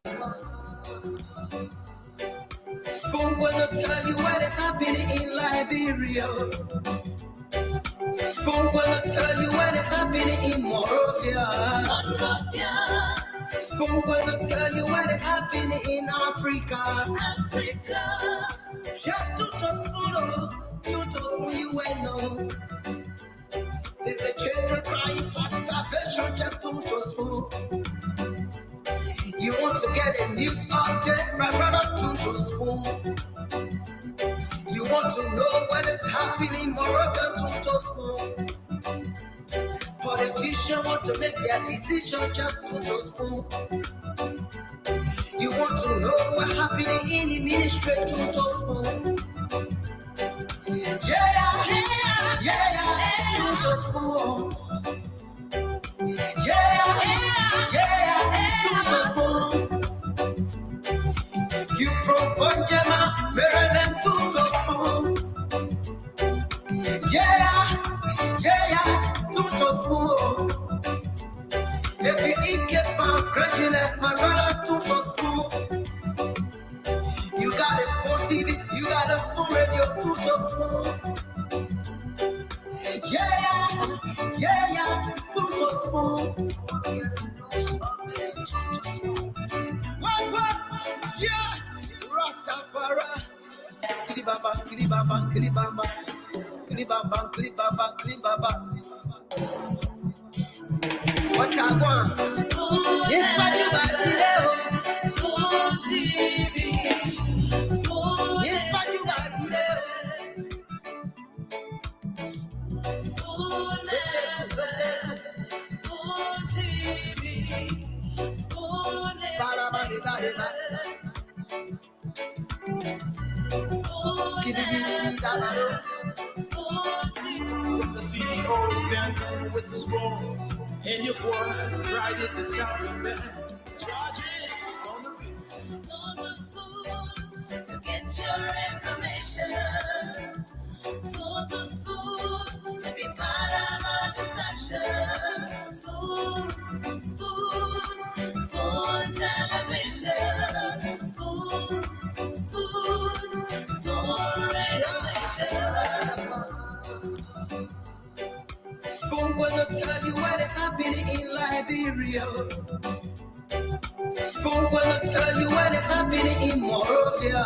Spoon will tell you what is happening in Liberia. Spoon will tell you what is happening in Monrovia. Spoon will tell you what is happening in Africa. Just to spoon you will know. If the children crying for starvation, just to spoon. You want to get a news update, my brother, to spoon. You want to know what is happening, moreover, to spoon. Politicians want to make their decision, just to spoon. You want to know what's happening in the ministry, to spoon. To spoon. To spoon. You from Funjama, Maryland, to spoon. To spoon. If you eat keep on graduate, my brother, to spoon. You got a spoon TV, you got a spoon radio, to spoon. To spoon. What? Yeah, Rastafari. Kilibaba, kilibaba, kilibaba, kilibaba, kilibaba, kilibaba. What I want? This what you got today. Spoon TV. Spoon. This what you got today. Spoon TV. Spoon. The CEO standing with the spoon, and your boy right at the south of man. Charges on the beat. On the spoon to get your information. To the spoon to be part of our discussion. Spoon television. Spoon radio station. Spoon will tell you what is happening in Liberia. Spoon will tell you what is happening in Monrovia.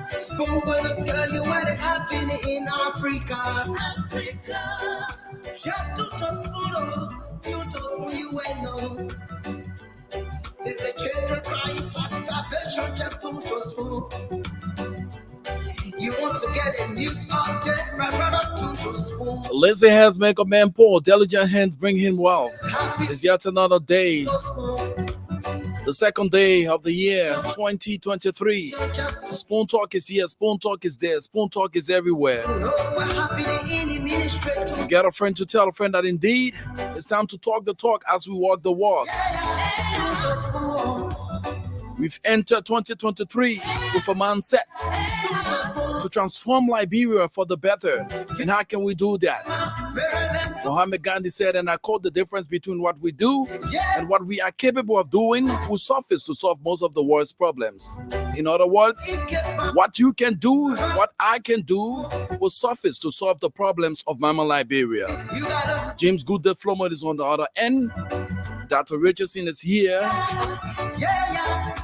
Spoon will tell you what is happening in Africa. Just to spoon you will know. If the children crying for starvation, just to spoon. You want to get a news update, my brother, to spoon. Lazy hands make a man poor, diligent hands bring him wealth. It's yet another day, the second day of the year 2023. Spoon Talk is here, Spoon Talk is there, Spoon Talk is everywhere. Get a friend to tell a friend that indeed it's time to talk the talk as we walk the walk. We've entered 2023 with a mindset to transform Liberia for the better. And how can we do that? Mohammed Gandhi said, and I quote, the difference between what we do and what we are capable of doing will suffice to solve most of the world's problems. In other words, what you can do, what I can do, will suffice to solve the problems of Mama Liberia. James Goodday Flomo is on the other end. Dr. Richardson is here.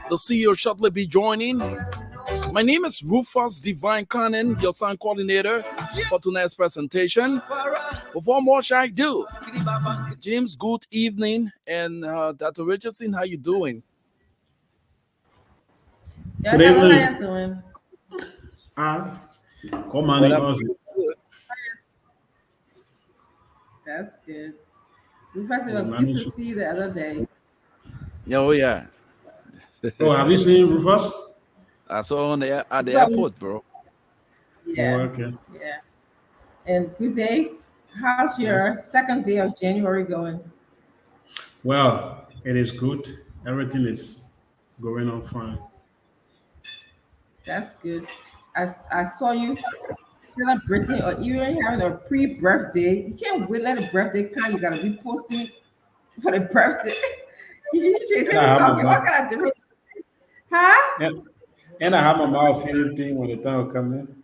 The CEO shortly be joining. My name is Rufus Divine Cannon, your sound coordinator for tonight's presentation. Before much I do, James, good evening, and Dr. Richardson, how you doing? Yeah, good evening. How you doing? Come on, that's good. Rufus, it was good to see you the other day. Oh, yeah. Oh, have you seen Rufus? I saw him at the airport, bro. Yeah. Oh, okay. Yeah. And good day. How's your second day of January going? Well, it is good. Everything is going on fine. That's good. I saw you celebrating or even having a pre-birthday. You can't wait let a birthday come. You gotta repost it for the birthday. She And I have talking. my What kind of different? Huh? and I have my mouth feeling pain when the time come in.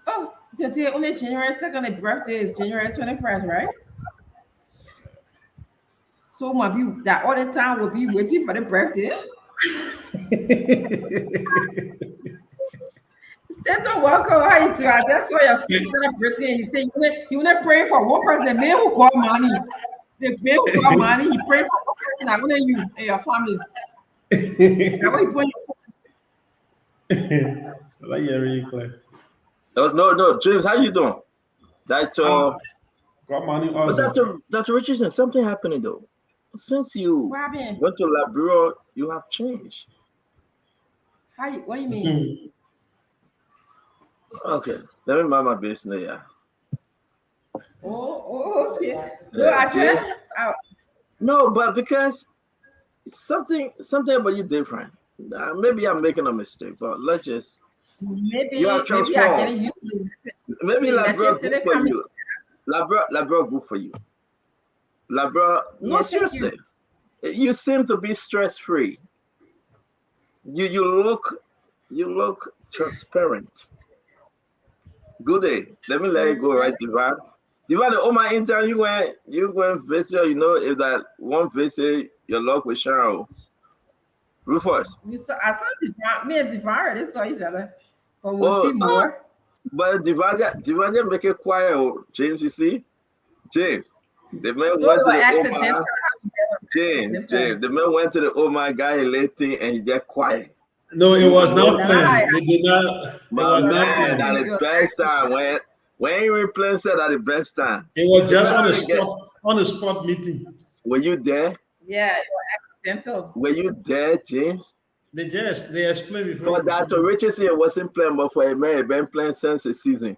Oh, today only January 2nd. The birthday is January 21st, right? So my be that all the time will be waiting for the birthday. Stanton, welcome. How you doing? I just saw your son celebrating. And you say you want to pray for one person, the man who got money. The man who got money, he prayed for one person. I want you and your family. I want you put Like you're really clear. Oh, no, James, how you doing? That's I'm got money but also. Dr. Richardson, something happening though. Since you what happened? went to Liberia, you have changed. What do you mean? Okay, let me mind my business. Yeah. Okay. No, actually, James? No, but because something about you different. Maybe I'm making a mistake, but let's just you have maybe I transformed. can use it. Maybe Liberia Let's say good they for come. you. Liberia good for you. Liberia, no, Yeah, thank you. seriously. You seem to be stress free. You look transparent. Good day. Let me let you go, right, Divine? Divine, oh my intern, you went visit, you know, if that one visit your luck with Cheryl. Rufus. I saw me and Devon, they saw each other, but we'll see Oh, more. but Divine make it quiet, oh, James, you see? James. The man No, it went to was the accidental. Omar. James, the man went to the Omar guy late thing and he just quiet. No, it You was know, not Now I planned. They did not. It my was not man, planned. that the best time when you replay said that the best time. It was The just man only get on the spot meeting. were you there? yeah, it was accidental. Were you there, James? They explained before For you that come. Richardson it wasn't playing, but for a man, it been playing since the season.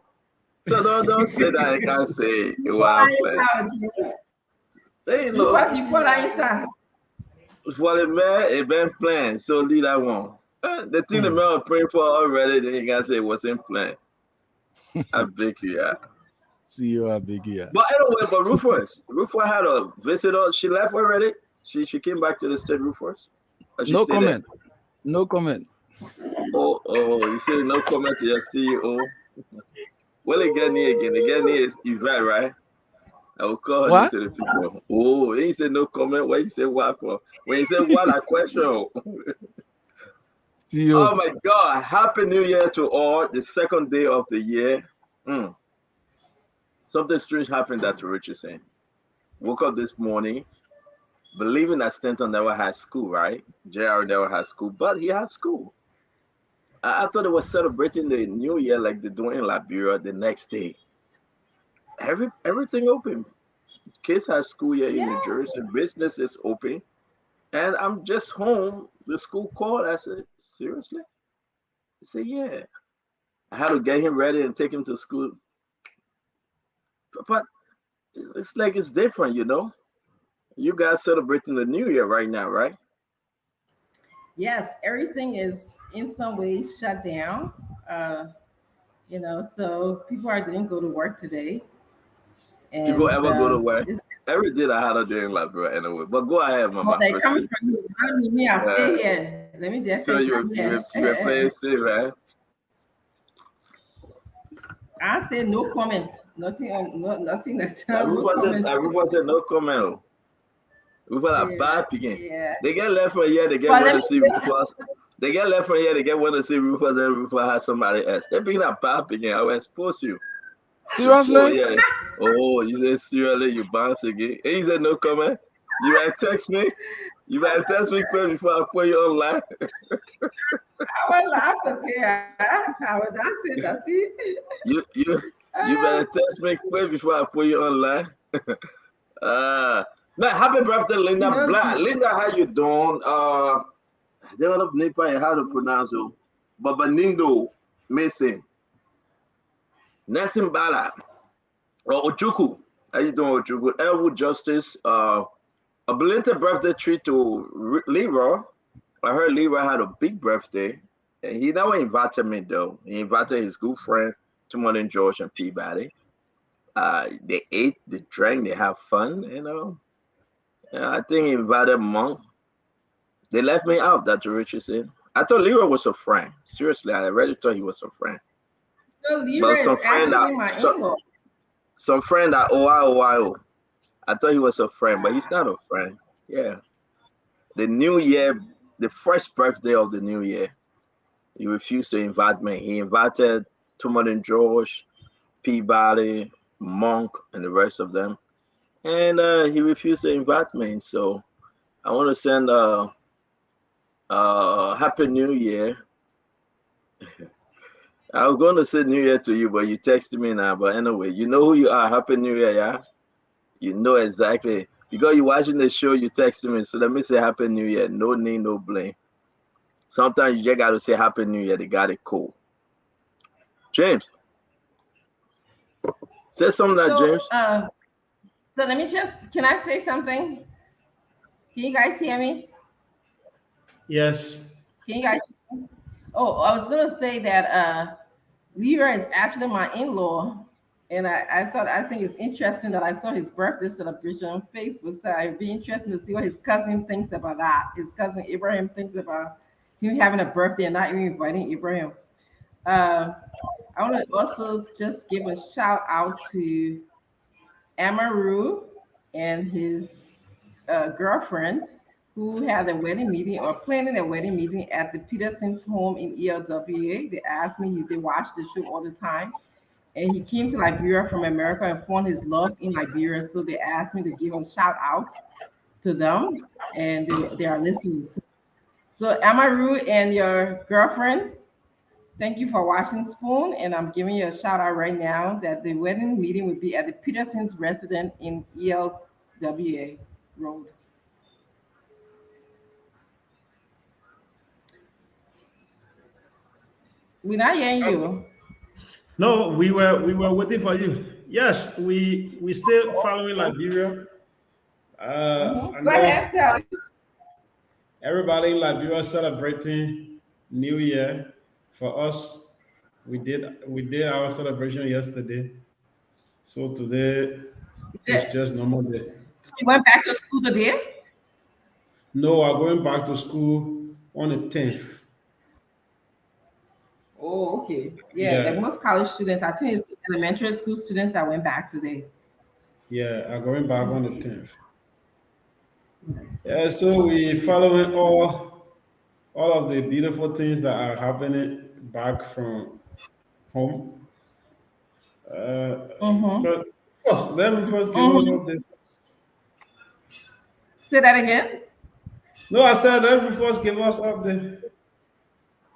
So don't say that I can't say it You fall was that playing. inside, James. Hey, You look, first, you fall that inside. for the man, it been playing, so leave that one. The thing the man was praying for already, then you can say it wasn't playing. I beg you, yeah. See you, Biggie. But anyway, but Rufus had a visitor. She left already. She came back to the state, Rufus. Or she No stayed there? comment. No comment. Oh, you say no comment to your CEO. Well, again, is Yvette, right? I will call her name What? to the people. Oh, he said no comment. When you say what for? When you say what, I question. See you. Oh my God! Happy New Year to all. The second day of the year. Something strange happened that Richardson. Woke up this morning believing that Stanton never had school, right? JR never had school, but he had school. I thought it was celebrating the New Year like they do in Liberia the next day. Everything open. Kids have school here in New Yes. Jersey. Business is open. And I'm just home. The school called. I said, seriously? He said, yeah. I had to get him ready and take him to school. But it's like it's different, you know? You guys celebrating the New Year right now, right? Yes, everything is in some ways shut down. Uh, so people didn't go to work today, People and ever go to work? it's Every day I had a day in Liberia anyway. But go ahead, well, Mama. they coming Proceed. from you. I mean, me, I Uh, stay here. Let me just so say, you come you here. were, you were playing safe, right? I say no comment. Nothing. Nothing. No comment. Rufus said no comment. Oh. Rufus are Yeah, bad picking. yeah. They get left from here, they get But one let to me see Rufus. They get left from here, they get one to see Rufus, then Rufus has somebody else. They're picking up bad picking. I will expose you. Oh, Seriously? yeah. Oh, you said seriously, you bounce again. And you said no comment. You might text me. You might text me quick before I put you online. I will laugh at you. I will not say nothing. You better text me quick before I put you online. Man, happy birthday, Linda No, Black. Linda, how you doing? They don't know how to pronounce it. But Benindo Mason. Nessim Bala. Or Ojuku. How you doing, Ojuku? Elwood Justice. A belated birthday treat to Leroy. I heard Leroy had a big birthday. And he never invited me, though. He invited his good friend, Timon George and Peabody. They ate, they drank, they have fun, you know. Yeah, I think he invited Monk. They left me out, that Richardson. I thought Leroy was a friend. Seriously, I really thought he was a friend. No, But Libra is actually my in-law. some friend at Ohio. I thought he was a friend, but he's not a friend. Yeah. The new year, the first birthday of the new year, he refused to invite me. He invited Tumon and George, Peabody, Monk, and the rest of them. And he refused to invite me. So I want to send Happy New Year. I was going to say New Year to you, but you texted me now. But anyway, you know who you are. Happy New Year, yeah? You know exactly. Because you're watching the show, you texted me. So let me say Happy New Year. No name, no blame. Sometimes you just got to say Happy New Year. They got it cool. James. Say something like James. So let me can I say something? Can you guys hear me? Yes. Can you guys? Oh, I was gonna say that Leroy is actually my in-law, and I think it's interesting that I saw his birthday celebration on Facebook. So I'd be interested to see what his cousin thinks about that. His cousin Abraham thinks about him having a birthday and not even inviting Abraham. I want to also just give a shout out to Amaru and his girlfriend who had a wedding meeting or planning a wedding meeting at the Peterson's home in ELWA. They asked me, they watch the show all the time. And he came to Liberia from America and found his love in Liberia. So they asked me to give a shout out to them, and they are listening. So Amaru and your girlfriend, thank you for watching Spoon, and I'm giving you a shout out right now that the wedding meeting will be at the Peterson's residence in ELWA Road. We're not hearing you. No, we were waiting for you. Yes, we still following Liberia. I Go know ahead, tell us. everybody in Liberia celebrating New Year. For us, we did our celebration yesterday. So today is just normal day. So you went back to school today? No, I'm going back to school on the 10th. Oh, okay. Yeah, like Yeah, most college students, I think it's elementary school students that went back today. yeah, I'm going back on the 10th. Yeah, so we following all of the beautiful things that are happening back from home. Mm-hmm. But first, let me first give us Mm-hmm. update. Say that again. No, I said let me first give us update.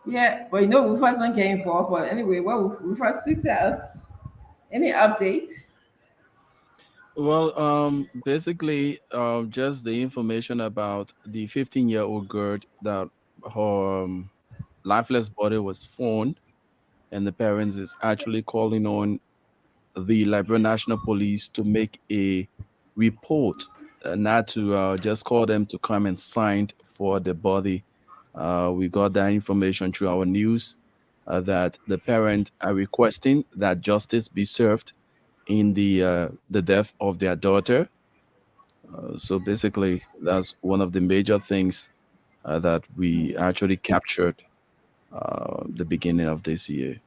Yeah, but we first not getting involved. But anyway, well, we first speak to us. Any update? Well, basically, just the information about the 15-year-old girl that her lifeless body was found, and the parents is actually calling on the Liberia National Police to make a report, not to just call them to come and sign for the body. We got that information through our news that the parents are requesting that justice be served in the death of their daughter. So basically, that's one of the major things that we actually captured the beginning of this year.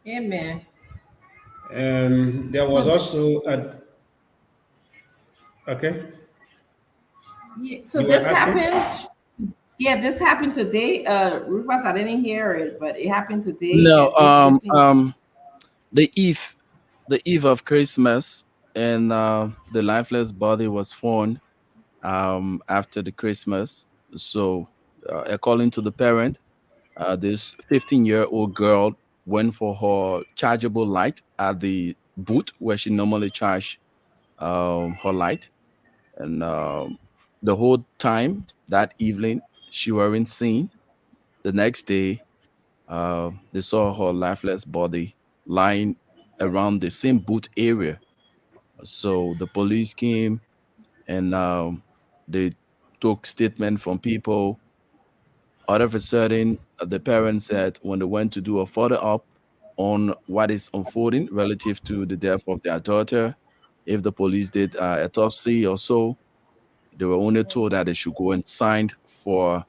Amen. And there So was also a okay. yeah, so You were this asking? happened. Yeah, this happened today. Rufus, I didn't hear it, but it happened today No, at this 15. the eve, the eve of Christmas, and the lifeless body was found after the Christmas. So, according to the parent, this 15-year-old girl went for her chargeable light at the booth where she normally charge her light, and the whole time that evening she weren't seen. The next day, they saw her lifeless body lying around the same booth area. So the police came and they took statement from people. All of a sudden, the parents said when they went to do a follow up on what is unfolding relative to the death of their daughter, if the police did autopsy or so, They were only told that they should go and sign for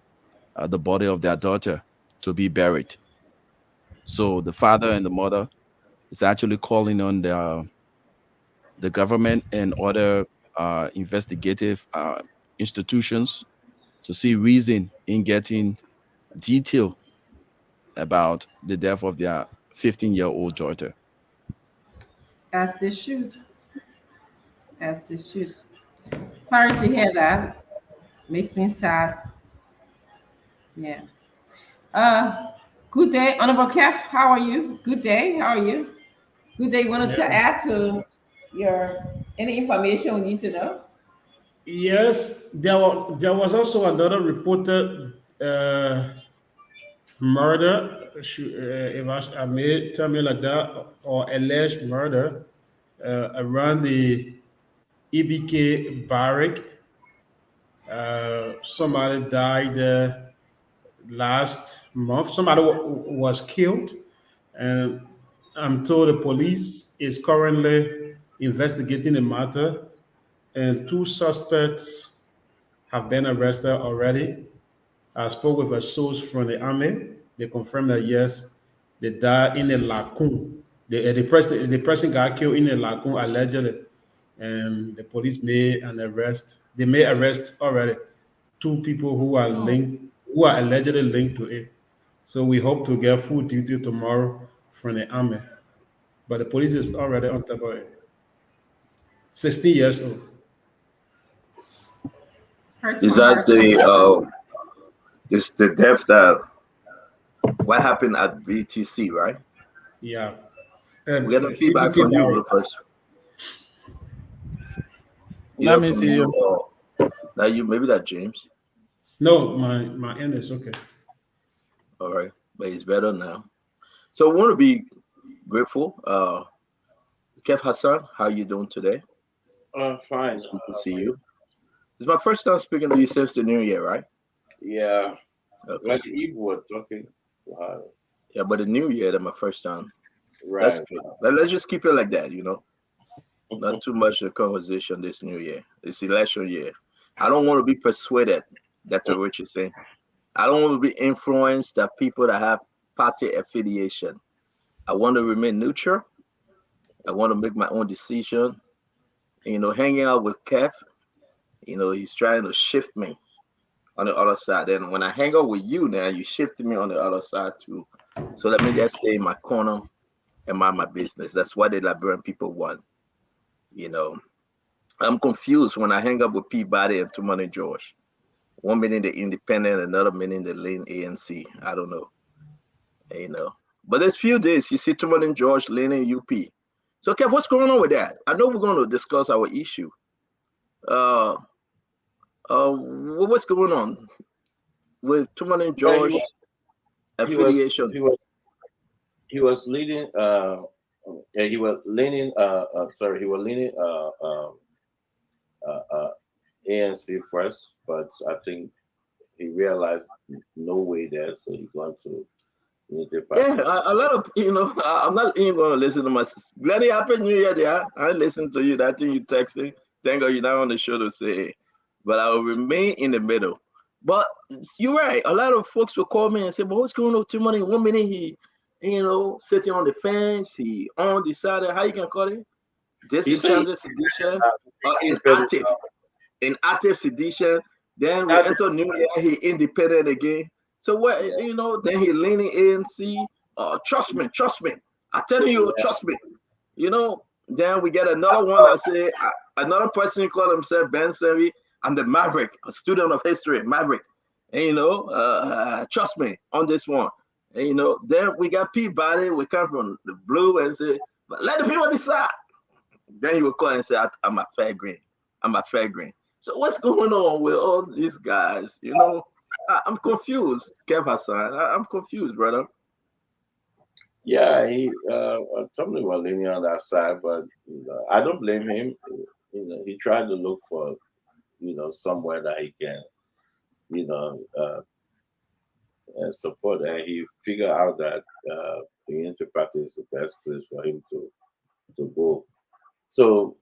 the body of their daughter to be buried. So the father and the mother is actually calling on the government and other investigative institutions to see reason in getting detail about the death of their 15-year-old daughter. As they should. As they should. Sorry to hear that. Makes me sad. Yeah. Uh, Good day, Honorable Kev. How are you? Good day. How are you? Good day. Wanted to Yeah. add to your any information we need to know? Yes, there was also another reported murder. If I may tell me like that, or alleged murder around the EBK barrack. Somebody died last month. Somebody was killed, and I'm told the police is currently investigating the matter, and two suspects have been arrested already. I spoke with a source from the army. They confirmed that yes, they died in a lagoon. The person got killed in a lagoon allegedly, and the police made an arrest. They made arrest already two people who are Oh, linked, who are allegedly linked to it. So we hope to get full detail tomorrow from the army. But the police is already on top of it. 16 years old. hurts Is my that heart to hear that. the death that what happened at BTC, right? Yeah. We got a feedback EBK from you, Barrett. Lucas. You Let heard me from see you, you. or that you maybe that James. No, my end is okay. All right, but it's better now. So I want to be grateful. Kev Hassan, how you doing today? Fine. It's good to see you. It's my first time speaking to you since the new year, right? Yeah. Okay. Like Eve was talking to her. Yeah, but the new year, that's my first time. That's Right. good. Let's just keep it like that, Not too much of conversation this new year. It's election year. I don't want to be persuaded. That's what you're saying. I don't want to be influenced by people that have party affiliation. I want to remain neutral. I want to make my own decision. Hanging out with Kev, he's trying to shift me on the other side. And when I hang out with you now, you shifted me on the other side too. So let me just stay in my corner and mind my business. That's what the Liberian people want. I'm confused when I hang up with Peabody and Tumani George. One minute the independent, another minute the lean ANC. I don't know. But there's few days you see Tumani George leaning UP. So Kev, what's going on with that? I know we're going to discuss our issue. What's going on with Tumani George He was affiliation? he was leading he was leaning he was leaning ANC first, but I think he realized no way there, so he going to Unity Party. Yeah, a lot of I'm not even going to listen to my Glenny. Happy New Year, there. I listen to you. That thing you texting. Thank God you're not on the show to say, but I will remain in the middle. But you're right. A lot of folks will call me and say, "But what's going on with Tumani? 1 minute he, sitting on the fence, he undecided. How you can call it? Disenchanted sedition, inactive sedition. Then we enter New Year, he independent again. So what then he leaning ANC. Trust me. I'm telling you, trust me. Then we get another one that say another person call himself Ben Seri. I'm the Maverick, a student of history, Maverick. And trust me on this one. And then we got Peabody, we come from the blue and say, but let the people decide. Then he will call and say, I'm a fair green. So what's going on with all these guys? I'm confused, Kev Hassan. I'm confused, brother. Yeah, he somebody was leaning on that side, but I don't blame him. He tried to look for somewhere that he can support, and he figured out that the Unity Party is the best place for him to go. So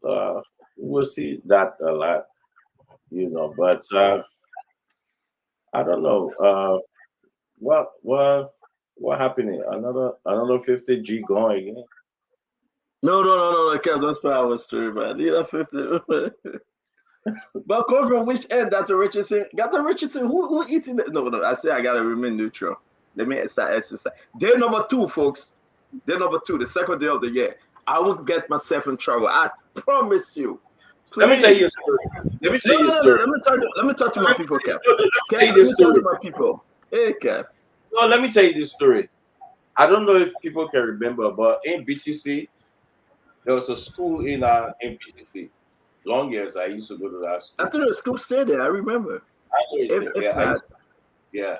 we'll see that a lot you know. But I don't know. What happening? Another 50G going again? No, Kev, don't spell our story, man. Need a 50. But come from which end, Dr. Richardson? Dr. Richardson, who eating that? No, I say I gotta remain neutral. Let me start exercise. Day number 2, folks. Day number 2, the second day of the year. I won't get myself in trouble. I promise you. Please. Let me tell you a story. Let me tell you a story. Let me talk to my people, Kev. Let me talk to my people. Hey, Kev. No, let me tell you this story. I don't know if people can remember, but in BTC, there was a school in BTC. Long years I used to go to that school. I think the school stayed there. I remember. Yeah.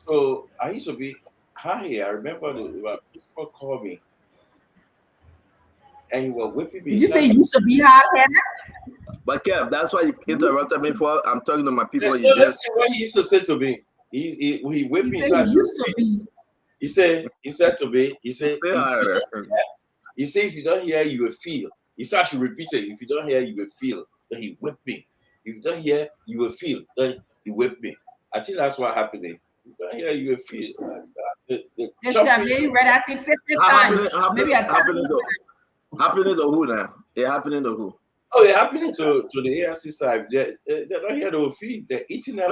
So I used to be high. I remember the principal called me, and he was whipping me. Did you say you used to be hard-headed? But Kev, that's why you interrupted me for. I'm talking to my people. Let's see what he used to say to me. He whipped me. He used to be. He said to me, he said, if you don't hear, you will feel. He said I should repeat it. If you don't hear, you will feel. Then he whipped me. If you don't hear, you will feel. Then he whipped me. I think that's what happened. If you don't hear, you will feel. Maybe read that 50 times. Maybe happening to who now? It happening to who? Oh, it happening to the ANC side. They're not here to feed. They're eating that.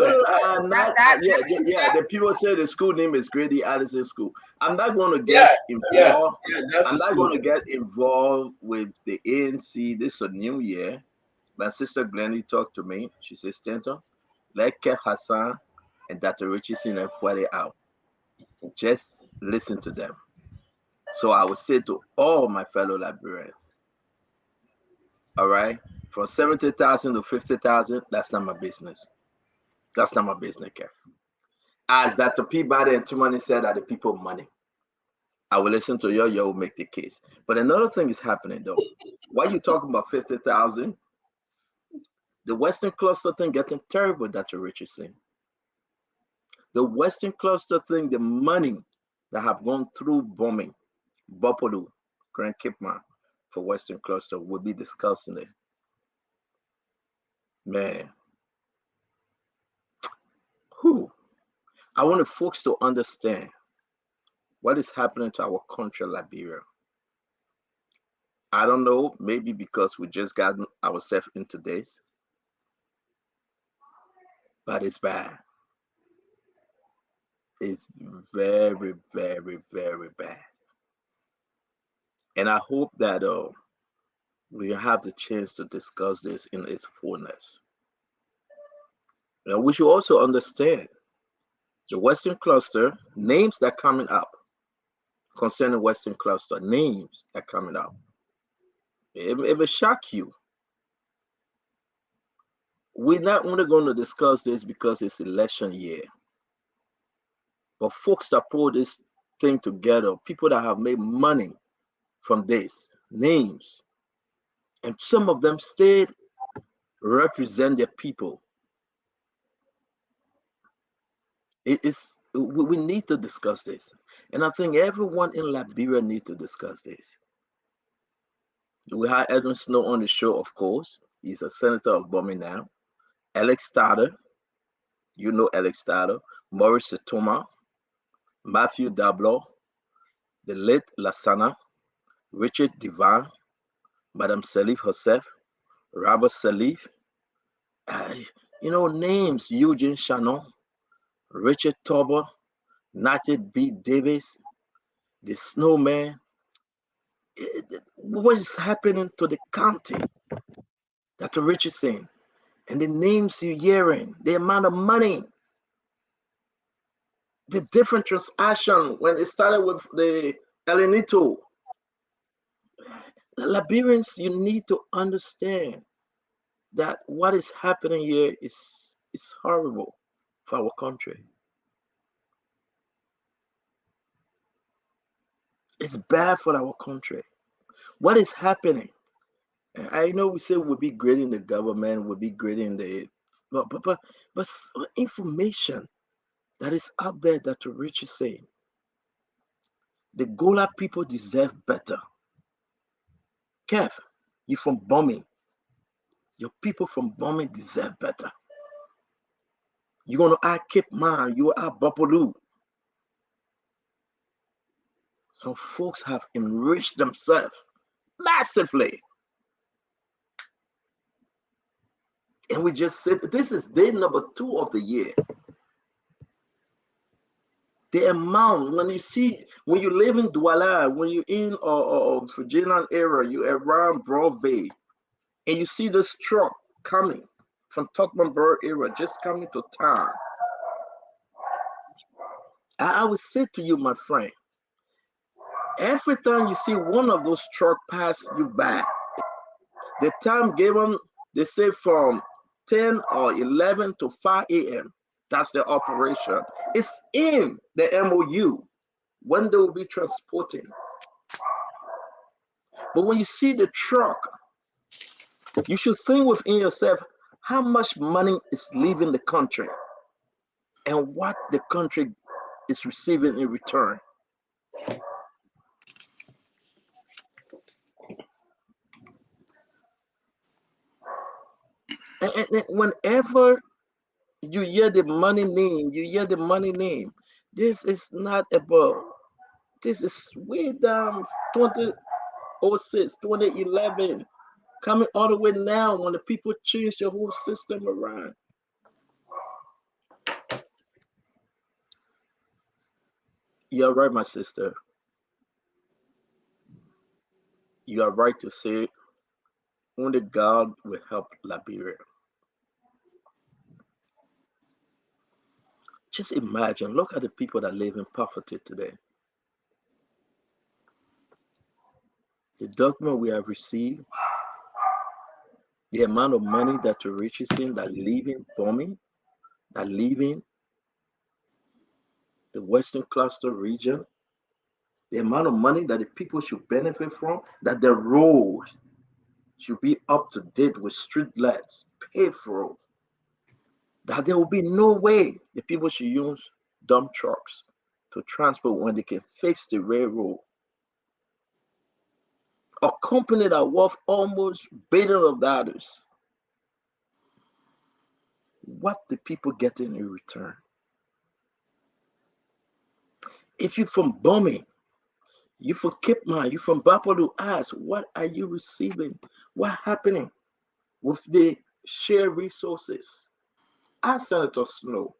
The people say the school name is Grady Addison School. I'm not going to get involved. I'm not going to get involved with the ANC. This is a new year. My sister Glennie talked to me. She says, Stanton, let Kev Hassan and Dr. Richardson and Fuade out. Just listen to them. So I would say to all my fellow Liberians, all right, from 70,000 to 50,000, that's not my business. That's not my business, Kev. As Dr. Peabody and Tumani said, are the people money. I will listen to you will make the case. But another thing is happening though. Why you talking about 50,000? The Western cluster thing getting terrible, Dr. Richardson. The Western cluster thing, the money that have gone through bombing, Bopolu, Grand Kipman, for Western cluster, we'll be discussing it. Man, I want the folks to understand what is happening to our country, Liberia. I don't know, maybe because we just got ourselves into this, but it's bad. It's very, very, very bad. And I hope that we have the chance to discuss this in its fullness. Now, we should also understand the Western cluster, names that are coming up concerning Western cluster, names that are coming up. It will shock you. We're not only going to discuss this because it's election year, but folks that put this thing together, people that have made money from this, names, and some of them stayed represent their people. We need to discuss this. And I think everyone in Liberia needs to discuss this. We have Edwin Snow on the show, of course. He's a senator of Bomi now. Alex Starter, you know Alex Starter. Maurice Toma, Matthew Dablo, the late Lasana, Richard Divan, Madame Salif herself, Robert Salif, names, Eugene Shannon, Richard Tauber, Nathan B. Davis, the Snowman. What is happening to the county? Dr. Richardson, and the names you're hearing, the amount of money, the different transaction when it started with the Elenito. The Liberians, you need to understand that what is happening here is horrible for our country. It's bad for our country. What is happening? I know we say we'll be grading the government, we'll be grading but information that is out there that Rich is saying. The Gola people deserve better. Kev, you're from bombing. Your people from Bombay deserve better. You're going to add Cape Man, you are Bapolu. Some folks have enriched themselves massively. And we just said this is day number 2 of the year. The amount, when you live in Douala, when you're in Virginia area, you're around Broadway, and you see this truck coming from Tuckmanburg area, just coming to town. I would say to you, my friend, every time you see one of those trucks pass you by, the time given, they say from 10 or 11 to 5 a.m. That's the operation. It's in the MOU when they will be transporting. But when you see the truck, you should think within yourself, how much money is leaving the country and what the country is receiving in return. And whenever you hear the money name, this is not about, this is way down 2006, 2011, coming all the way now when the people change the whole system around. You're right, my sister. You are right to say only God will help Liberia. Just imagine, look at the people that live in poverty today. The document we have received, the amount of money that the rich is in, that leaving bombing, that leaving the Western Cluster region, the amount of money that the people should benefit from, that the road should be up to date with street lights, paved road, that there will be no way the people should use dump trucks to transport when they can fix the railroad. A company that worth almost billions of dollars. What the people getting in return? If you're from Bombay, you from Cape Man, you from Bapolu, ask, what are you receiving? What happening with the shared resources? Ask Senator Snow,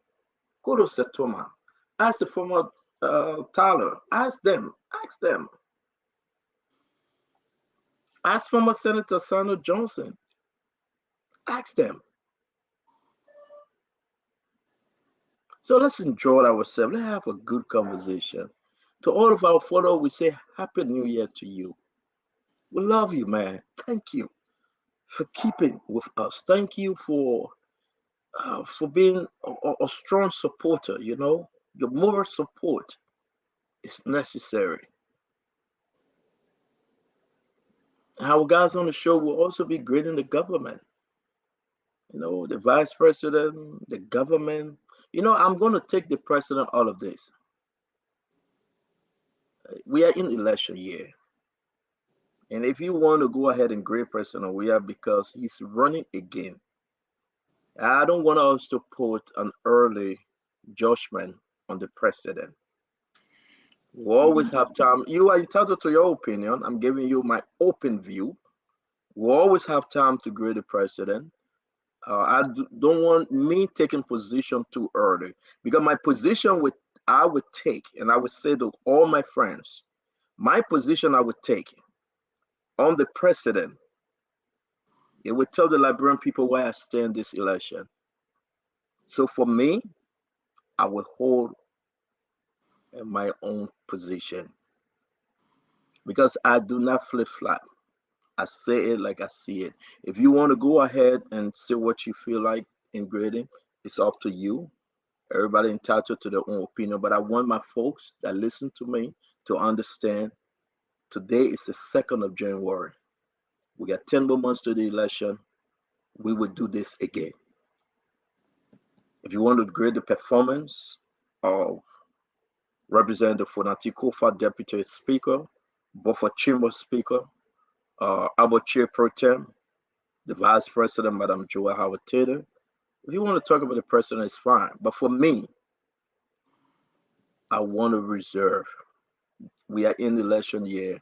go to Setoma, ask the former Tyler, ask them. Ask former Senator Sano Johnson, ask them. So let's enjoy ourselves. Let's have a good conversation. To all of our followers, we say Happy New Year to you. We love you, man. Thank you for keeping with us. Thank you for being a strong supporter. You know, your moral support is necessary. Our guys on the show will also be greeting the government. You know, the vice president, the government. You know, I'm going to take the president out of this. We are in election year. And if you want to go ahead and grade President we are because he's running again, I don't want us to put an early judgment on the president. We always have time. You are entitled to your opinion. I'm giving you my open view. We always have time to grade the president. I don't want me taking position too early because my position I would take, and I would say to all my friends, my position I would take on the president, it would tell the Liberian people why I stand this election. So for me, I will hold my own position because I do not flip-flop. I say it like I see it. If you want to go ahead and say what you feel like in grading, it's up to you. Everybody entitled to their own opinion, but I want my folks that listen to me to understand today is the 2nd of January. We got 10 more months to the election. We will do this again. If you want to grade the performance of Representative Fonati Kofa, Deputy Speaker, Buffer Chamber Speaker, Abba Chair Pro Tem, the Vice President, Madam Joa Howard Taylor. If you want to talk about the president, it's fine. But for me, I want to reserve. We are in the election year.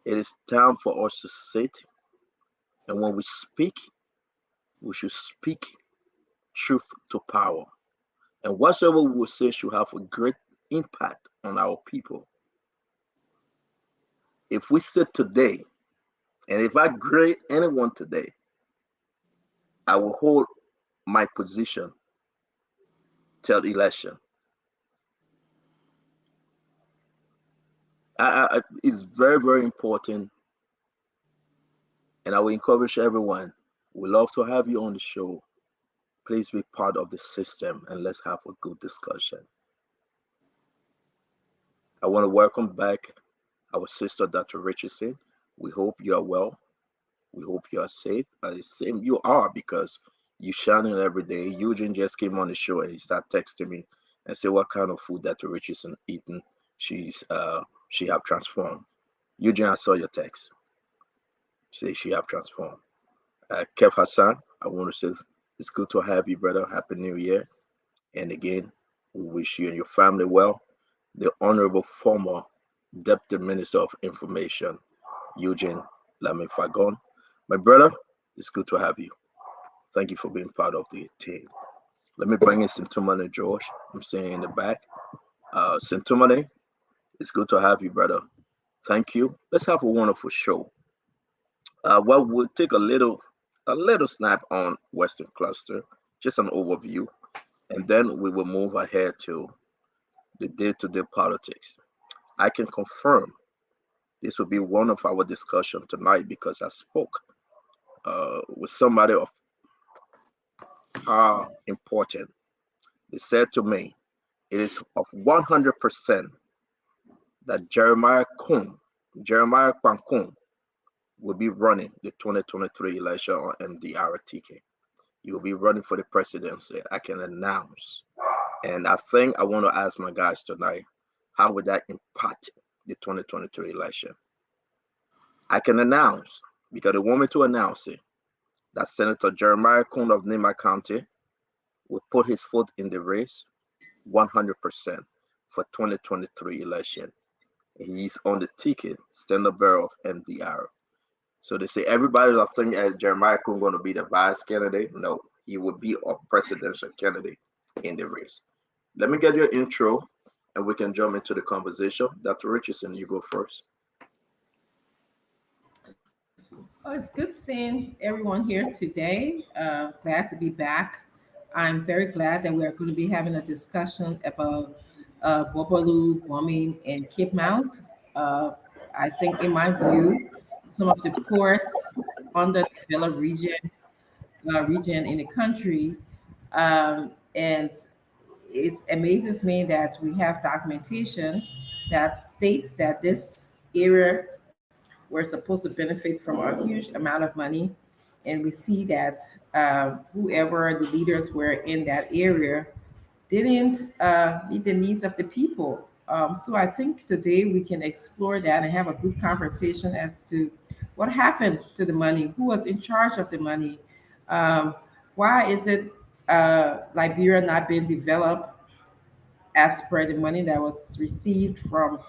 It is time for us to sit, and when we speak, we should speak truth to power. And whatsoever we will say should have a great impact on our people. If we sit today, and if I grade anyone today, I will hold my position till election. It's very, very important, and I will encourage everyone. We love to have you on the show. Please be part of the system, and let's have a good discussion. I want to welcome back our sister, Dr. Richardson. We hope you are well. We hope you are safe. Same you are, because you shining every day. Eugene just came on the show and he started texting me and said what kind of food Dr. Richardson eating. She have transformed. Eugene, I saw your text. She have transformed. Kev Hassan, I want to say it's good to have you, brother. Happy New Year. And again, we wish you and your family well. The Honorable former Deputy Minister of Information, Eugene Lamin Fagon. My brother, it's good to have you. Thank you for being part of the team. Let me bring in Sintumane George. I'm saying in the back. Sintumane, it's good to have you, brother. Thank you. Let's have a wonderful show. Well, we'll take a little snap on Western Cluster, just an overview, and then we will move ahead to the day-to-day politics. I can confirm this will be one of our discussion tonight because I spoke with somebody of how important. They said to me, it is of 100% that Jeremiah Kwankun, will be running the 2023 election on MDR ticket. He will be running for the presidency. I can announce. And I think I want to ask my guys tonight, how would that impact the 2023 election? I can announce, because they want me to announce it, that Senator Jeremiah Kuhn of Nima County will put his foot in the race 100% for 2023 election. He's on the ticket, standard bearer of MDR. So they say everybody's thinking Jeremiah Kuhn going to be the vice candidate. No, he would be a presidential candidate in the race. Let me get your intro, and we can jump into the conversation. Dr. Richardson, you go first. Oh, it's good seeing everyone here today. Glad to be back. I'm very glad that we are going to be having a discussion about Bobalu bombing in Cape Mount. Uh, I think, in my view, some of the poorest underdeveloped region in the country, and it amazes me that we have documentation that states that this area we're supposed to benefit from a huge amount of money. And we see that whoever the leaders were in that area didn't meet the needs of the people. So I think today we can explore that and have a good conversation as to what happened to the money, who was in charge of the money, um, why is it Liberia not being developed as per the money that was received from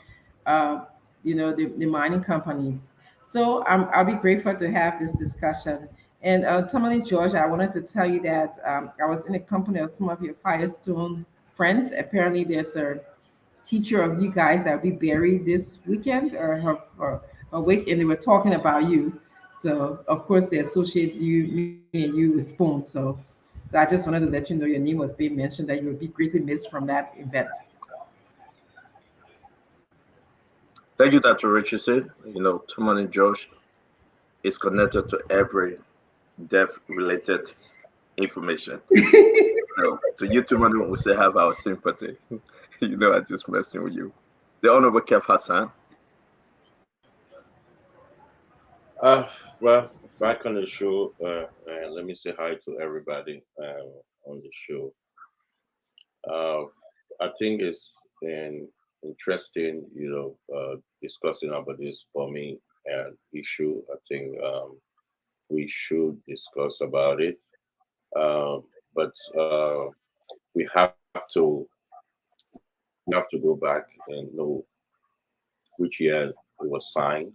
uh, the mining companies. So I'll be grateful to have this discussion. And Tamale George, I wanted to tell you that I was in the company of some of your Firestone friends. Apparently, there's a teacher of you guys that will be buried this weekend or a week, and they were talking about you. So of course they associate me and you with Spoon. So I just wanted to let you know your name was being mentioned, that you would be greatly missed from that event. Thank you, Dr. Richardson. Tumani Josh is connected to every death-related information. So to you, Tumani, we say have our sympathy. I just messing with you. The Honorable Kev Hassan. Well, back on the show, let me say hi to everybody on the show. I think it's been interesting, discussing about this bombing issue. I think we should discuss about it. But we have to go back and know which year it was signed,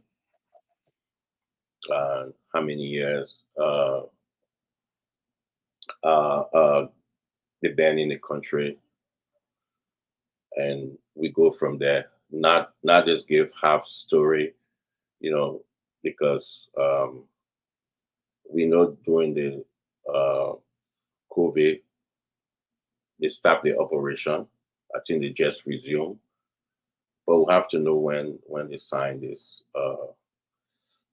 how many years they've been in the country, and we go from there. Not just give half story, because we know during the COVID they stopped the operation. I think they just resumed, but we'll have to know when they signed this,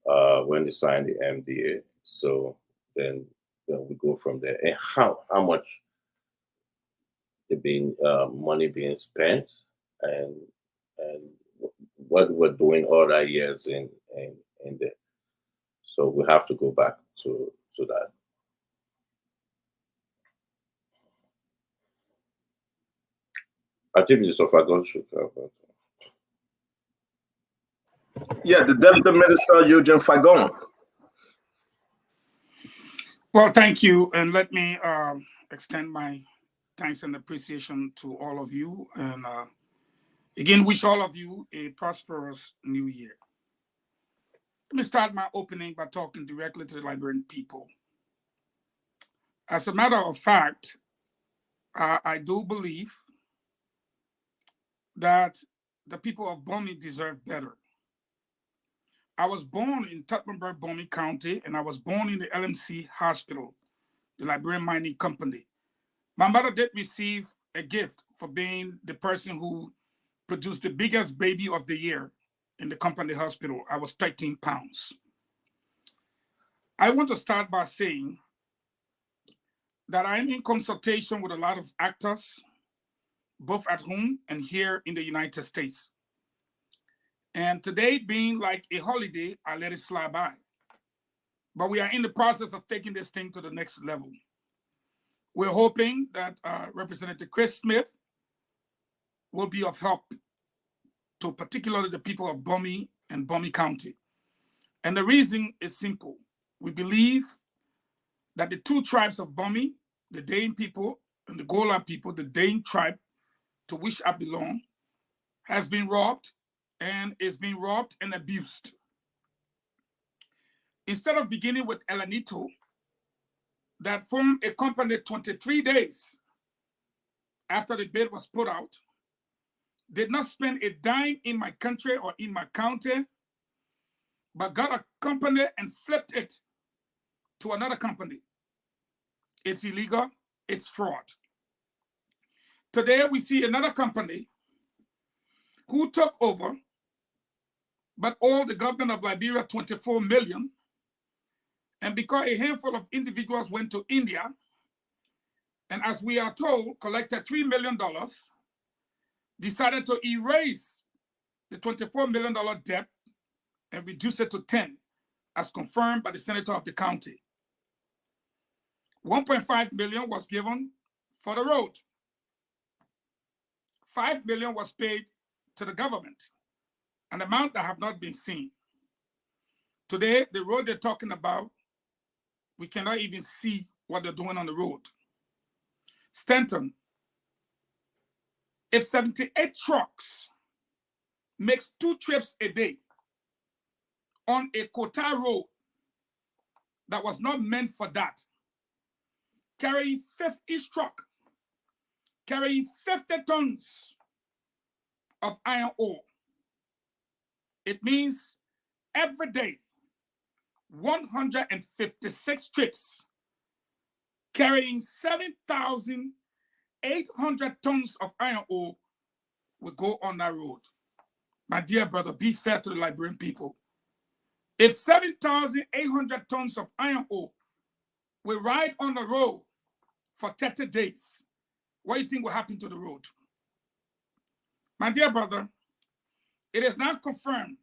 when they signed the MDA. So then we go from there, and how much money being spent, and what we're doing all that years in there. So we have to go back to that. I think Mr. Fagon should cover. Yeah, the Deputy Minister, Eugene Fagon. Well, thank you, and let me extend my thanks and appreciation to all of you, and again, wish all of you a prosperous new year. Let me start my opening by talking directly to the Liberian people. As a matter of fact, I do believe that the people of Bomi deserve better. I was born in Tottenburg, Bomi County, and I was born in the LMC Hospital, the Liberian Mining Company. My mother did receive a gift for being the person who produced the biggest baby of the year in the company hospital. I was 13 pounds. I want to start by saying that I'm in consultation with a lot of actors, both at home and here in the United States. And today being like a holiday, I let it slide by. But we are in the process of taking this thing to the next level. We're hoping that Representative Chris Smith will be of help to particularly the people of Bomi and Bomi County. And the reason is simple. We believe that the two tribes of Bomi, the Dane people and the Gola people, the Dane tribe to which I belong, has been robbed and is being robbed and abused. Instead of beginning with Elanito, that formed a company 23 days after the bid was put out, did not spend a dime in my country or in my county, but got a company and flipped it to another company. It's illegal, it's fraud. Today we see another company who took over, but owed the government of Liberia 24 million. And because a handful of individuals went to India, and as we are told, collected $3 million, decided to erase the $24 million debt and reduce it to 10, as confirmed by the senator of the county. 1.5 million was given for the road. 5 million was paid to the government, an amount that have not been seen. Today, the road they're talking about, we cannot even see what they're doing on the road. Stanton, if 78 trucks makes 2 trips a day on a quota road that was not meant for that, carrying each truck, carrying 50 tons of iron ore, it means every day, 156 trips carrying 7,800 tons of iron ore will go on that road. My dear brother, be fair to the Liberian people. If 7,800 tons of iron ore will ride on the road for 30 days, what do you think will happen to the road? My dear brother, it is now confirmed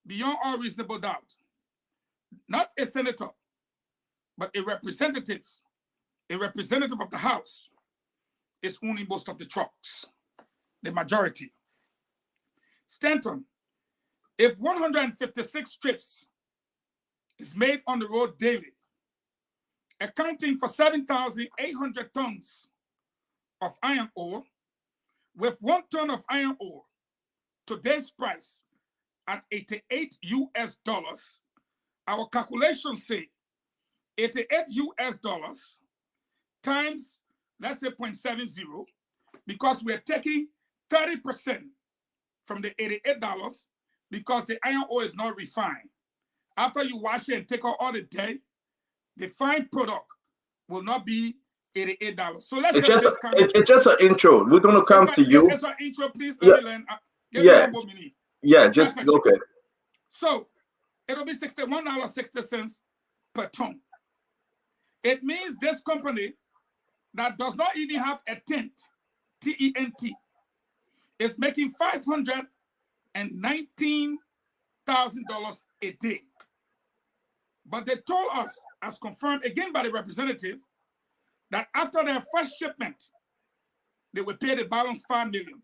beyond all reasonable doubt, not a senator, but a representative of the House is owning most of the trucks, the majority. Stanton, if 156 trips is made on the road daily, accounting for 7,800 tons of iron ore. With 1 ton of iron ore, today's price at 88 US dollars, our calculations say 88 US dollars times, let's say 0.70, because we're taking 30% from the $88 because the iron ore is not refined. After you wash it and take out all the dirt, the fine product will not be $88. So let's it's just just discount it's just an intro. We're gonna come to you. It's an intro, please. Let me learn. Give me 1 more minute. Yeah, just Perfect. okay. So it'll be $61.60 per ton. It means this company that does not even have a tent, T-E-N-T, is making $519,000 a day. But they told us, as confirmed again by the representative, that after their first shipment, they will pay the balance $5 million,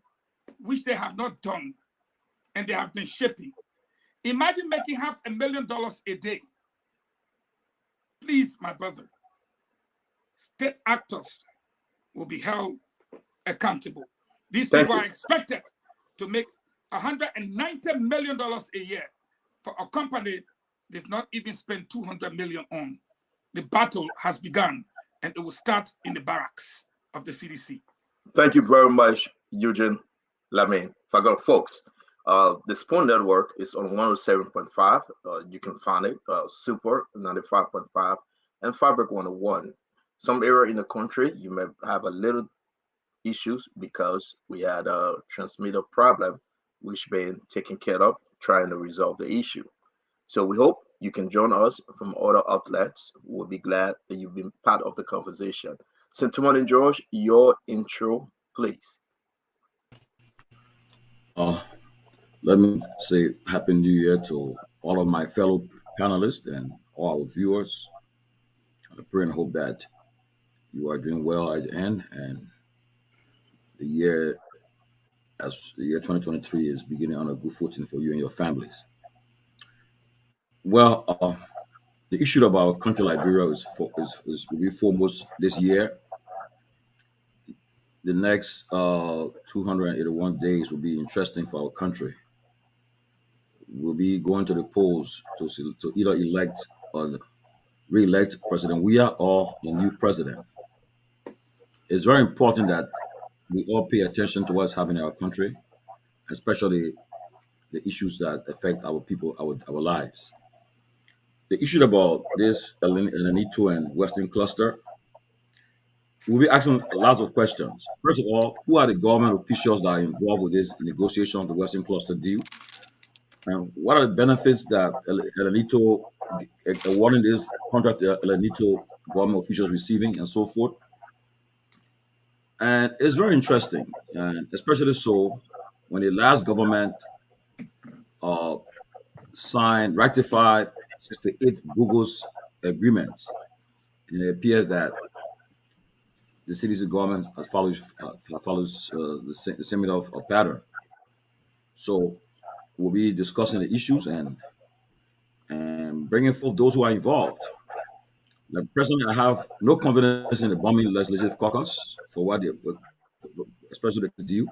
which they have not done, and they have been shipping. Imagine making $500,000 a day. Please, my brother, state actors will be held accountable. These people are expected to make $190 million a year for a company they've not even spent $200 million on. The battle has begun, and it will start in the barracks of the CDC. Thank you very much, Eugene Lamine. Forgot folks. The Spoon Network is on 107.5. You can find it, Super 95.5 and Fabric 101. Some area in the country, you may have a little issues because we had a transmitter problem, which been taken care of, trying to resolve the issue. So we hope you can join us from other outlets. We'll be glad that you've been part of the conversation. Sentiment and George, your intro, please. Let me say Happy New Year to all of my fellow panelists and all our viewers. I pray and hope that you are doing well at the end, and the year 2023 is beginning on a good footing for you and your families. Well, the issue of our country, Liberia, is will be foremost this year. The next 281 days will be interesting for our country. We'll be going to the polls to either elect or re-elect President Weah or a new president. It's very important that we all pay attention to what's happening in our country, especially the issues that affect our people, our lives. The issue about this El Niño and Western Cluster, we'll be asking lots of questions. First of all, who are the government officials that are involved with this negotiation of the Western Cluster deal? And what are the benefits that El Niño, awarding this contract El Niño government officials receiving and so forth? And it's very interesting, and especially so when the last government ratified 68 bogus agreements, and it appears that the city's government follows the similar pattern. So we'll be discussing the issues and bringing forth those who are involved. Like, personally, I have no confidence in the bombing legislative caucus for what especially the deal.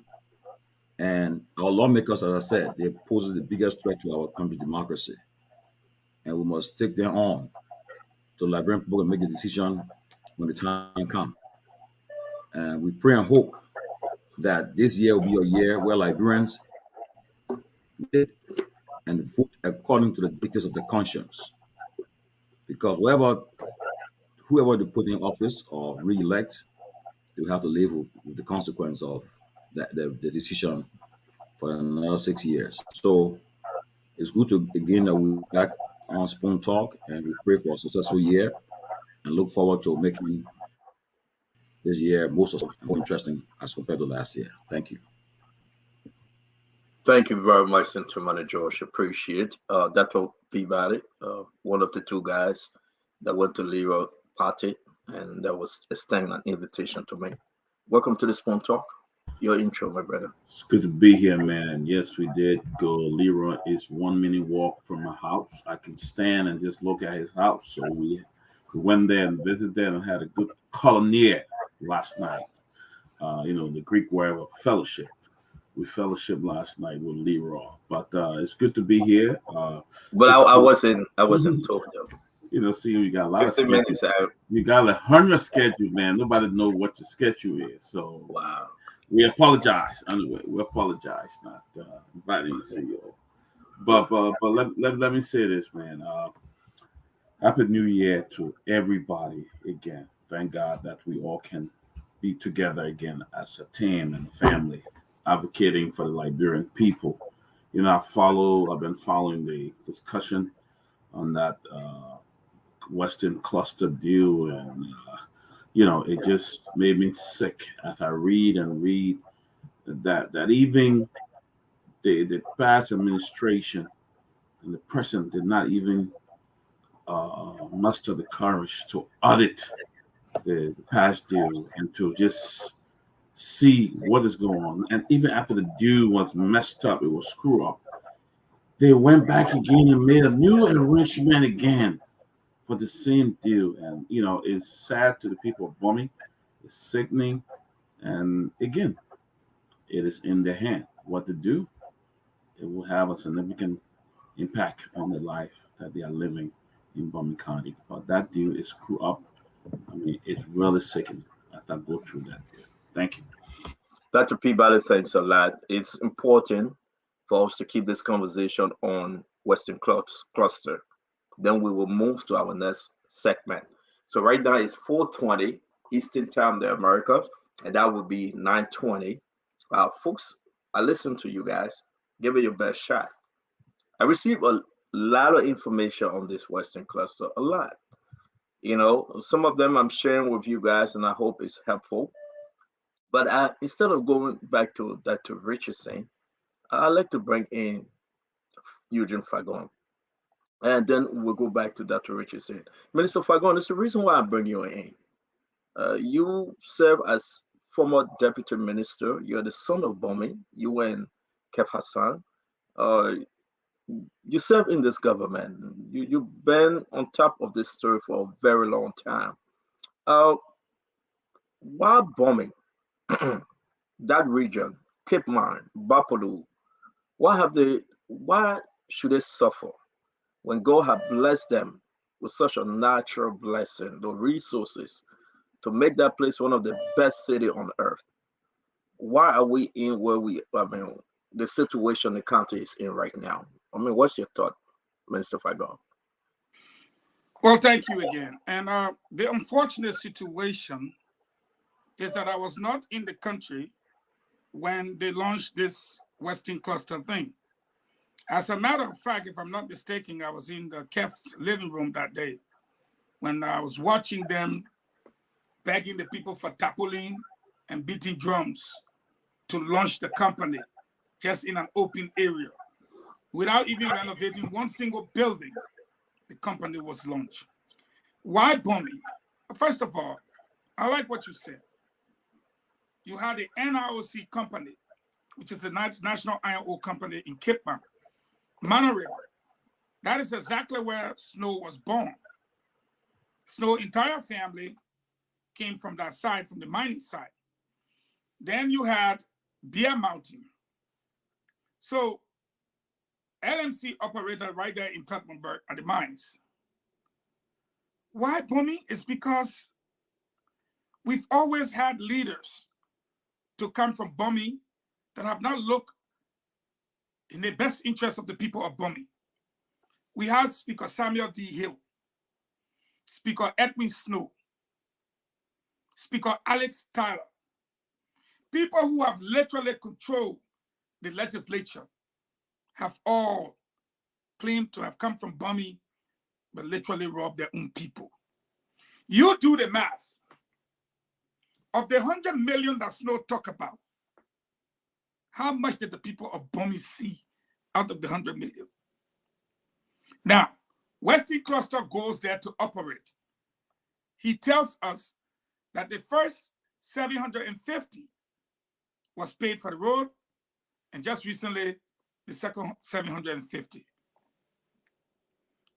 And our lawmakers, as I said, they pose the biggest threat to our country's democracy. And we must take them on to Liberian people and make the decision when the time comes. And we pray and hope that this year will be a year where Liberians did and vote according to the dictates of their conscience. Because whoever they put in office or re-elect, they will have to live with the consequence of the decision for another 6 years. So it's good to again that we're back on Spoon Talk, and we pray for a successful year and look forward to making this year more interesting as compared to last year. Thank you. Thank you very much, Senator George. Appreciate it. That will be about it. One of the two guys that went to Liberia party, and that was extending an invitation to me. Welcome to the Spoon Talk. your intro, my brother. It's good to be here, man. Yes, we did go. Leroy is 1 minute walk from my house. I can stand and just look at his house. So we went there and visited there and had a good colonier last night. The Greek word of fellowship. We fellowship last night with Leroy. But it's good to be here. But I wasn't told though. See, you got a lot of 15 minutes schedules. You got 100 schedules, man. Nobody knows what your schedule is. So wow. We apologize. Anyway, we apologize not inviting the CEO. But let me say this, man. Happy New Year to everybody again. Thank God that we all can be together again as a team and a family, advocating for the Liberian people. I've been following the discussion on that Western cluster deal, and it just made me sick as I read that even the past administration and the president did not even muster the courage to audit the past deal and to just see what is going on. And even after the deal was messed up, it was screwed up, they went back again and made a new arrangement again for the same deal. And it's sad to the people of Bomi. It's sickening. And again, it is in their hand what to do. It will have a significant impact on the life that they are living in Bomi County. But that deal is screwed up. I mean, it's really sickening as I go through that deal. Thank you. Dr. Peabody, thanks a lot. It's important for us to keep this conversation on Western Cluster. Then we will move to our next segment. So right now it's 4:20 Eastern Time, the America, and that would be 9:20. Folks, I listen to you guys. Give it your best shot. I received a lot of information on this Western Cluster, a lot. Some of them I'm sharing with you guys, and I hope it's helpful. But instead of going back to Dr. Richardson, I'd like to bring in Eugene Fagon. And then we'll go back to Dr. Richardson. Minister Fagon, it's the reason why I bring you in. You serve as former deputy minister. You're the son of Bomi. You and Kef Hassan. You serve in this government. You've been on top of this story for a very long time. Why Bomi? That region, Cape Mine, Bapolu, why should they suffer when God had blessed them with such a natural blessing, the resources to make that place one of the best cities on earth? Why are we in the situation the country is in right now? What's your thought, Minister Fagon? Well, thank you again. And the unfortunate situation is that I was not in the country when they launched this Western Cluster thing. As a matter of fact, if I'm not mistaken, I was in the Kef's living room that day when I was watching them begging the people for tarpaulin and beating drums to launch the company just in an open area. Without even renovating one single building, the company was launched. Why Bomi? First of all, I like what you said. You had the NIOC company, which is the National Iron Ore Company in Cape Mount, Mana River. That is exactly where Snow was born. Snow's entire family came from that side, from the mining side. Then you had Bear Mountain. So LMC operated right there in Tottenberg at the mines. Why Bomi? It's because we've always had leaders to come from Bomi that have not looked in the best interest of the people of Bomi. We had Speaker Samuel D. Hill, Speaker Edwin Snow, Speaker Alex Tyler, people who have literally controlled the legislature have all claimed to have come from Bomi, but literally robbed their own people. You do the math. Of the 100 million that Snow talk about, how much did the people of Bomi see out of the 100 million? Now, Western Cluster goes there to operate. He tells us that the first 750 was paid for the road, and just recently, the second 750.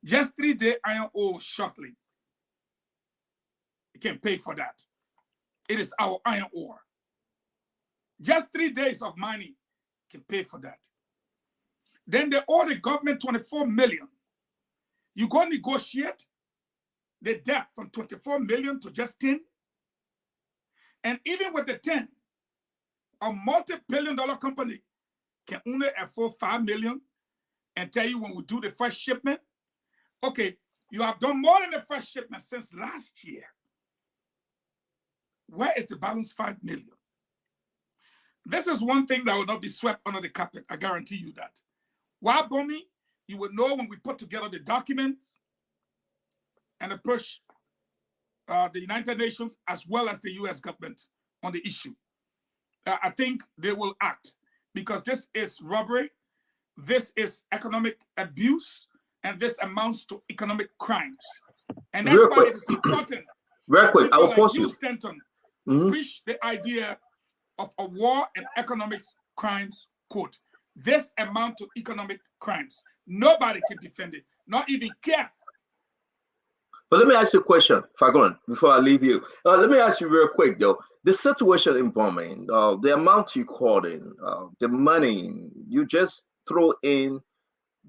Just 3-day iron ore shortly. It can pay for that. It is our iron ore. Just 3 days of mining can pay for that. Then they owe the government 24 million. You go negotiate the debt from 24 million to just 10. And even with the 10, a multi-billion-dollar company can only afford 5 million and tell you when we do the first shipment, okay, you have done more than the first shipment since last year. Where is the balance 5 million? This is one thing that will not be swept under the carpet. I guarantee you that. While bombing, you will know when we put together the documents and approach the United Nations as well as the US government on the issue. I think they will act because this is robbery, this is economic abuse, and this amounts to economic crimes. And that's why it is important that people like you, Stanton, push the idea of a war and economics crimes code. This amount to economic crimes. Nobody can defend it, not even CAF. But let me ask you a question, Fagon, before I leave you. Let me ask you real quick, though. The situation in bombing, the amount you called in, the money you just throw in,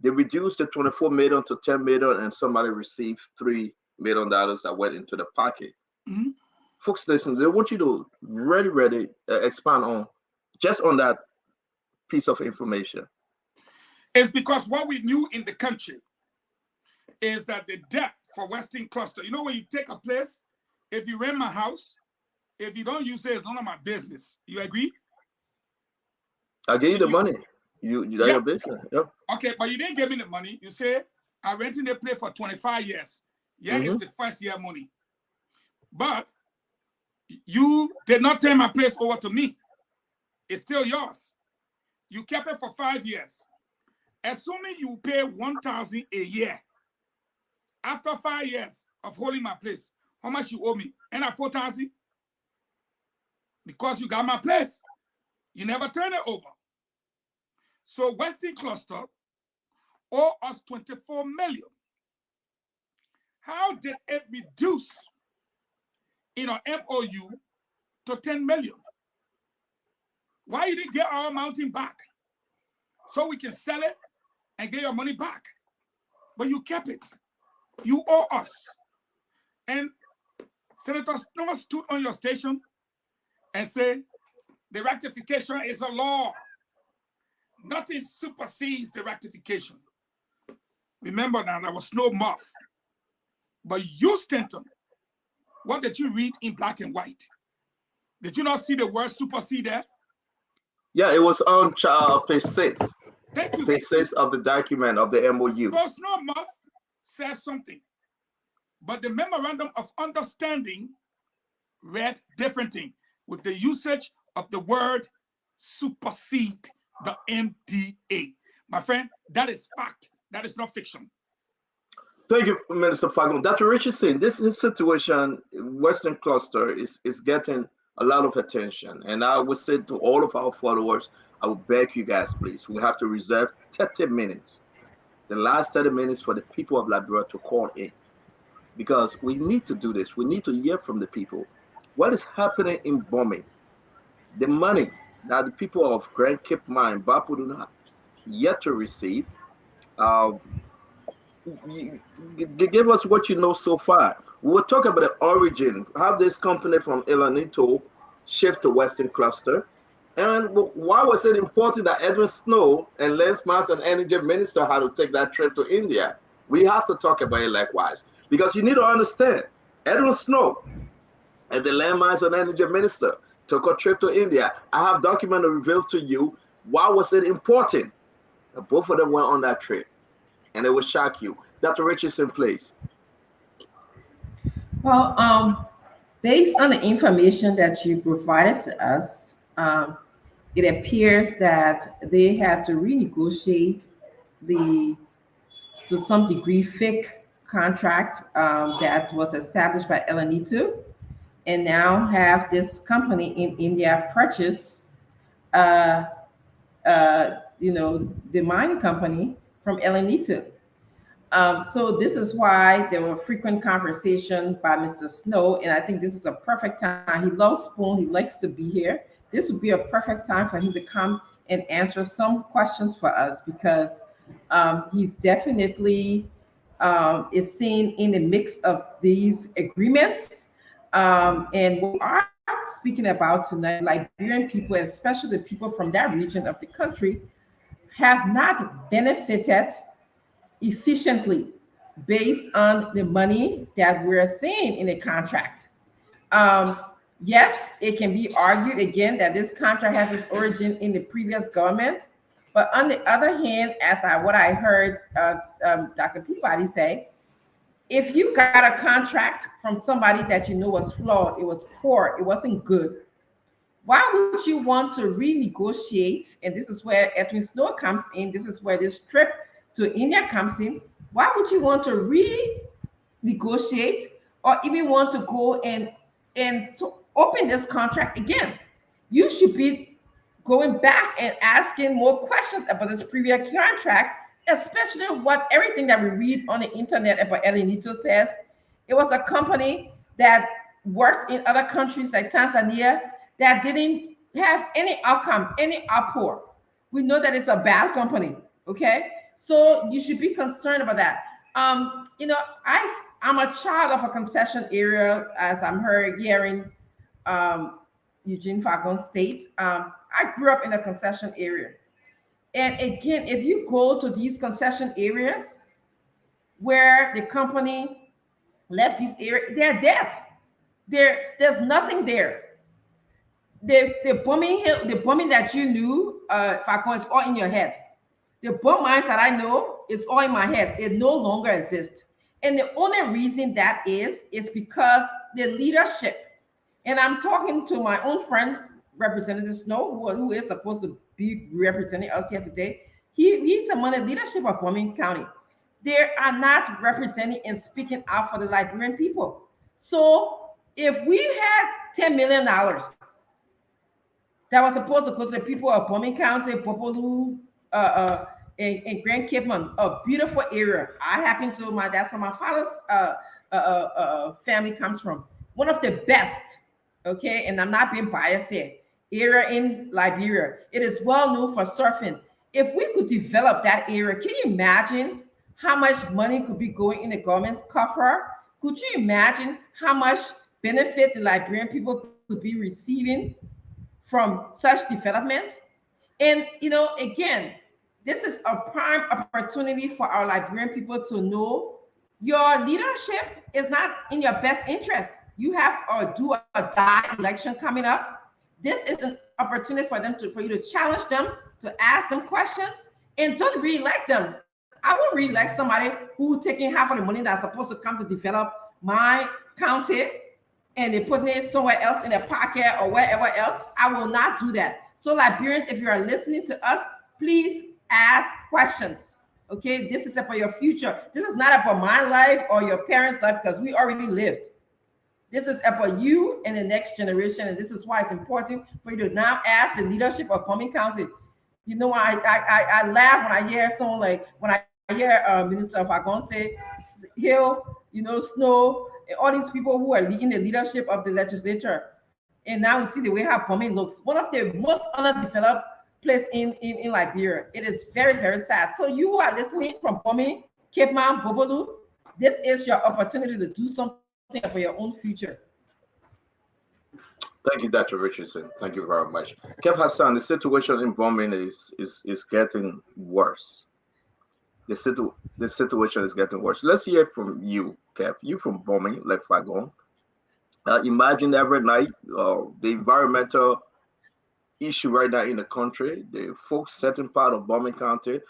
they reduced the 24 million to 10 million, and somebody received $3 million that went into the pocket. Folks, listen, they want you to really expand on just on that piece of information. It's because what we knew in the country is that the debt for Western Cluster, you know, when you take a place, if you rent my house, if you don't use it, it's none of my business. You agree? I gave you the money. You got your business. Yep. Okay, but you didn't give me the money. You say, I rented the place for 25 years. Yeah, it's the first year money. But you did not turn my place over to me. It's still yours. You kept it for 5 years. Assuming you pay $1,000 a year, after 5 years of holding my place, how much you owe me? And at $4,000? Because you got my place. You never turn it over. So Western Cluster owe us 24 million. How did it reduce in our MOU to 10 million? Why you didn't get our mountain back? So we can sell it and get your money back. But you kept it. You owe us. And Senator Snow stood on your station and said, the rectification is a law. Nothing supersedes the rectification. Remember now, there was no muff. But you, Stanton, what did you read in black and white? Did you not see the word supersede there? Yeah, it was on page 6. Thank you. Page 6 of the document of the MOU. So Snow Muff says something. But the memorandum of understanding read different thing with the usage of the word supersede the MDA. My friend, that is fact. That is not fiction. Thank you, Minister Fagon. Dr. Richardson, this situation, Western Cluster, is getting a lot of attention. And I would say to all of our followers, I would beg you guys, please, we have to reserve 30 minutes, the last 30 minutes for the people of Liberia to call in. Because we need to do this. We need to hear from the people. What is happening in bombing? The money that the people of Grand Cape Mine, Bapudun, have yet to receive. Give us what you know so far. We will talk about the origin, how this company from Elanito shipped to Western Cluster. And why was it important that Edwin Snow and Lance Mars and Energy Minister had to take that trip to India? We have to talk about it likewise. Because you need to understand, Edwin Snow and the Land Mines and Energy Minister took a trip to India. I have documents to reveal to you why was it important that both of them went on that trip. And it will shock you. Dr. Richardson, please. Well, based on the information that you provided to us, it appears that they had to renegotiate the, to some degree, fake contract that was established by Elanito, and now have this company in India purchase the mining company from Elenito. So this is why there were frequent conversations by Mr. Snow, and I think this is a perfect time. He loves Spoon. He likes to be here. This would be a perfect time for him to come and answer some questions for us, because he's definitely is seen in the mix of these agreements. And what we are speaking about tonight, Liberian people, especially the people from that region of the country, have not benefited efficiently based on the money that we're seeing in the contract. Yes, it can be argued again that this contract has its origin in the previous government, but on the other hand, what I heard Dr. Peabody say, if you got a contract from somebody that you know was flawed, it was poor, it wasn't good, why would you want to renegotiate? And this is where Edwin Snow comes in. This is where this trip to India comes in. Why would you want to renegotiate or even want to go and to open this contract again? You should be going back and asking more questions about this previous contract, especially everything that we read on the internet about Elenito says. It was a company that worked in other countries like Tanzania that didn't have any outcome, any outpour. We know that it's a bad company, okay? So you should be concerned about that. I'm a child of a concession area, as I'm hearing Eugene Fagon state. I grew up in a concession area. And again, if you go to these concession areas where the company left this area, they're dead. There's nothing there. The bombing that you knew, Fagon, is all in your head. The bomb mines that I know is all in my head. It no longer exists. And the only reason that is because the leadership, and I'm talking to my own friend, Representative Snow, who is supposed to be representing us here today. He's among the leadership of Bombing County. They are not representing and speaking out for the Liberian people. So if we had $10 million that was supposed to go to the people of Bombing County, Popolu, and Grand Capeman, a beautiful area. I happen to that's where my father's family comes from. One of the best, okay, and I'm not being biased here, area in Liberia. It is well known for surfing. If we could develop that area, can you imagine how much money could be going in the government's coffer? Could you imagine how much benefit the Liberian people could be receiving from such development? And, again, this is a prime opportunity for our Liberian people to know your leadership is not in your best interest. You have a do or die election coming up. This is an opportunity for you to challenge them, to ask them questions, and don't re-elect them. I won't re-elect somebody who taking half of the money that's supposed to come to develop my county and they're putting it somewhere else in their pocket or wherever else. I will not do that. So Liberians, if you are listening to us, please ask questions. Okay, this is about your future. This is not about my life or your parents' life, because we already lived. This is about you and the next generation, and this is why it's important for you to now ask the leadership of Bombing County. I laugh when I hear someone when I hear Minister of Fagon say Hill, Snow, and all these people who are leading the leadership of the legislature. And now we see the way how Bombing looks. One of the most underdeveloped place in Liberia. It is very, very sad. So you who are listening from Bombing, Cape Mount, Bobolu, this is your opportunity to do something for your own future. Thank you, Dr. Richardson. Thank you very much. Kev Hassan, the situation in Bombing is getting worse. The situation is getting worse. Let's hear from you, Kev. You from Bombing, like Fagon. Imagine every night the environmental issue right now in the country. The folks certain part of Bombing County,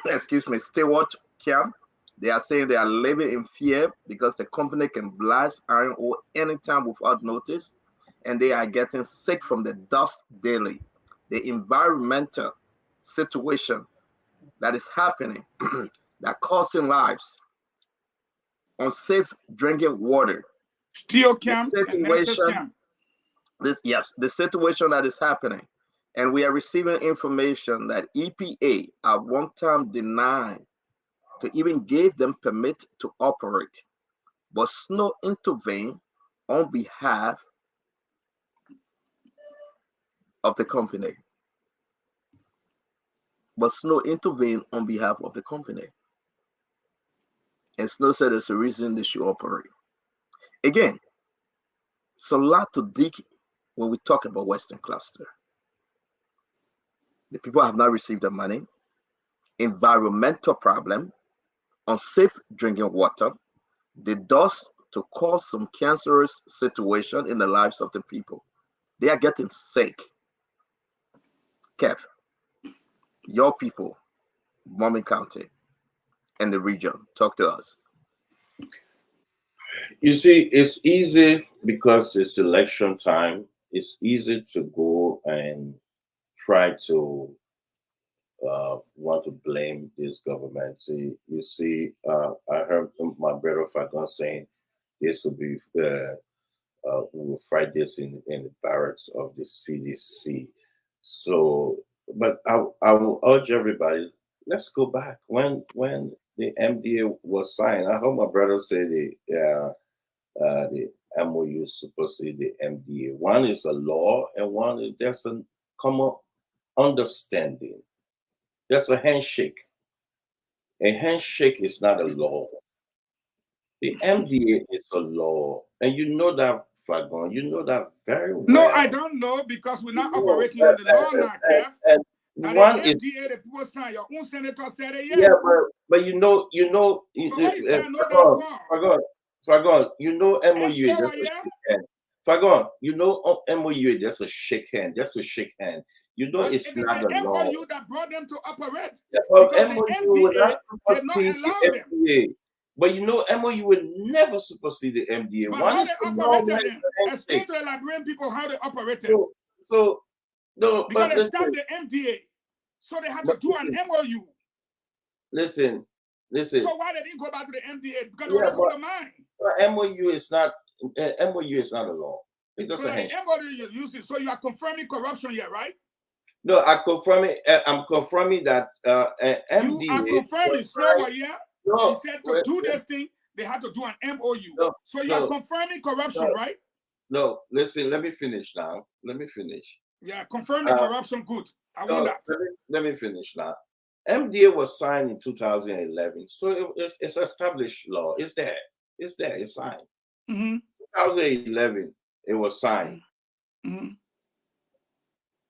excuse me, Stewart Camp, they are saying they are living in fear because the company can blast iron ore anytime without notice, and they are getting sick from the dust daily. The environmental situation that is happening that causing lives, unsafe drinking water, steel camp, the situation that is happening And we are receiving information that EPA at one time denied to even give them permit to operate. But Snow intervened on behalf of the company. But Snow intervened on behalf of the company. And Snow said there's a reason they should operate. Again, it's a lot to dig when we talk about Western Cluster. The people have not received the money. Environmental problem, unsafe drinking water, the dust to cause some cancerous situation in the lives of the people. They are getting sick. Kev, your people, Mormon County, and the region, talk to us. You see, it's easy because it's election time. It's easy to go and try to want to blame this government. You see, I heard my brother Fagon saying this will be we will fight this in the barracks of the CDC. So, but I will urge everybody, let's go back when the MDA was signed. I heard my brother say the MOU supersede the MDA. One is a law, and one is there's a common understanding. There's a handshake. A handshake is not a law. The MDA is a law, and you know that, Fagon. You know that very well. No, I don't know because we're not operating on the law now, Kev. And one the is MDA, the people sign. Your own senator said it. yeah, but you know, Fagon, you know MOU is just a shake hand. Fagon, you know MOU is just a shake hand, You know, it's not the a law. MOU that brought them to operate. Yeah, Because MOU the MDA did not allow them. MDA. But you know, MOU will never supersede the MDA. But One how is they the law, operated one is them? the Explain handshake. to the Liberian people how they operated. So no, Because but they stopped the MDA. So they had to do an MOU. Listen. So why they didn't go back to the MDA? Because they were not going to mind. MOU is not a law. It's just a handshake. MOU you're using, so you are confirming corruption here, right? No, I'm confirming that MDA. You are confirming slower, yeah? No, he said to do this thing, they had to do an MOU. No, so you are confirming corruption, right? No, listen, let me finish now. Yeah, confirm the corruption, good. I want that. Let me finish now. MDA was signed in 2011, so it's established law. It's there. It's signed. 2011, it was signed.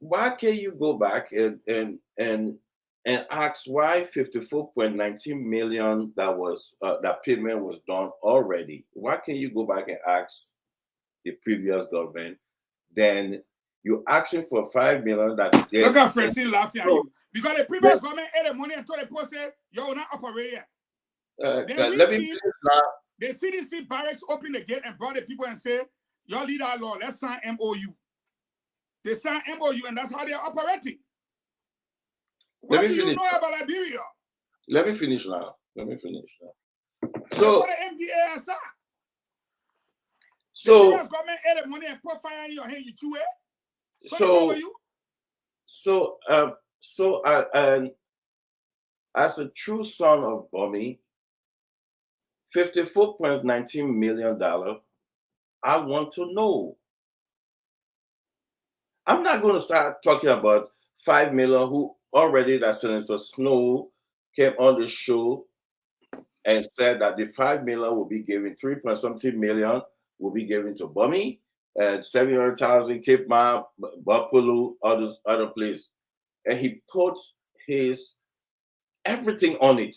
Why can't you go back and ask why 54.19 million that payment was done already? Why can't you go back and ask the previous government? Then you're asking for 5 million that look at Francine laughing at you. Because the previous government ate the money and told the post say, you're not operating. Let me finish now. The CDC barracks opened the gate and brought the people and said, y'all lead our law, let's sign MOU. They sign MOU and that's how they're operating. What do you know about Liberia? Let me finish now. So, the MDA aside. So, the previous government ate the money and put fire in your hand, you chew it? So I as a true son of Bomi, $54.19 million, I want to know. I'm not going to start talking about 5 million who already that Senator Snow came on the show and said that the 5 million will be given, 3.something million will be given to Bomi, and 700,000 Cape Map, Bapulu, other place. And he puts his everything on it.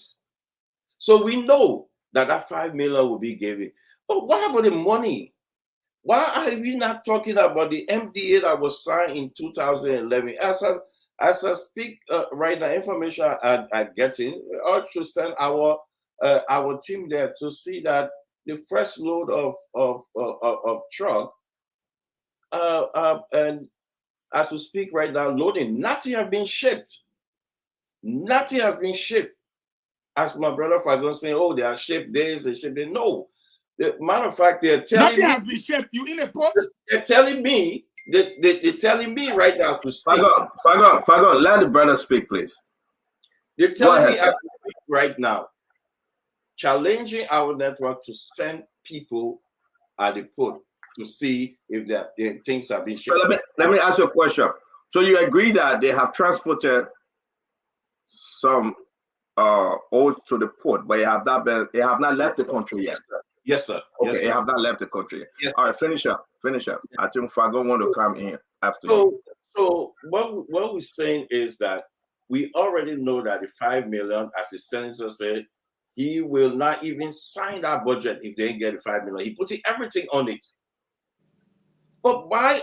So we know that 5 million will be given. But what about the money? Why are we not talking about the MDA that was signed in 2011? As I speak right now, information I'm getting, we ought to send our team there to see that the first load of truck and as we speak right now, loading, nothing has been shipped. Nothing has been shipped. As my brother Fagon saying, oh, they are shipped days, they shipped. No. The matter of fact, they're telling nothing has been shipped. You in a port? They're telling me They're telling me right now to speak. Fagon, let the brother speak, please. They're telling me as we speak right now, challenging our network to send people at the port to see if their things are being shipped. So let me ask you a question. So you agree that they have transported some oil to the port, but they have not left the country yet? Yes, sir. Okay, yes, they sir. have not left the country yet. Yes, all right, finish up. I think Fagon want to come in after you. So what we're saying is that we already know that the 5 million, as the senator said, he will not even sign that budget if they get the 5 million. He putting everything on it. But why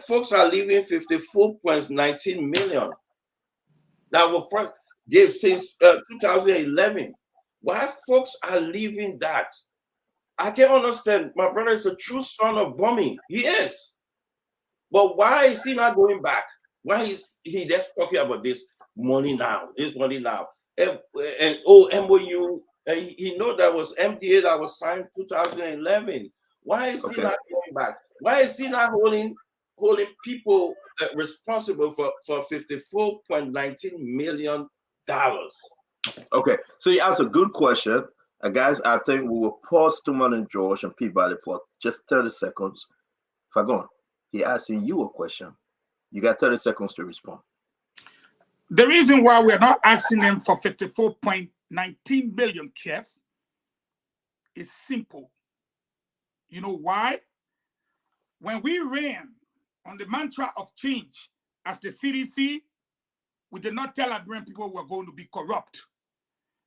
folks are leaving 54.19 million that was given since 2011? Why folks are leaving that? I can understand. My brother is a true son of bombing. He is. But why is he not going back? Why is he just talking about this money now? And MOU, he know that was MDA that was signed 2011. Why is he not going back? Why is he not holding people responsible for $54.19 million? Okay, so you asked a good question. Guys, I think we will pause Tuman and George and Peabody for just 30 seconds. Fagon, he asking you a question. You got 30 seconds to respond. The reason why we're not asking them for 54.19 million, Kev, is simple. You know why? When we ran on the mantra of change as the CDC, we did not tell Liberian people we were going to be corrupt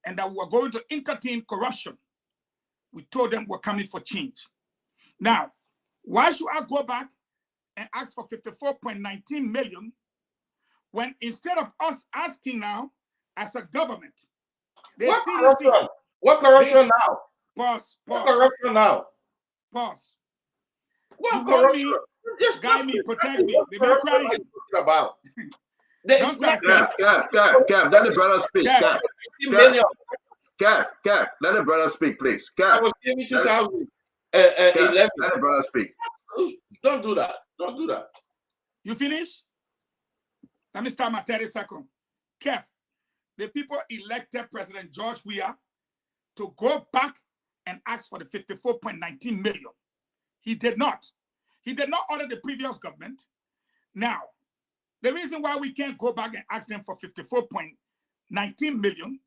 and that we were going to entertain corruption. We told them we're coming for change. Now, why should I go back and ask for 54.19 million when instead of us asking now as a government, what corruption? What corruption now? Pause. What corruption now? Pause. What corruption? Guide me, protect me. They don't cry. About. Don't cry. Kev, let the brother speak. Kev, let the brother speak, please. Kev, I was giving 2011. Let the brother speak. Don't do that. Don't do that. You finish? Let me start my 30 seconds. Kev, the people elected President George Weah to go back and ask for the 54.19 million. He did not. He did not order the previous government. Now, the reason why we can't go back and ask them for 54.19 million,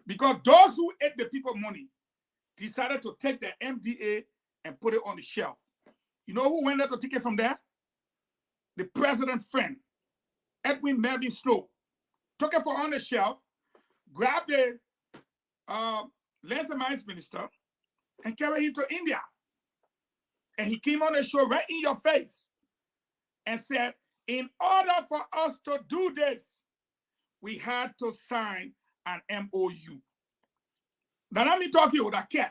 because those who ate the people money decided to take the MDA and put it on the shelf. You know who went there to take it from there? The president's friend, Edwin Melvin Snow, took it on the shelf, grabbed the Lands and Mines minister, and carried him to India. And he came on the show right in your face and said, in order for us to do this, we had to sign an MOU. That not me talking with that Kev.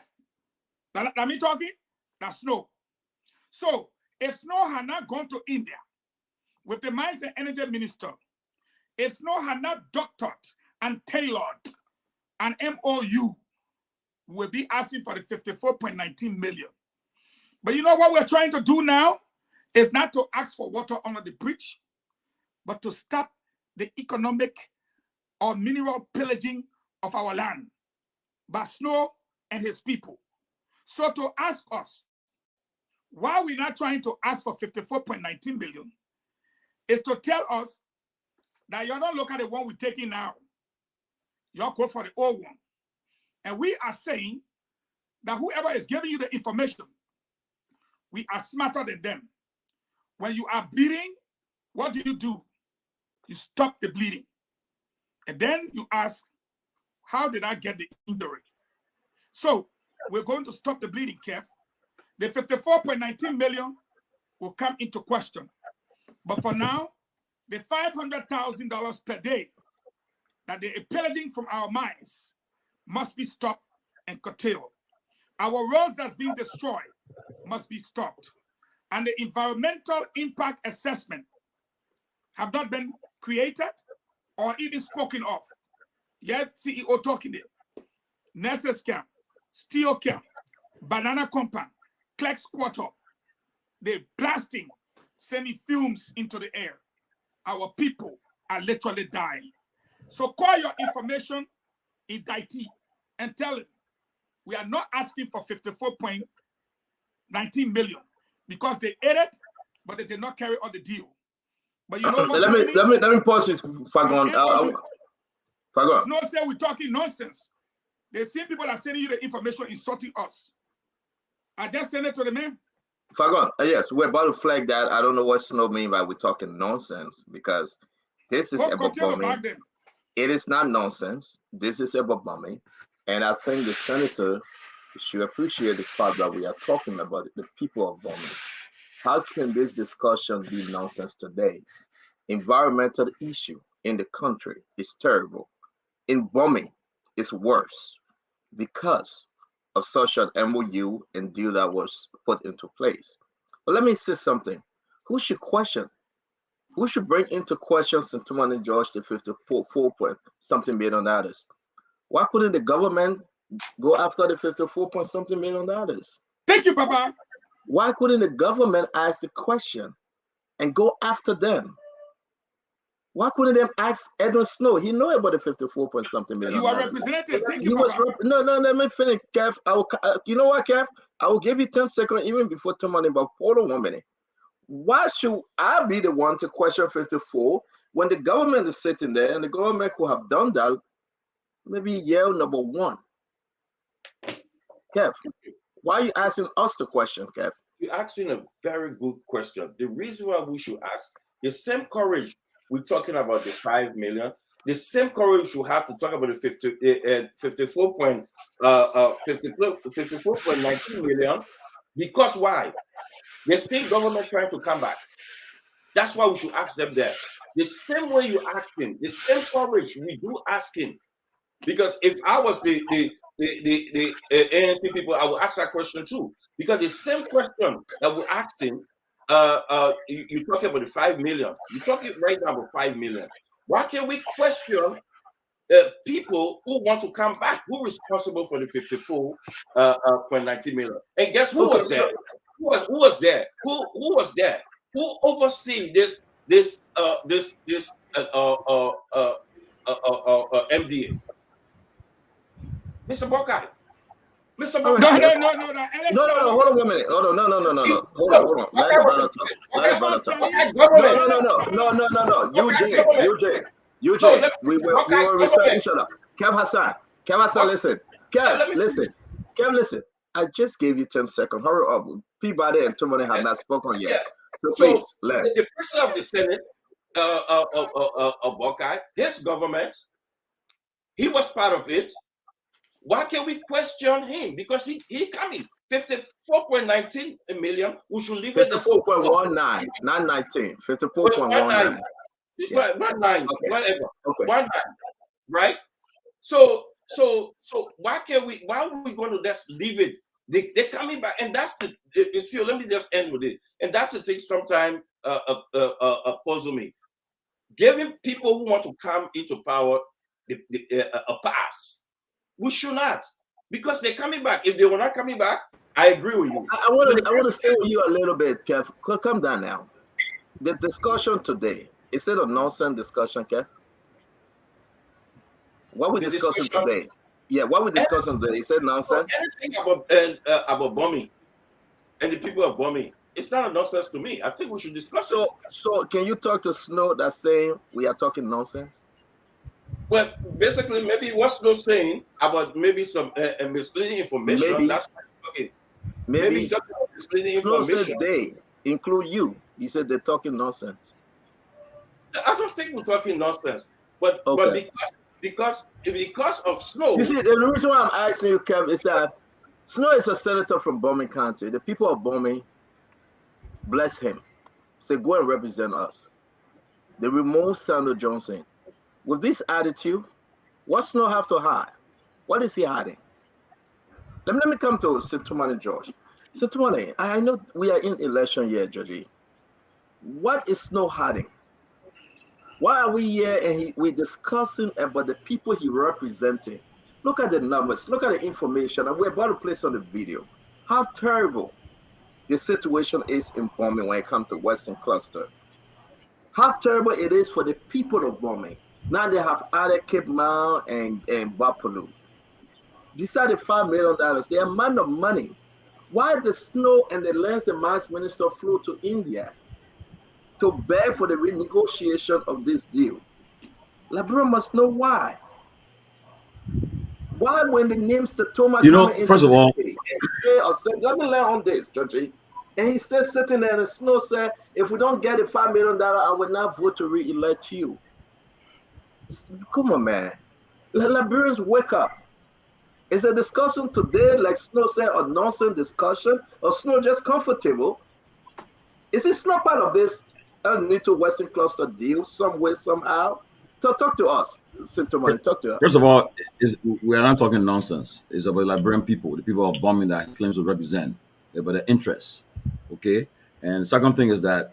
That me talking? That's Snow. So if Snow had not gone to India with the Mines and Energy Minister, if Snow had not doctored and tailored an MOU, we'll be asking for the 54.19 million. But you know what we're trying to do now is not to ask for water under the bridge, but to stop the economic or mineral pillaging of our land by Snow and his people. So to ask us, why we're not trying to ask for 54.19 billion, is to tell us that you don't look at the one we're taking now. You'll go for the old one. And we are saying that whoever is giving you the information, we are smarter than them. When you are bleeding, what do? You stop the bleeding. And then you ask, how did I get the injury? So we're going to stop the bleeding, Kev. The 54.19 million will come into question. But for now, the $500,000 per day that they're pillaging from our mines must be stopped and curtailed. Our roads that's being destroyed must be stopped. And the environmental impact assessment have not been created or even spoken of. Yet CEO talking it. Nurses camp, steel camp, banana compound, Clex Quarter. They're blasting sending fumes into the air. Our people are literally dying. So call your information indictee and tell him we are not asking for 54.19 million because they ate it, but they did not carry out the deal. But you know what? Let me pause it, Fagon. Fagon. Snow said we're talking nonsense. The same people that are sending you the information insulting us. I just sent it to the man. Fagon, yes, we're about to flag that. I don't know what Snow mean by we're talking nonsense, because this is about bombing. It is not nonsense. This is about bombing. And I think the senator should appreciate the fact that we are talking about it, the people of bombing. How can this discussion be nonsense today? Environmental issue in the country is terrible. In bombing, it's worse because of social MOU and deal that was put into place. But let me say something. Who should question? Who should bring into question St. and George the 54 point something million dollars? Why couldn't the government go after the 54 point something million dollars? Thank you, Papa. Why couldn't the government ask the question and go after them? Why couldn't they ask Edwin Snow? He know about the 54 point something million. You are representative. Thank you, Papa. No, let me finish, Kev. You know what, Kev? I will give you 10 seconds even before tomorrow, but hold on 1 minute. Why should I be the one to question 54 when the government is sitting there and the government could have done that maybe year number one? Kev, why are you asking us the question, Kev? You're asking a very good question. The reason why we should ask the same courage we're talking about the 5 million, the same courage you have to talk about the 54.19 million, because why? The same government trying to come back. That's why we should ask them there. The same way you asking, the same courage we do asking. Because if I was the ANC people, I would ask that question too. Because the same question that we're asking, you're talking about the 5 million. You're talking right now about 5 million. Why can't we question people who want to come back? Who is responsible for the 54.19 million? And guess who was there? Who was there? Who was there? Who oversee this MDA? Mr. Buckeye. Mr. Buckeye. No, hold on 1 minute. Hold on, no. Hold on. Let the brother talk. No. Eugene. We will respect each other. Kev Hassan, listen. Kev, listen. I just gave you 10 seconds. Hurry up. Peabody and Tomoni have not spoken yet. So please, the president of the Senate, Buckeye, his government, he was part of it. Why can't we question him? Because he coming 54.19 million. We should leave it 54.19, not 19. 54.19. Yeah. 19, whatever. Okay. 19, right? So why can't we? Why are we going to just leave it? They're coming back, and that's the. See, let me just end with it. And that's the thing. Sometimes puzzle me. Giving people who want to come into power a pass. We should not, because they're coming back. If they were not coming back, I agree with you. I want to stay with you a little bit, Kev. Come down now. The discussion today, is it a nonsense discussion, Kev? What we discussing today? Yeah, what we discussing today? Is it nonsense? Anything about bombing and the people of bombing, it's not a nonsense to me. I think we should discuss it. So can you talk to Snow that's saying we are talking nonsense? Well, basically, maybe what's Snow saying about maybe some misleading information. Maybe. That's okay. Maybe just misleading information. Said they include you. He said they're talking nonsense. I don't think we're talking nonsense, but because of Snow. You see, the reason why I'm asking you, Kev, is that Snow is a senator from Bowman County. The people of Bowman bless him. Say, go and represent us. They removed Sandra Johnson. With this attitude, what Snow have to hide? What is he hiding? Let me come to St. George. St. I know we are in election year, Georgie. What is Snow hiding? Why are we here and we're discussing about the people he representing? Look at the numbers, look at the information, and we're about to place on the video. How terrible the situation is in Bombay when it comes to Western Cluster. How terrible it is for the people of Bombay. Now they have added Cape Mount and Bapolu. Besides the $5 million, the amount of money. Why the Snow and the Lands and Mines Minister flew to India to beg for the renegotiation of this deal? Liberia must know why. Why, when the name Satoma, you know, first of all, let me learn on this, Georgie. And he's still sitting there, and the Snow said, if we don't get the $5 million, I will not vote to re-elect you. Come on, man. Liberians, wake up. Is the discussion today, like Snow said, a nonsense discussion, or Snow just comfortable? Is this not part of this NATO Western Cluster deal, some way, somehow? Talk to us, Sintomani, talk to us. First of all, we're not talking nonsense. It's about Liberian people, the people of bombing that he claims to represent, about their interests. Okay? And the second thing is that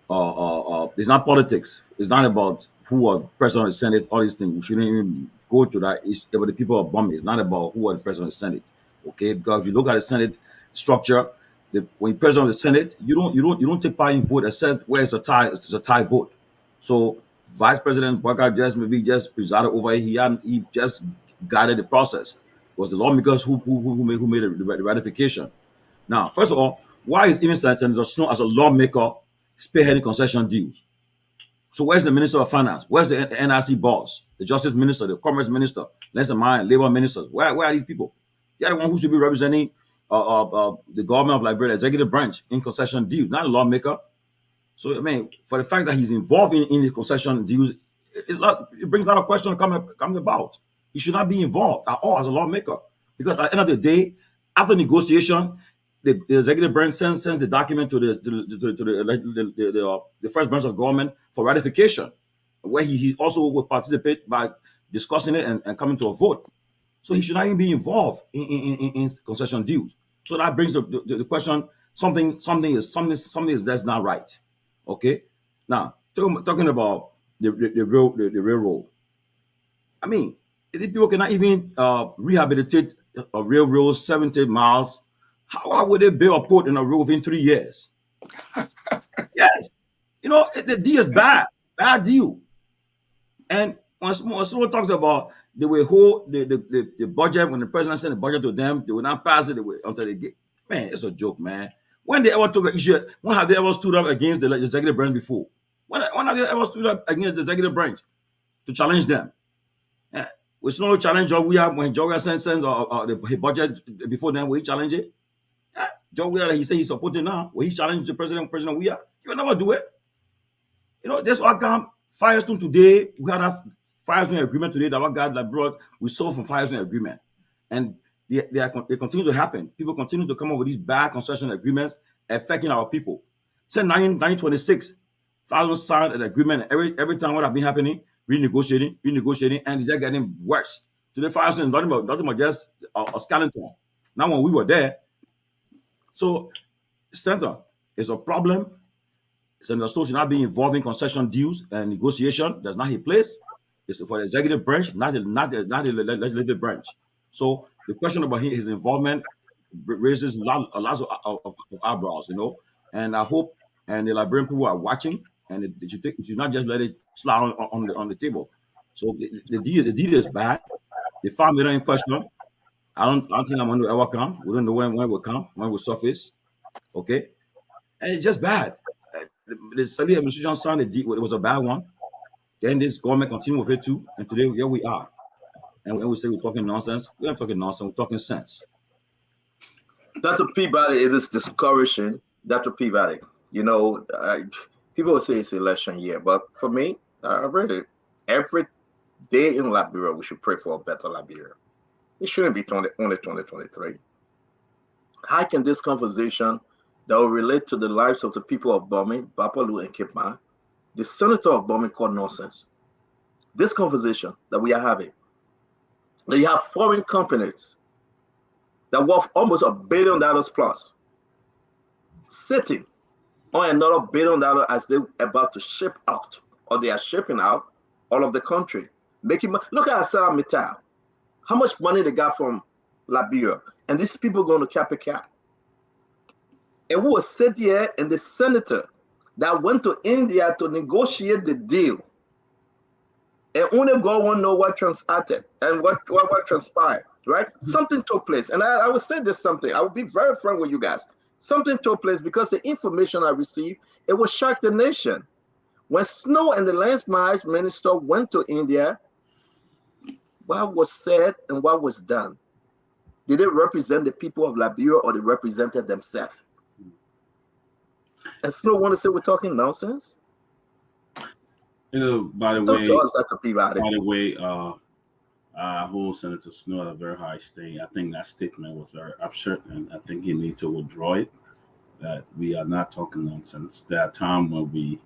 it's not politics. It's not about who was president of the Senate, all these things. We shouldn't even go to that. It's about the people of bombing. It's not about who was the president of the Senate. Okay? Because if you look at the Senate structure, when you're president of the Senate, you don't take part in vote except where it's a tie vote. So Vice President Walker just presided over it. He just guided the process. It was the lawmakers who made the ratification. Now, first of all, why is even Senator Snow as a lawmaker spearheading concession deals? So where's the Minister of Finance? Where's the NRC boss? The Justice Minister, the Commerce Minister, Lands and Mines, Labor Ministers? Where are these people? They're the one who should be representing the government of Liberia, the executive branch, in concession deals, not a lawmaker. So, I mean, for the fact that he's involved in the concession deals, it brings a lot of questions coming about. He should not be involved at all as a lawmaker. Because at the end of the day, after negotiation, the executive branch sends the document to the first branch of government for ratification, where he also will participate by discussing it and coming to a vote. So he should not even be involved in concession deals. So that brings the question: something is that's not right. Okay. Now talking about the railroad. I mean, if people cannot even rehabilitate a railroad 70 miles, how would they build a port in a road within 3 years? Yes. You know, the deal is bad deal. And when someone talks about they will hold the budget, when the president sent the budget to them, they will not pass it until they get. Man, it's a joke, man. When they ever took an issue, when have they ever stood up against the executive branch before? When have they ever stood up against the executive branch to challenge them? Yeah. With no challenge, when Georgia sends the budget before then, will he challenge it? Yeah. Georgia, he said he's supporting now. Will he challenge the president Weah? He will never do it. You know, that's what come Firestone today. We had a Firestone agreement today that what God that brought. We saw from Firestone agreement, and they continue to happen. People continue to come up with these bad concession agreements affecting our people. Since 1926, Firestone signed an agreement. And every time what have been happening, renegotiating, and they're getting worse. Today, Firestone is nothing but just a skeleton. Now, when we were there, so Stanton is a problem. Senator Stowe should not be involved in concession deals and negotiation. That's not his place. It's for the executive branch, not the legislative branch. So the question about his involvement raises a lot of eyebrows, you know. And I hope, and the Liberian people are watching, and they should not just let it slide on the table. So the deal is bad. The $5 million in question, I don't think I'm going to ever come. We don't know when it will come, when it will surface. Okay, and it's just bad. The Salih administration signed a deal. It was a bad one. Then this government continued with it too. And today, here we are. And when we say we're talking nonsense, we're not talking nonsense, we're talking sense. Dr. Peabody, it is discouraging. Dr. Peabody, you know, people will say it's election year, but for me, I read it. Every day in Liberia, we should pray for a better Liberia. It shouldn't be only 2023. How can this conversation that will relate to the lives of the people of Bombay, Bapolu, and Cape Mount, the senator of Bombay called nonsense? This conversation that we are having, that you have foreign companies that worth almost $1 billion plus, sitting on another $1 billion as they're about to ship out, or they are shipping out all of the country. Look at Sarah Mittal, how much money they got from Liberia, and these people going to cap a cap. And we will sit here and the senator that went to India to negotiate the deal. And only God will know what transpired and what transpired, right? Something took place. And I will say this something. I will be very frank with you guys. Something took place because the information I received, it will shock the nation. When Snow and the Land Mines Minister went to India, what was said and what was done? Did they represent the people of Liberia or they represented themselves? And Snow want to say we're talking nonsense? You know, by the way, I hold Senator Snow at a very high state. I think that statement was very absurd, and I think he need to withdraw it. That we are not talking nonsense. There are times when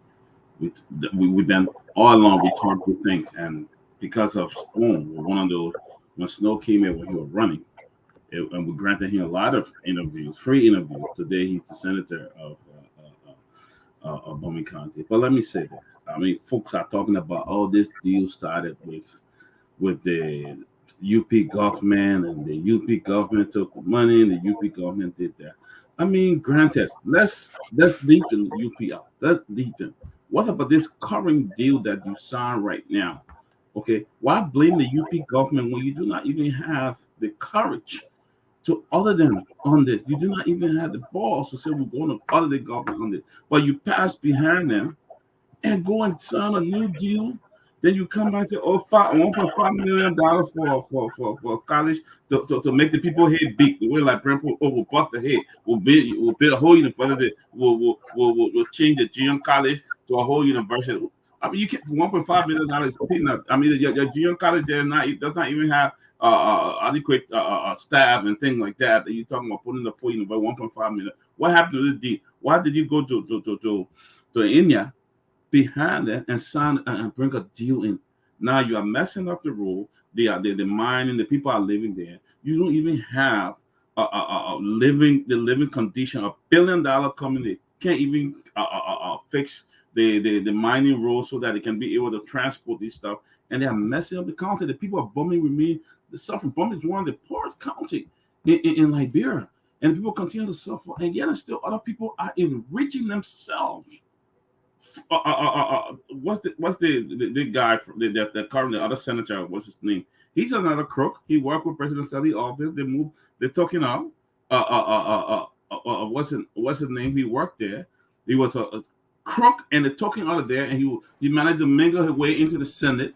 we've been all along we talk good things, and because of Snow, one of those when Snow came in when he was running, and we granted him a lot of interviews, free interviews. Today he's the senator of Bowman County. But let me say this: I mean, folks are talking about this deal started with the UP government, and the UP government took the money, and the UP government did that. I mean, granted, let's leave the UP out. Let's leave them. What about this current deal that you signed right now? Okay, why blame the UP government when you do not even have the courage to other than on this? You do not even have the balls to say we're going to other the government on this. But you pass behind them and go and sign a new deal. Then you come back to $1.5 million for college to make the people head big. The way like Brentford, we'll bust the head. We'll build a whole university. We'll change the junior college to a whole university. I mean, you get $1.5 million peanut. I mean, your junior college does not even have adequate staff and things like that. That you're talking about putting the full university $1.5 million. What happened to this deal? Why did you go to India behind that and sign and bring a deal in? Now you are messing up the rule. The mining, the people are living there. You don't even have the living condition. $1 billion company can't even fix the mining rules so that it can be able to transport this stuff. And they are messing up the county. The people of Bowman remain the suffering. Bowman is one of the poorest county in Liberia, and people continue to suffer. And yet, still, other people are enriching themselves. What's the guy from the current the other senator? What's his name? He's another crook. He worked with President Sally's office. They moved. They're talking out. What's his name? He worked there. He was a crook, and they're talking out of there. And he managed to mingle his way into the Senate.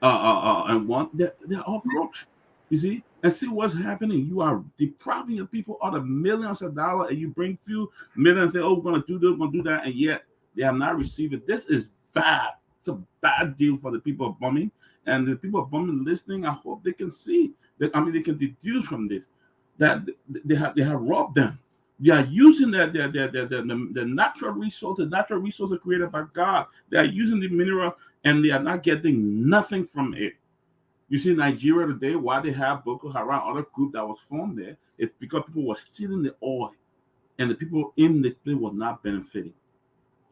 And they're all crooks. You see, and see what's happening. You are depriving the people out of millions of dollars, and you bring few millions and say, "Oh, we're gonna do this, we're gonna do that," and yet they have not received it. This is bad. It's a bad deal for the people of Bowman. And the people of Bowman listening, I hope they can see that. I mean, they can deduce from this that they have robbed them. They are using the natural resources created by God. They are using the mineral, and they are not getting nothing from it. You see, Nigeria today, why they have Boko Haram, other group that was formed there, it's because people were stealing the oil, and the people in the place were not benefiting.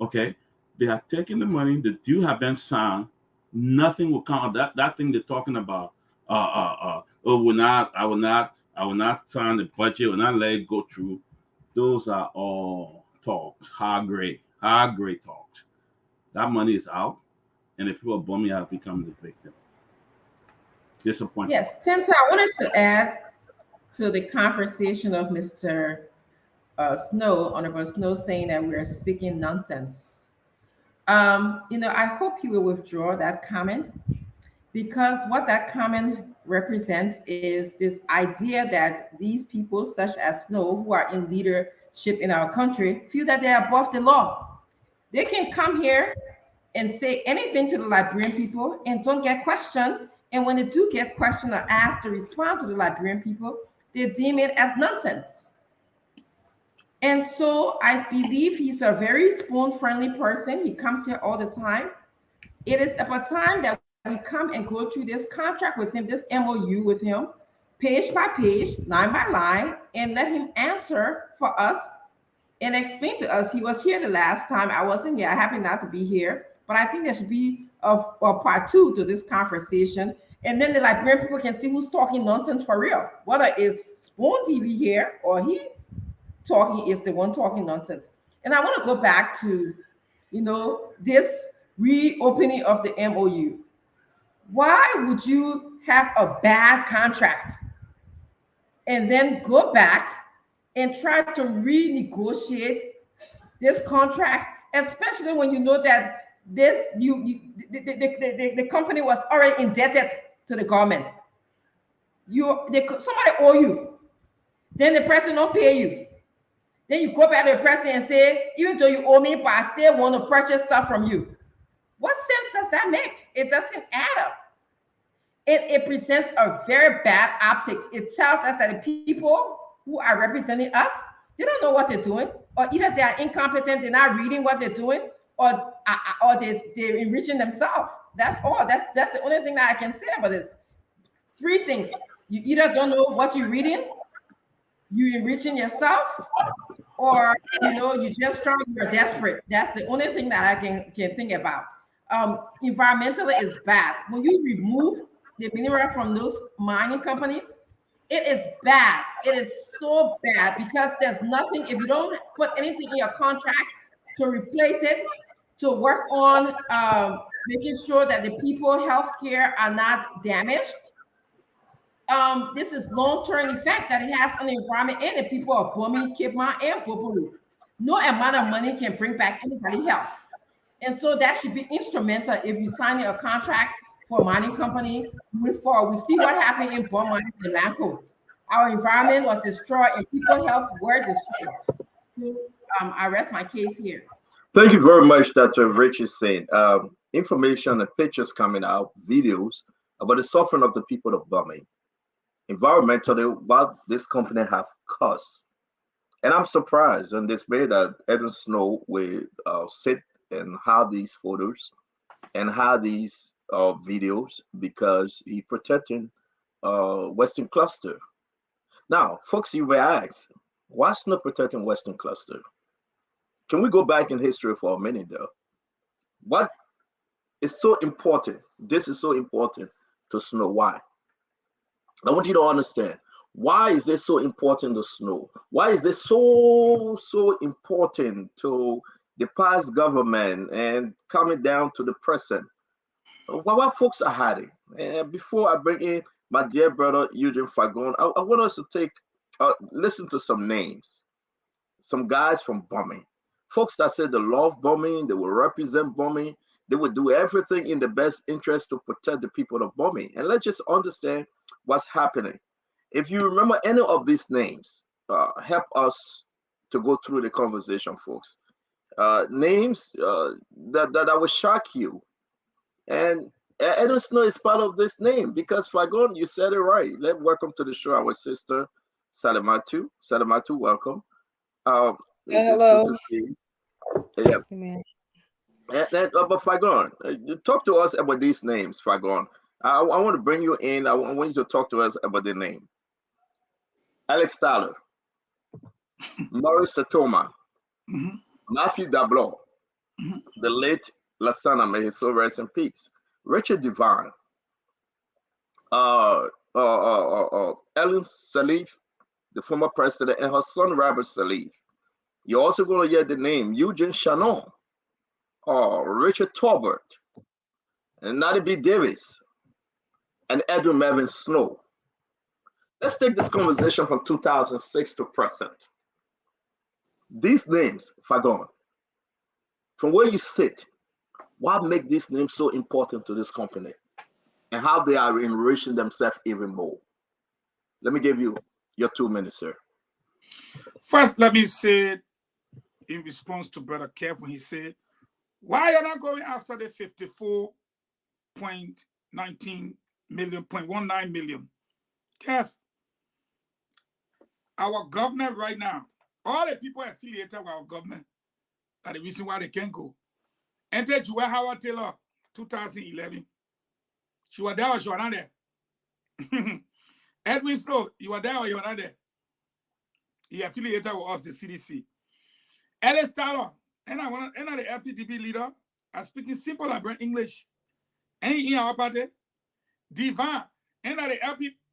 Okay, they are taking the money. The deal have been signed. Nothing will come out. That thing they're talking about. I will not sign the budget. Will not let it go through. Those are all talks, high grade talks. That money is out, and the people of Bowman have become the victim. Disappointing. Yes, Tenta, I wanted to add to the conversation of Mr. Snow, Honorable Snow, saying that we are speaking nonsense. I hope he will withdraw that comment, because what that comment represents is this idea that these people, such as Snow, who are in leadership in our country, feel that they are above the law. They can come here and say anything to the Liberian people and don't get questioned. And when they do get questioned or asked to respond to the Liberian people, they deem it as nonsense. And so I believe he's a very spoon-friendly person. He comes here all the time. It is about time that we come and go through this contract with him, this MOU with him, page by page, line by line, and let him answer for us and explain to us. He was here the last time. I wasn't here. I happen not to be here. But I think there should be a part 2 to this conversation. And then the Liberian people can see who's talking nonsense for real. Whether it's Spoon TV here or he talking is the one talking nonsense. And I want to go back to, this reopening of the MOU. Why would you have a bad contract and then go back and try to renegotiate this contract, especially when you know that the company was already indebted to the government? Somebody owe you, then the person don't pay you. Then you go back to the person and say, even though you owe me, but I still want to purchase stuff from you. What sense does that make? It doesn't add up. It presents a very bad optics. It tells us that the people who are representing us, they don't know what they're doing, or either they are incompetent, they're not reading what they're doing, or they're enriching themselves. That's all. That's the only thing that I can say about this. Three things. You either don't know what you're reading, you're enriching yourself, or you just trying, you're desperate. That's the only thing that I can think about. Environmentally is bad. When you remove the mineral from those mining companies, it is bad. It is so bad because there's nothing, if you don't put anything in your contract to replace it, to work on making sure that the people healthcare are not damaged. This is long-term effect that it has on the environment and the people of Bomi, Cape Mount, and Bopolu. No amount of money can bring back anybody's health. And so that should be instrumental if you sign a contract for a mining company. We see what happened in Bon Mining and Lamco. Our environment was destroyed and people's health were destroyed. So, I rest my case here. Thank you very much, Dr. Rich is saying. Information and pictures coming out, videos about the suffering of the people of Bomi. Environmentally, what this company have cost. And I'm surprised and dismayed that Edwin Snow will sit and have these photos and have these videos because he protecting Western Cluster. Now, folks, you may ask, why Snow protecting Western Cluster? Can we go back in history for a minute, though? What is so important? This is so important to Snow. Why? I want you to understand. Why is this so important to Snow? Why is this so important to the past government and coming down to the present? What folks are hiding? Before I bring in my dear brother Eugene Fagon, I want us to take listen to some names, some guys from Bomi, folks that said they love Bomi, they will represent Bomi, they would do everything in the best interest to protect the people of Bomi. And let's just understand what's happening. If you remember any of these names, help us to go through the conversation, folks. Names that will shock you. And Edwin Snow is part of this name because Fagon, you said it right. Welcome to the show, our sister Salimatu. Salimatu, welcome. Hello. It's good to see you. Yeah. Amen. But Fagon, talk to us about these names, Fagon. I want to bring you in. I want you to talk to us about the name. Alex Tyler, Maurice Satoma, Matthew Dablo, the late Lasana, may his soul rest in peace. Richard Devine, Ellen Salif, the former president, and her son Robert Salif. You're also going to hear the name Eugene Shannon, Richard Torbert, and Natty B. Davis, and Edwin Melvin Snow. Let's take this conversation from 2006 to present. These names, Fagon, from where you sit, what makes these names so important to this company and how they are enriching themselves even more? Let me give you your 2 minutes, sir. First, let me say, in response to Brother Kev, when he said, why are you not going after the 54.19 million, 0.19 million? Kev, our government right now, all the people affiliated with our government are the reason why they can't go. Enter Joel Howard Taylor, 2011. She was there or she was not there? Edwin Snow, you were there or you were not there? He affiliated with us, the CDC. Alex Tyler, and the LPDB leader, are speaking simple and English. Any in our party? Divan, and the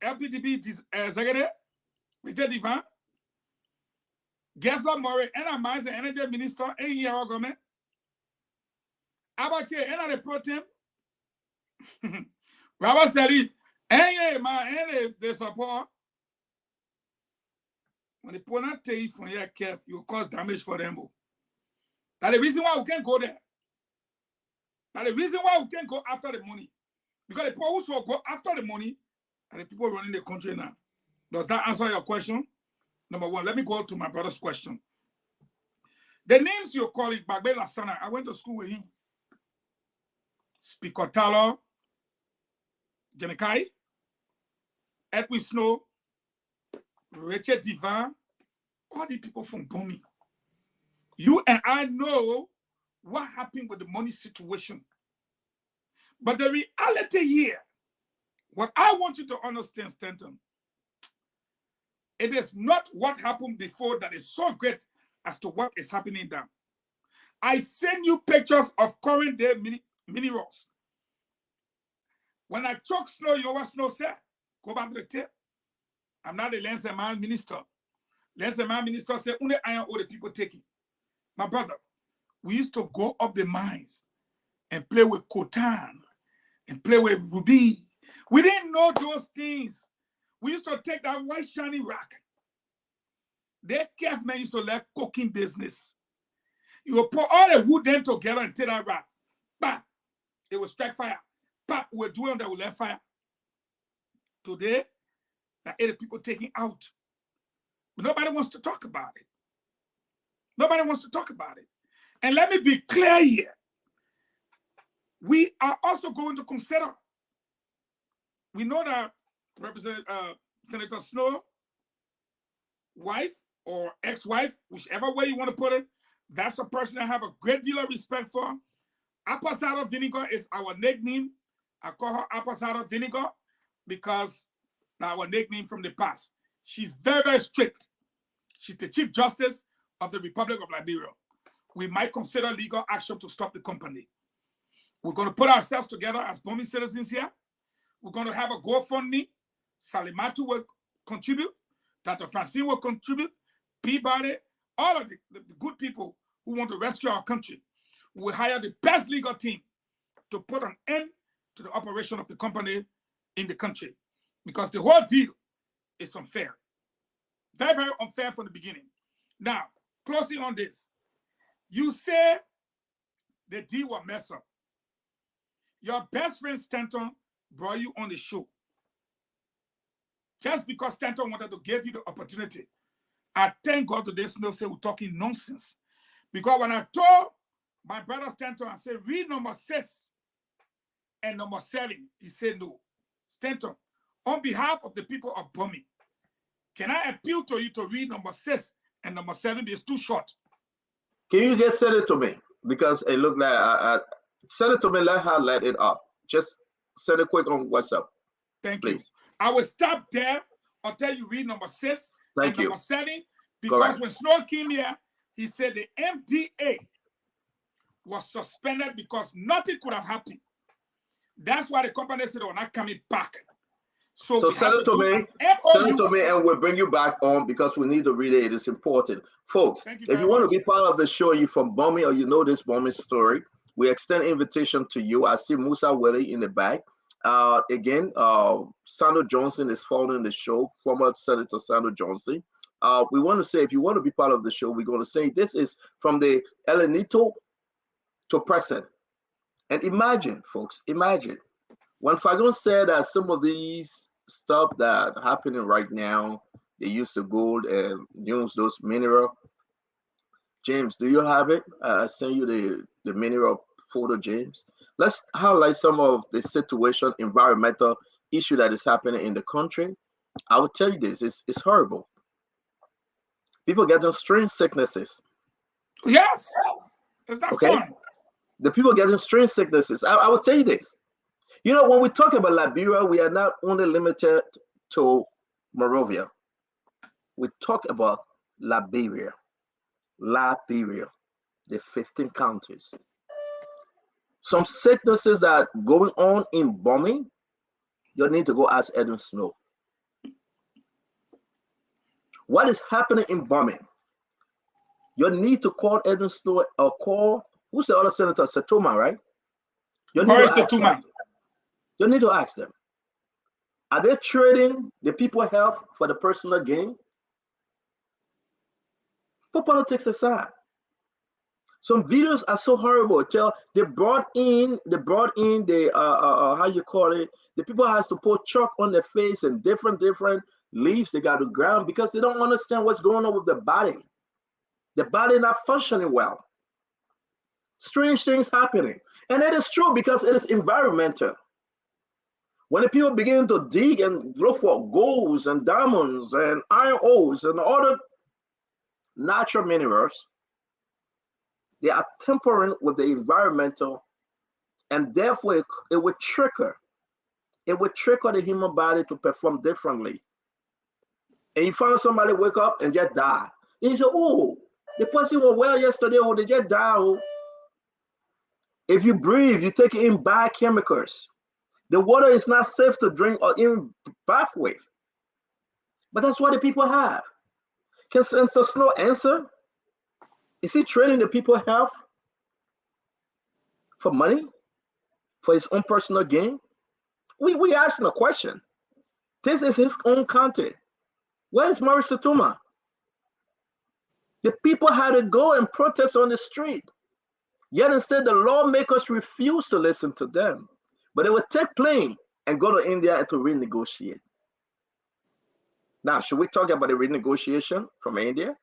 LPDB executive, Richard Divan. Guess what, Murray? And I'm as an energy minister in here, government. About you, and the pro team. Robert said it. And my they support. When the opponent take you from here, careful, you cause damage for them. That's the reason why we can't go there. That's the reason why we can't go after the money. Because the people who so go after the money are the people running the country now. Does that answer your question? Number one, let me go to my brother's question. The names you're calling, Bagbe Lassana, I went to school with him. Speaker Talo, Jenekai, Edwin Snow, Richard Divan, all the people from Bomi. You and I know what happened with the money situation. But the reality here, what I want you to understand, Stanton, it is not what happened before that is so great as to what is happening now. I send you pictures of current day minerals. When I choke Snow, you know what Snow said? Go back to the tape. I'm not a Lensman minister. Lensman minister said, only I am all the people taking. My brother, we used to go up the mines and play with Cotan and play with Ruby. We didn't know those things. We used to take that white shiny rock. They kept men used to let cooking business. You will put all the wood then together and take that rock. Bam! It will strike fire. Bam! We're doing that, we let fire. Today, that 80 people taking out. But nobody wants to talk about it. Nobody wants to talk about it. And let me be clear here. We are also going to consider. We know that Representative Senator Snow, wife or ex-wife, whichever way you want to put it, that's a person I have a great deal of respect for. Apple cider vinegar is our nickname. I call her apple cider vinegar because our nickname from the past. She's very, very strict. She's the Chief Justice of the Republic of Liberia. We might consider legal action to stop the company. We're going to put ourselves together as Bomi citizens here. We're going to have a GoFundMe. Salimatu will contribute. Dr. Francine will contribute. Peabody, all of the good people who want to rescue our country. We'll hire the best legal team to put an end to the operation of the company in the country. Because the whole deal is unfair. Very, very unfair from the beginning. Now, closing on this. You say the deal was messed up. Your best friend Stanton brought you on the show. Just because Stanton wanted to give you the opportunity. I thank God today Snow said we're talking nonsense. Because when I told my brother Stanton, I said, read number 6 and number 7, he said no. Stanton, on behalf of the people of Bomi, can I appeal to you to read number 6 and number 7? It's too short. Can you just send it to me? Because it looked like send it to me, let her let it up. Just send it quick on WhatsApp. Thank please. You. I will stop there until you read number 6 and number 7. Because correct. When Snow came here, he said the MDA was suspended because nothing could have happened. That's why the company said they were not coming back. So send it to me. Send it to me and we'll bring you back on because we need to read it. It is important. Folks, if you want to be part of the show, you're from Bomi or you know this Bomi story, we extend invitation to you. I see Musa Willie in the back. Again, Sandro Johnson is following the show, former Senator Sandro Johnson. We want to say, if you want to be part of the show, we're going to say this is from the Elenito to present. And imagine, folks, imagine when Fagon said that some of these stuff that are happening right now, they use the gold and use those mineral. James, do you have it? I sent you the mineral photo, James. Let's highlight some of the situation, environmental issue that is happening in the country. I will tell you this, it's horrible. People getting strange sicknesses. Yes, it's not fun. The people getting strange sicknesses. I will tell you this. You know, when we talk about Liberia, we are not only limited to Monrovia. We talk about Liberia, the 15 counties. Some sicknesses that are going on in Bomi, you need to go ask Edwin Snow. What is happening in Bomi? You need to call Edwin Snow or call, who's the other senator? Setuma, right? You need, you need to ask them. Are they trading the people's health for the personal gain? Put politics aside. Some videos are so horrible. They brought in the how you call it? The people have to put chalk on their face and different leaves they got to ground because they don't understand what's going on with the body. The body not functioning well. Strange things happening. And it is true because it is environmental. When the people begin to dig and look for golds and diamonds and iron ores and other natural minerals, they are tampering with the environmental, and therefore it would trigger. It would trigger the human body to perform differently. And you find somebody wake up and just die. And you say, oh, the person was well yesterday, or they just die. Oh. If you breathe, you take in biochemicals. The water is not safe to drink or even bath with. But that's what the people have. Can Senator Snow answer? Is he trading the people's health for money? For his own personal gain? We asking a question. This is his own country. Where is Maurice Setuma? The people had to go and protest on the street. Yet instead, the lawmakers refused to listen to them. But they would take plane and go to India to renegotiate. Now, should we talk about the renegotiation from India?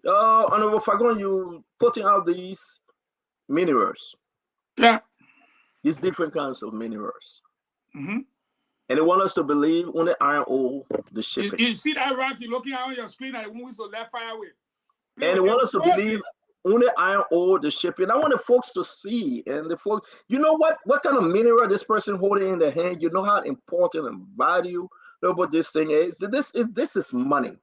Honorable Fagon, you putting out these minerals. Yeah. These different kinds of minerals. Mm-hmm. And they want us to believe on the iron ore, the shipping. You see that rock you're looking at on your screen that we to left fire with? And they want us to believe on the iron ore, the shipping. I want the folks to see, and the folks, you know what kind of mineral this person holding in their hand, you know how important and valuable this thing is. This is money.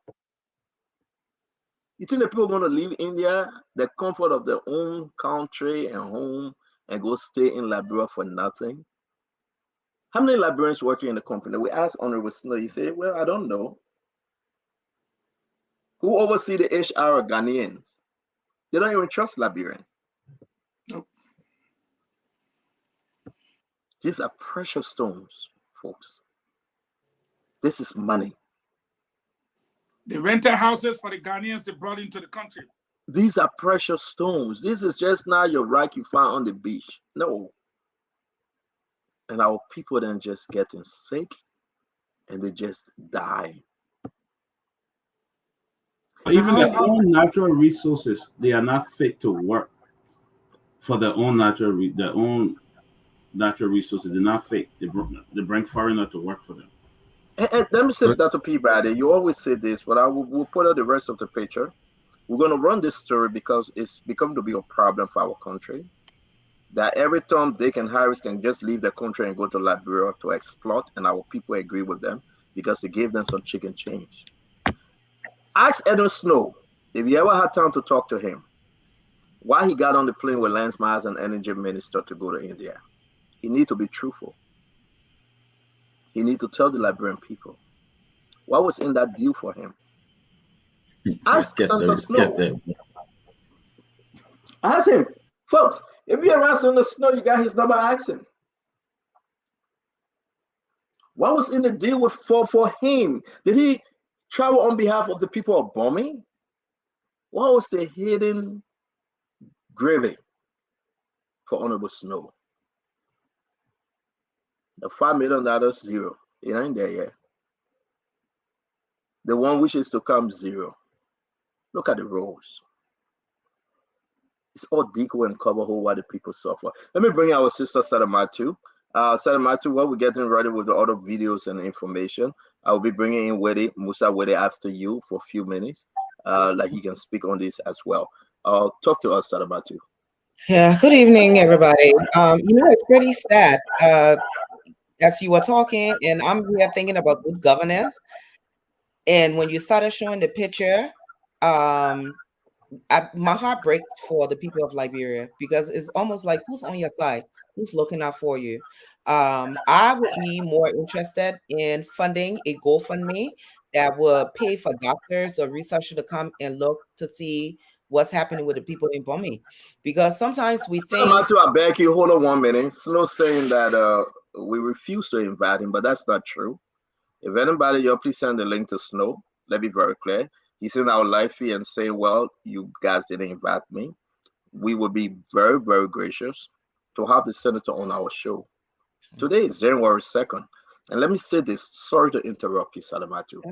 You think the people want to leave India, the comfort of their own country and home, and go stay in Liberia for nothing? How many Liberians working in the company? We asked Honorable Snow, he said, well, I don't know. Who oversee the HR of Ghanaians? They don't even trust Liberian. Nope. These are precious stones, folks. This is money. They rented houses for the Ghanaians they brought into the country. These are precious stones. This is just not your rock you find on the beach. No. And our people then just getting sick and they just die. Even their own natural resources, they are not fit to work for their own natural resources. They're not fit. They bring foreigner to work for them. And let me say, Dr. Peabody, you always say this, but we'll put out the rest of the picture. We're going to run this story because it's become to be a problem for our country. That every time Dick and Harris can just leave the country and go to Liberia to exploit, and our people agree with them because they gave them some chicken change. Ask Edwin Snow, if you ever had time to talk to him, why he got on the plane with Lance Myers and Energy Minister to go to India. He need to be truthful. He need to tell the Liberian people what was in that deal for him. Ask Senator Snow. Ask him, folks. If you're around Senator Snow, you got his number. Ask him. What was in the deal for him? Did he travel on behalf of the people of Bombay? What was the hidden gravy for Honorable Snow? The $5 million, zero. It ain't there yet. The one which is to come, zero. Look at the rows. It's all decoy and cover whole while the people suffer. Let me bring our sister Sadamatu. Sadamatu, while we're getting ready with the other videos and information, I'll be bringing in Musa Wede after you for a few minutes. Like he can speak on this as well. Talk to us, Sadamatu. Yeah, good evening, everybody. It's pretty sad. As you were talking, and I'm here thinking about good governance. And when you started showing the picture, my heart breaks for the people of Liberia because it's almost like who's on your side? Who's looking out for you? I would be more interested in funding a GoFundMe that would pay for doctors or researchers to come and look to see what's happening with the people in Bumi. Because sometimes we think... Matthew, I beg you, hold on 1 minute. Slow saying that we refuse to invite him, but that's not true. If anybody, you please send the link to Snow. Let me be very clear. He's in our live feed and say, well, you guys didn't invite me. We would be very, very gracious to have the senator on our show. Today is January 2nd. And let me say this. Sorry to interrupt you, Salamatu.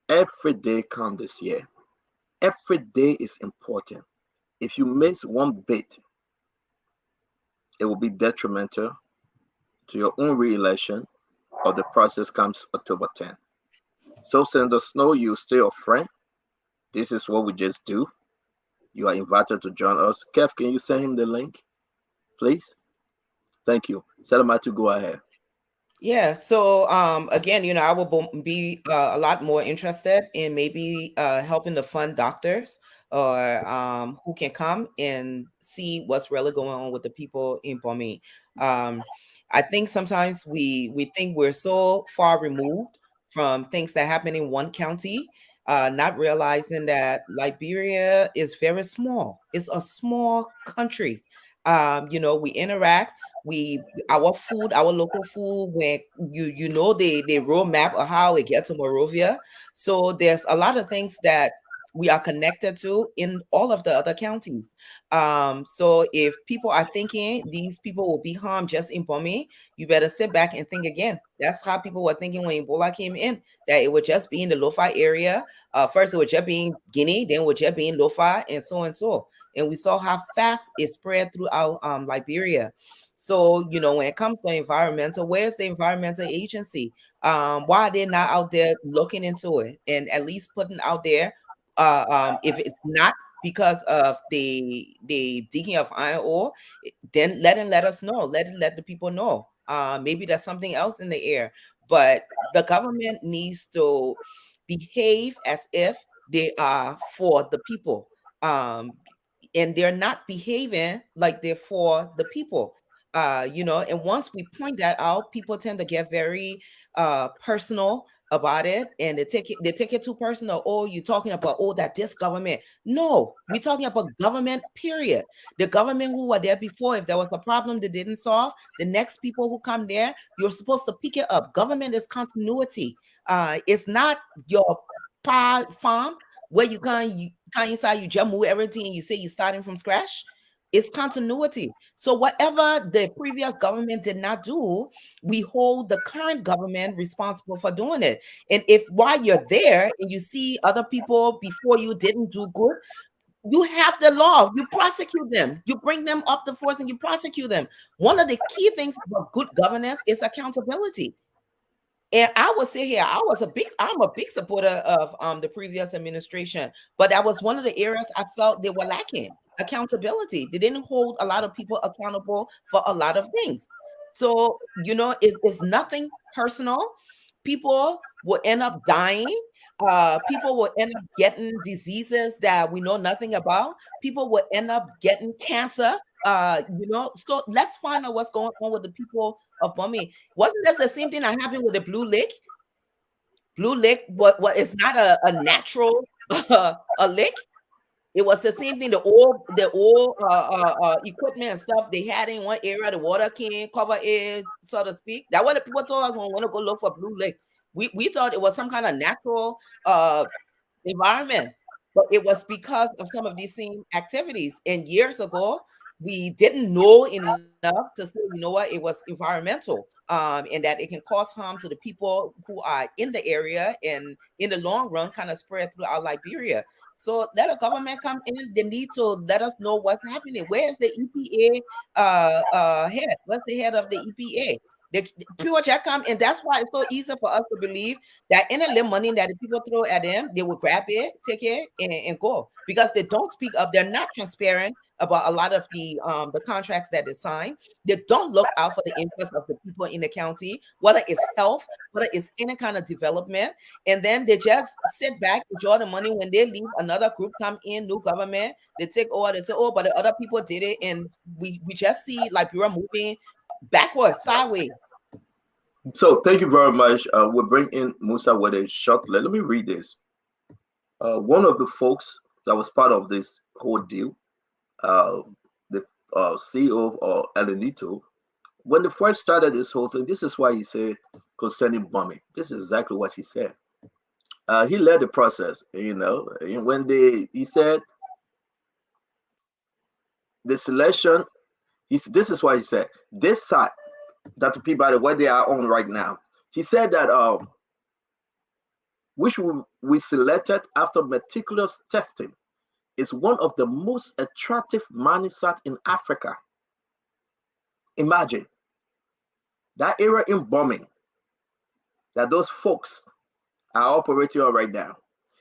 Every day counts this year. Every day is important. If you miss one bit, it will be detrimental to your own re-election or the process comes October 10th. So, Senator Snow, you stay a friend. This is what we just do. You are invited to join us. Kev, can you send him the link, please? Thank you. Salamatu, go ahead. Yeah. So again, I will be a lot more interested in maybe helping to fund doctors or who can come and see what's really going on with the people in Bumi. I think sometimes we think we're so far removed from things that happen in one county, not realizing that Liberia is very small. It's a small country. We interact. Our food, our local food, when they roadmap of how it gets to Morovia. So there's a lot of things that we are connected to in all of the other counties. So if people are thinking these people will be harmed just in Bumi, you better sit back and think again. That's how people were thinking when Ebola came in, that it would just be in the Lo-Fi area. First it would just be in Guinea, then it would just be in Lo-Fi, and so and so. And we saw how fast it spread throughout Liberia. So, when it comes to environmental, where's the environmental agency? Why are they not out there looking into it and at least putting out there, if it's not because of the digging of iron ore, then let us know. Let the people know. Maybe there's something else in the air. But the government needs to behave as if they are for the people. And they're not behaving like they're for the people. And once we point that out, people tend to get very personal about it, and they take it too personal. Oh, you're talking about that this government. No, we're talking about government, period. The government who were there before, if there was a problem they didn't solve, the next people who come there, you're supposed to pick it up. Government is continuity. It's not your farm where you come inside, you just move everything and you say you're starting from scratch. It's continuity. So whatever the previous government did not do, we hold the current government responsible for doing it. And if while you're there and you see other people before you didn't do good, you have the law, you prosecute them, you bring them up the force and you prosecute them. One of the key things about good governance is accountability. And I would say here, I'm a big supporter of the previous administration, but that was one of the areas I felt they were lacking. Accountability. They didn't hold a lot of people accountable for a lot of things. So, it's nothing personal. People will end up dying. People will end up getting diseases that we know nothing about. People will end up getting cancer. So let's find out what's going on with the people of Bumi. Wasn't that the same thing that happened with the Blue Lake? Blue Lake, what is not a natural a lake. It was the same thing. The old equipment and stuff they had in one area, the water can't cover it, so to speak. That's what the people told us when we want to go look for Blue Lake. We thought it was some kind of natural environment, but it was because of some of these same activities. And years ago, we didn't know enough to say, what, it was environmental, and that it can cause harm to the people who are in the area, and in the long run, kind of spread throughout Liberia. So let the government come in. They need to let us know what's happening. Where's the EPA head? What's the head of the EPA? The people just come, and that's why it's so easy for us to believe that any little money that the people throw at them, they will grab it, take it, and go, because they don't speak up. They're not transparent about a lot of the contracts that they sign. They don't look out for the interests of the people in the county, whether it's health, whether it's any kind of development. And then they just sit back, enjoy the money. When they leave, another group come in, new government, they take over, they say, oh, but the other people did it. And we just see Liberia moving backwards, sideways. So thank you very much. We'll bring in Musa with a shortly. Let me read this. One of the folks that was part of this whole deal, the CEO of Elenito, when they first started this whole thing, this is why he said concerning bombing. This is exactly what he said. He led the process, and when he said the selection, this is what he said. This side, that the people that where they are on right now, he said that which we selected after meticulous testing is one of the most attractive mining sites in Africa. Imagine that area in bombing that those folks are operating on right now.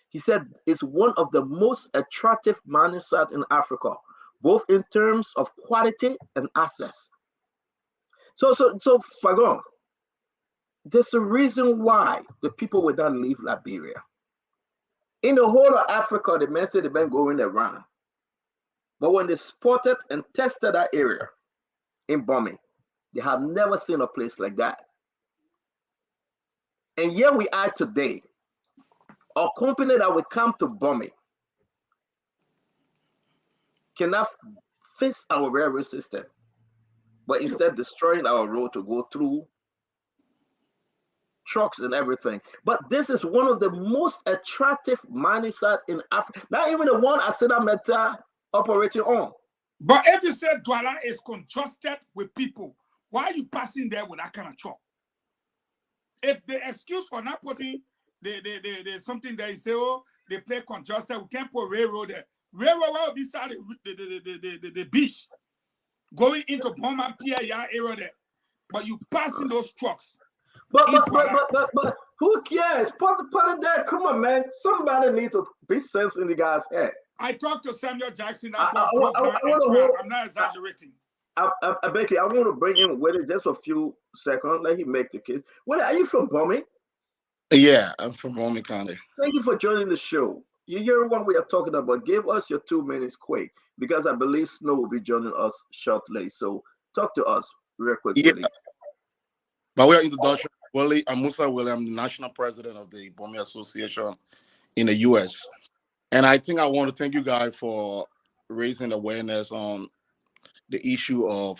He said it's one of the most attractive mining sites in Africa, both in terms of quality and access. So Fagon, there's a reason why the people would not leave Liberia. In the whole of Africa, the men say they've been going around. But when they spotted and tested that area in bombing, they have never seen a place like that. And here we are today, a company that will come to bombing cannot fix our railway system, but instead destroying our road to go through trucks and everything. But this is one of the most attractive mining sites in Africa. Not even the one Aseda Meta operating on. But if you say Douala is congested with people, why are you passing there with that kind of truck? If the excuse for not putting the something that you say, oh, they play congested, we can't put railroad there. Railroad will be beside the beach, going into Boma Pier area there. But you passing those trucks. But who cares? Put it there. Come on, man. Somebody needs to be sense in the guy's head. I talked to Samuel Jackson. I'm not exaggerating. I beg you, I want to bring in Willie just for a few seconds. Let him make the case. Willie, are you from Bombay? Yeah, I'm from Bombay County. Thank you for joining the show. You hear what we are talking about. Give us your 2 minutes quick, because I believe Snow will be joining us shortly. So talk to us real quick, Willie. By way of introduction, Willie, I'm Musa Willie. I'm the national president of the Bombay Association in the U.S. And I think I want to thank you guys for raising awareness on the issue of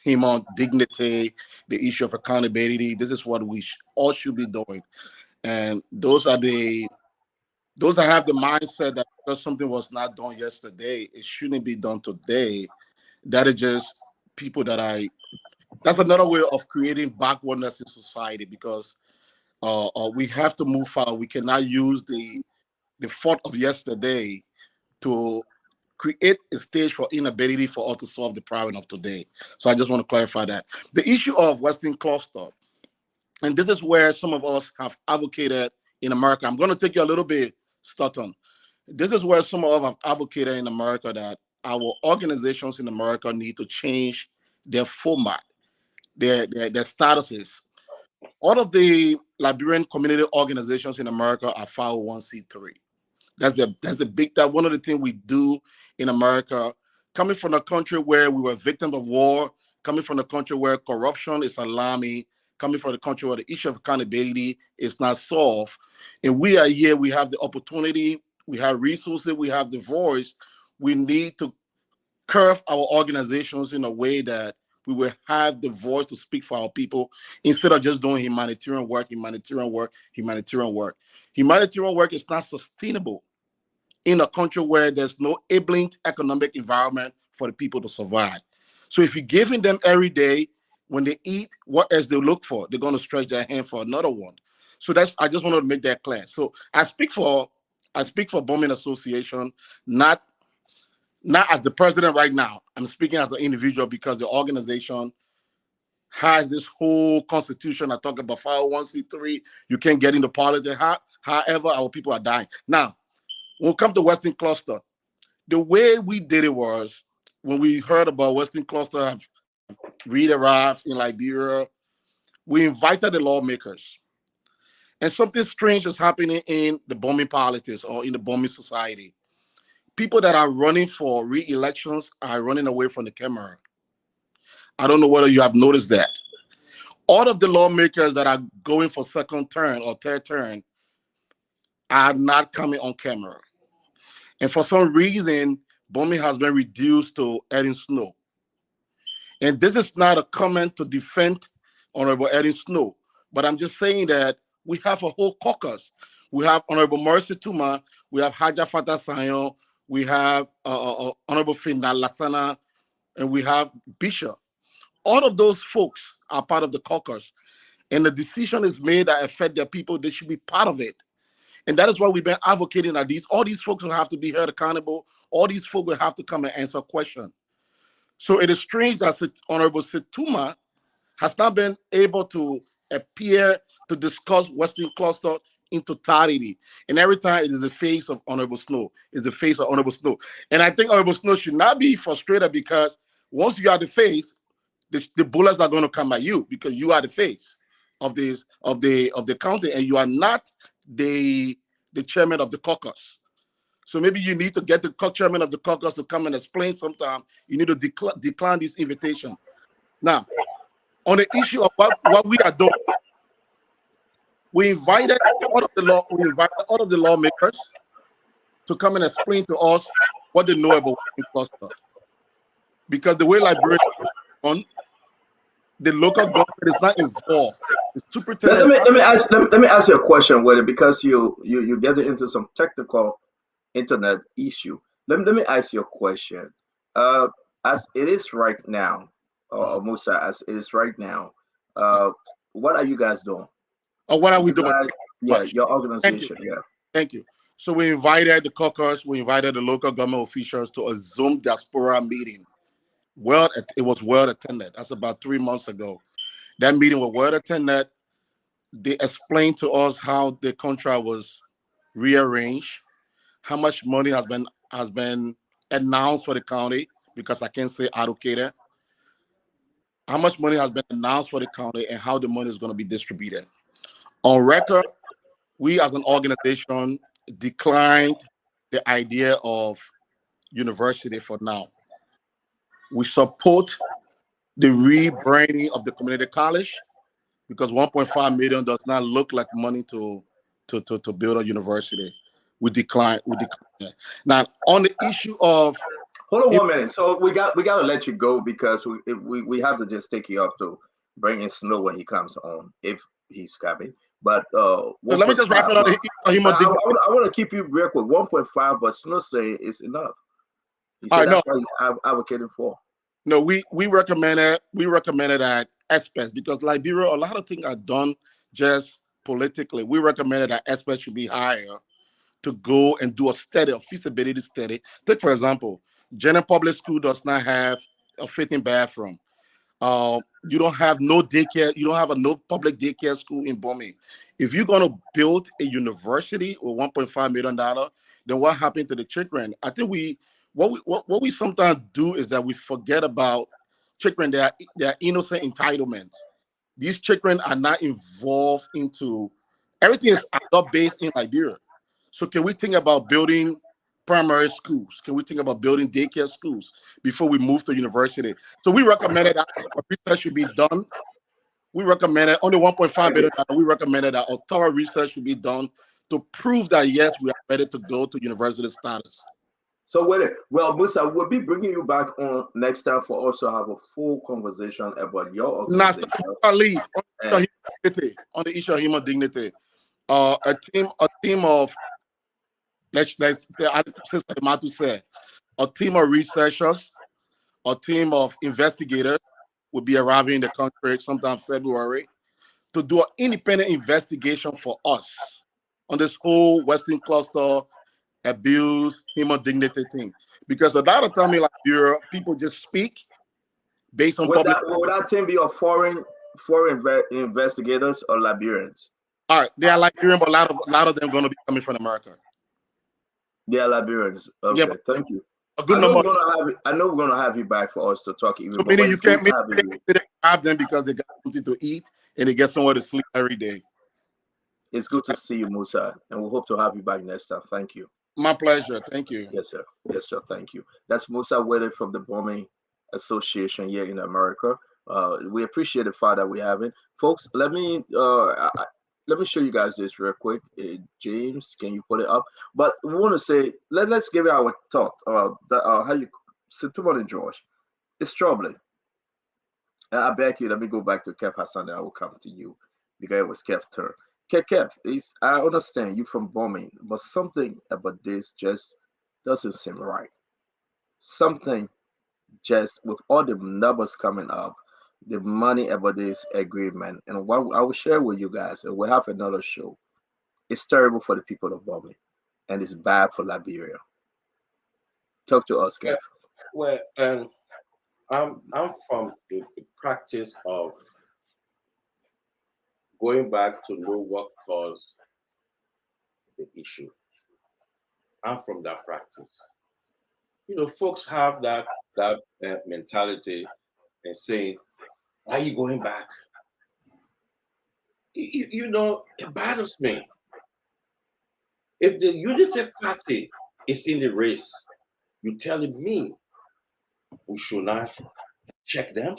human dignity, the issue of accountability. This is what we all should be doing. And those that have the mindset that because something was not done yesterday, it shouldn't be done today. That is just people that's another way of creating backwardness in society, because we have to move forward. We cannot use the fault of yesterday to create a stage for inability for us to solve the problem of today. So I just want to clarify that. The issue of Western cluster, and this is where some of us have advocated in America. I'm going to take you a little bit, Stoughton. This is where some of us have advocated in America that our organizations in America need to change their format, their statuses. All of the Liberian community organizations in America are 501c3. That's the big that one of the things we do in America, coming from a country where we were victims of war, coming from a country where corruption is alarming, coming from a country where the issue of accountability is not solved. And we are here, we have the opportunity, we have resources, we have the voice. We need to curve our organizations in a way that we will have the voice to speak for our people instead of just doing humanitarian work. Humanitarian work is not sustainable in a country where there's no enabling economic environment for the people to survive. So if you're giving them every day, when they eat, what else they look for? They're going to stretch their hand for another one. So I just wanted to make that clear. So I speak for Bombing Association, not as the president right now. I'm speaking as an individual because the organization has this whole constitution. I talk about 501c3. You can't get into politics. However, our people are dying. Now, when it comes to Western Cluster, the way we did it was when we heard about Western Cluster have re-arrived in Liberia, we invited the lawmakers. And something strange is happening in the bombing politics or in the bombing society. People that are running for re-elections are running away from the camera. I don't know whether you have noticed that. All of the lawmakers that are going for second turn or third turn are not coming on camera. And for some reason, Bomi has been reduced to Erin Snow. And this is not a comment to defend Honorable Erin Snow, but I'm just saying that we have a whole caucus. We have Honorable Mercy Tuma, we have Haja Fatah Sayon, we have Honorable Finna Lassana, and we have Bishop. All of those folks are part of the caucus. And the decision is made that affect their people, they should be part of it. And that is why we've been advocating that all these folks will have to be held accountable. All these folks will have to come and answer questions. So it is strange that Honorable Situma has not been able to appear to discuss Western Cluster in totality. And every time it is the face of Honorable Snow, it's the face of Honorable Snow. And I think Honorable Snow should not be frustrated because once you are the face, the bullets are going to come at you because you are the face of the county and you are not the chairman of the caucus. So maybe you need to get the chairman of the caucus to come and explain sometime. You need to decline this invitation. Now, on the issue of what we are doing, we invited all of the lawmakers to come and explain to us what they know about working cluster. Because the way Liberia is on, the local government is not involved. The superintendent. Let me ask you a question, Willie, because you get into some technical internet issue. Let me ask you a question. As it is right now, Musa, as it is right now, what are you guys doing? What are we doing? Your organization. Thank you. So we invited the caucus, we invited the local government officials to a Zoom Diaspora meeting. It was well attended. That's about 3 months ago. That meeting was well attended. They explained to us how the contract was rearranged, how much money has been announced for the county, because I can't say allocated, how much money has been announced for the county and how the money is going to be distributed. On record, we as an organization declined the idea of university for now. We support the rebranding of the community college because 1.5 million does not look like money to build a university. We decline that. Now, on the issue of hold on 1 minute. So we got to let you go because we have to just take you up to bring in Snow when he comes on if he's coming. But so let me just wrap it up. I want to keep you real quick. 1.5, but Snow say it's enough. He said that's what he's advocating for. No, we recommended that experts, because Liberia, a lot of things are done just politically. We recommended that experts should be hired to go and do a feasibility study. Take, for example, Jenner Public School does not have a fitting bathroom. You don't have no daycare. You don't have no public daycare school in Bomi. If you're going to build a university with $1.5 million, then what happened to the children? I think what we sometimes do is that we forget about children. They are innocent entitlements. These children are not involved into everything is adult-based in Liberia. So can we think about building primary schools? Can we think about building daycare schools before we move to university? So we recommended that research should be done. We recommended only 1.5 billion. We recommended that a thorough research should be done to prove that yes, we are ready to go to university status. So Musa, we'll be bringing you back on next time for us to have a full conversation about your organization. On the issue of human dignity, a team of let's say, a team of researchers, a team of investigators will be arriving in the country sometime February to do an independent investigation for us on this whole Western Cluster abuse, human dignity thing. Because a lot of time in Liberia, people just speak based on public. Would that team be of foreign investigators or Liberians? All right, they are Liberian, but a lot of them going to be coming from America. They are Liberians. Okay, yeah, thank you. A good number. I know we're going to have you back for us to talk even. So meaning you can't have them because they got something to eat and they get somewhere to sleep every day. It's good to see you, Musa, and we hope to have you back next time. Thank you. My pleasure. Thank you. Yes, sir. Yes, sir. Thank you. That's Musa Wade from the Bomi association here in America. We appreciate the fact that we have it, folks. Let me show you guys this real quick. James, can you put it up? But we want to say, let's give it our thought. How you sit to George? It's troubling. I beg you, let me go back to Kev Hassan, and I will come to you because it was Kev's turn. Kev, I understand you from bombing, but something about this just doesn't seem right. Something just with all the numbers coming up, the money about this agreement, and what I will share with you guys, and we'll have another show. It's terrible for the people of bombing, and it's bad for Liberia. Talk to us, Kev. Well, I'm from the practice of going back to know what caused the issue. I'm from that practice. Folks have that mentality and saying, "Why are you going back?" It bothers me. If the Unity Party is in the race, you're telling me we should not check them?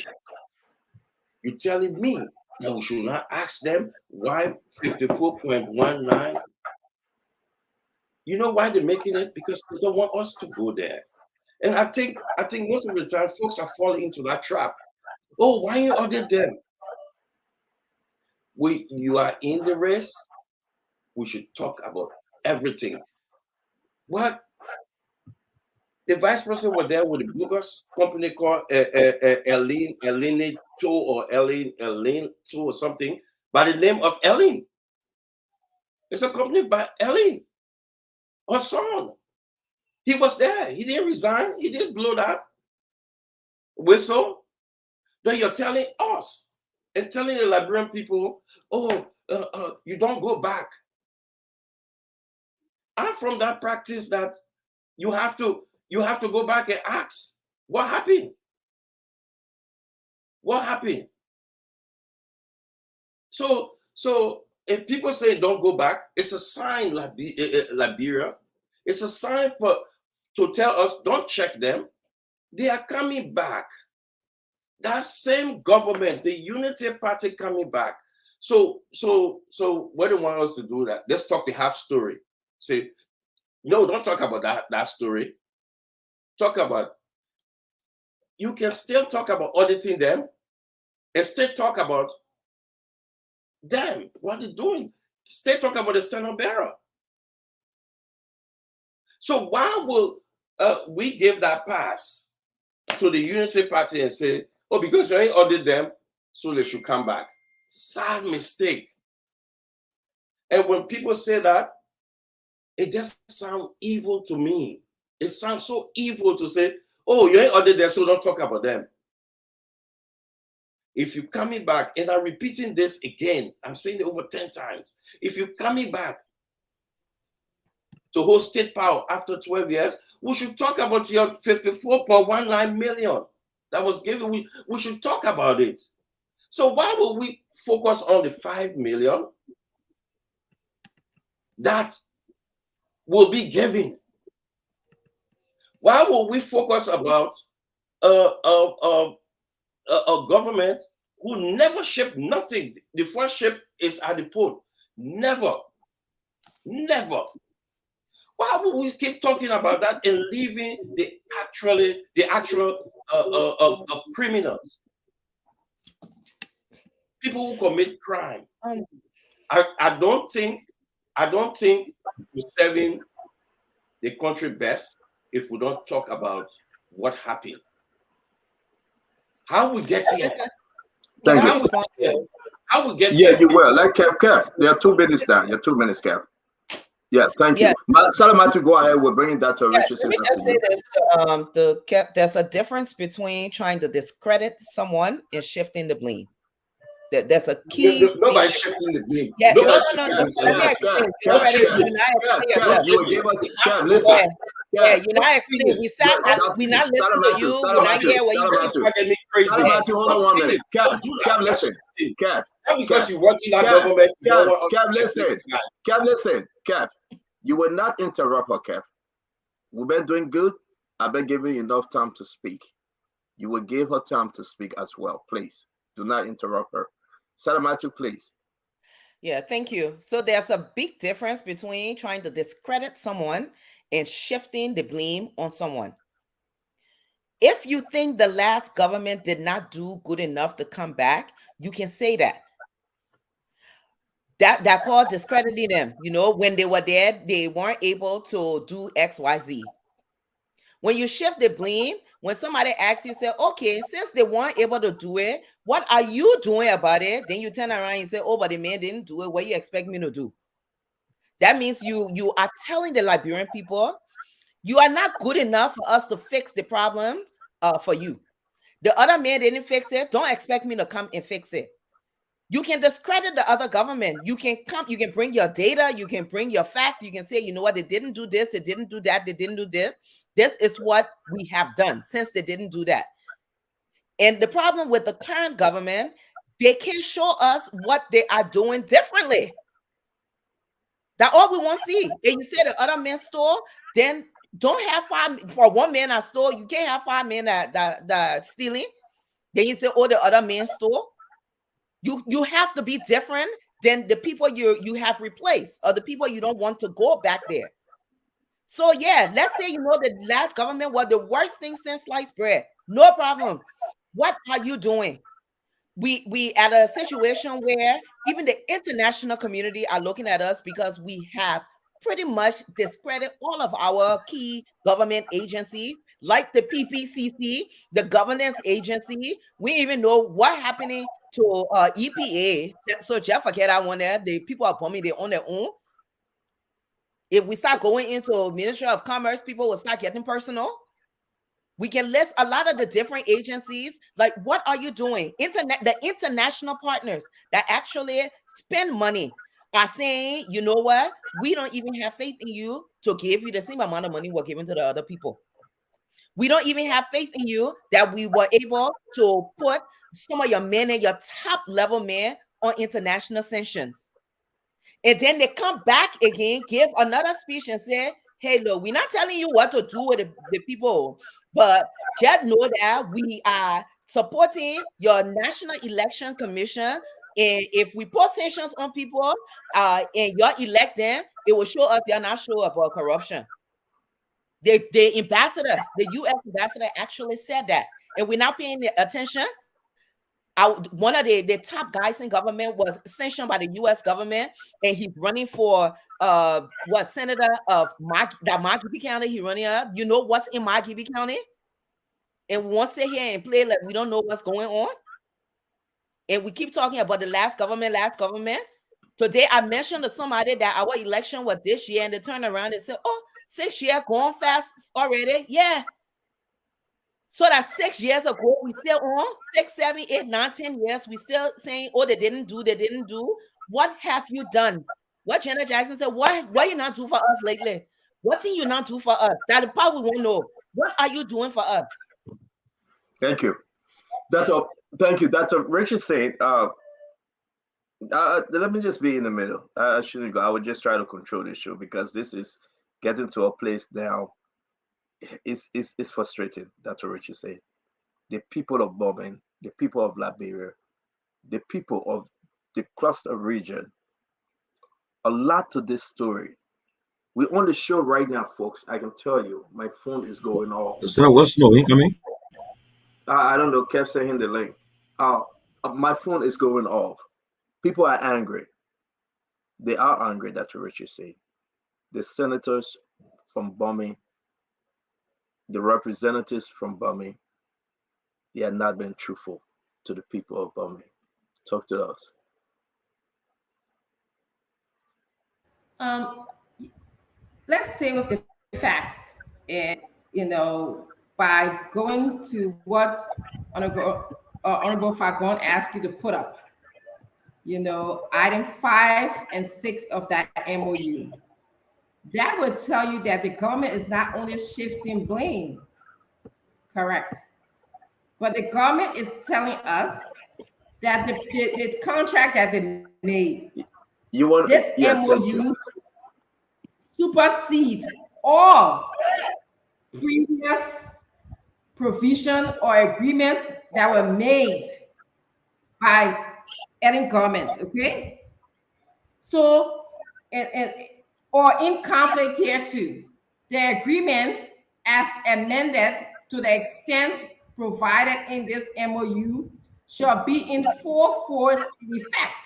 You're telling me that we should not ask them why 54.19? You know why they're making it? Because they don't want us to go there. And I think most of the time folks are falling into that trap. Oh, why you audit them? You are in the race. We should talk about everything. What? The vice president was there with a bogus company called Elene 2 or Elene 2 or something by the name of Elene. It's a company by Elene, her son. He was there. He didn't resign. He didn't blow that whistle. Then you're telling us and telling the Liberian people, oh, you don't go back. I'm from that practice that you have to go back and ask, what happened? What happened? So if people say don't go back, it's a sign, Liberia. It's a sign to tell us don't check them. They are coming back. That same government, the Unity Party, coming back. So what do you want us to do? That let's talk the half story. Say, no, don't talk about that story. Talk about, you can still talk about auditing them and still talk about them, what they're doing. Still talk about the standard bearer. So why will we give that pass to the Unity Party and say, oh, because you ain't audit them, so they should come back? Sad mistake. And when people say that, it just sounds evil to me. It sounds so evil to say, oh, you ain't audit them, so don't talk about them. If you're coming back, and I'm repeating this again, I'm saying it over 10 times. If you're coming back to hold state power after 12 years, we should talk about your 54.19 million that was given. We should talk about it. So why would we focus on the 5 million that will be given? Why would we focus about a government who never shipped nothing? The first ship is at the port. Never. Why would we keep talking about that and leaving the actual criminals, people who commit crime? I don't think we're serving the country best if we don't talk about what happened. How we get here? Thank you. How we get here? Yeah, you will. Like Kev. There are 2 minutes now. You're 2 minutes, Kev. Yeah, thank you. Salamatu, go ahead. We're bringing that to Richardson. Let me just say this. There's a difference between trying to discredit someone and shifting the blame. That's a key. Nobody's shifting the blame. Yeah, no. Listen. Yeah, you're not explaining. We not listening to you. We're not here. What you crazy? Hold on 1 minute. Kev, listen. Kev. Because you work in that government. Kev, listen. Kev, you will not interrupt her, Kev. We've been doing good. I've been giving you enough time to speak. You will give her time to speak as well. Please do not interrupt her. Salamatu, please. Yeah, thank you. So there's a big difference between trying to discredit someone and shifting the blame on someone. If you think the last government did not do good enough to come back, you can say that. That called discrediting them. You know, when they were there, they weren't able to do X, Y, Z. When you shift the blame, when somebody asks you, say, okay, since they weren't able to do it, what are you doing about it? Then you turn around and say, oh, but the man didn't do it. What do you expect me to do? That means you are telling the Liberian people, you are not good enough for us to fix the problems for you. The other man didn't fix it. Don't expect me to come and fix it. You can discredit the other government. You can bring your data, you can bring your facts, you can say, you know what, they didn't do this, they didn't do that, they didn't do this. This is what we have done since they didn't do that. And the problem with the current government, they can't show us what they are doing differently. That's all we want to see. And you say the other man's store, then don't have 5 for one man at store. You can't have 5 men that stealing. Then you say, oh, the other man's store. You have to be different than the people you have replaced or the people you don't want to go back there. So yeah, let's say you know the last government was the worst thing since sliced bread. No problem. What are you doing? We at a situation where even the international community are looking at us because we have pretty much discredit all of our key government agencies, like the PPCC, the governance agency. We even know what happening to EPA. So Jeff, forget that one there. The people are bombing, they on their own. If we start going into Ministry of Commerce, people will start getting personal. We can list a lot of the different agencies. Like, what are you doing? The international partners that actually spend money are saying, you know what? We don't even have faith in you to give you the same amount of money we're giving to the other people. We don't even have faith in you that we were able to put some of your men and your top level men on international sanctions. And then they come back again, give another speech and say, hey, look, we're not telling you what to do with the people, but just know that we are supporting your National Election Commission. And if we put sanctions on people and you elect them, it will show us they're not sure about corruption. The ambassador, the U.S. ambassador actually said that. And we're not paying attention. One of the top guys in government was sanctioned by the U.S. government, and he's running for senator of Margibi County. He running up. You know what's in Margibi County? And we won't sit here and play like we don't know what's going on. And we keep talking about the last government. Today I mentioned to somebody that our election was this year, and they turned around and said, "Oh, 6 years going fast already." Yeah. So that 6 years ago, we still on 6, 7, 8, 9, 10 years. We still saying, oh, they didn't do. What have you done? What Janet Jackson said, what you not do for us lately? What thing you not do for us? That the part we won't know. What are you doing for us? Thank you. Thank you. That's what Richard said. Let me just be in the middle. I shouldn't go. I would just try to control this show because this is getting to a place now. It's frustrating. That's what Richard said. The people of Bombing, the people of Liberia, the people of the cluster region, a lot to this story. We're on the show right now, folks. I can tell you, my phone is going off. Is that what's no incoming? I don't know. Kept saying the link. My phone is going off. People are angry. They are angry. That's what Richard said. The senators from Bombing, the representatives from Bombing, they have not been truthful to the people of Bombing. Talk to us. Let's stay with the facts. And, by going to what Honorable Fagon asked you to put up, item 5 and 6 of that MOU. That would tell you that the government is not only shifting blame, correct, but the government is telling us that the contract that they made, MOU supersede all previous provision or agreements that were made by any government, okay? So, or in conflict here too. The agreement as amended to the extent provided in this MOU shall be in full force and effect.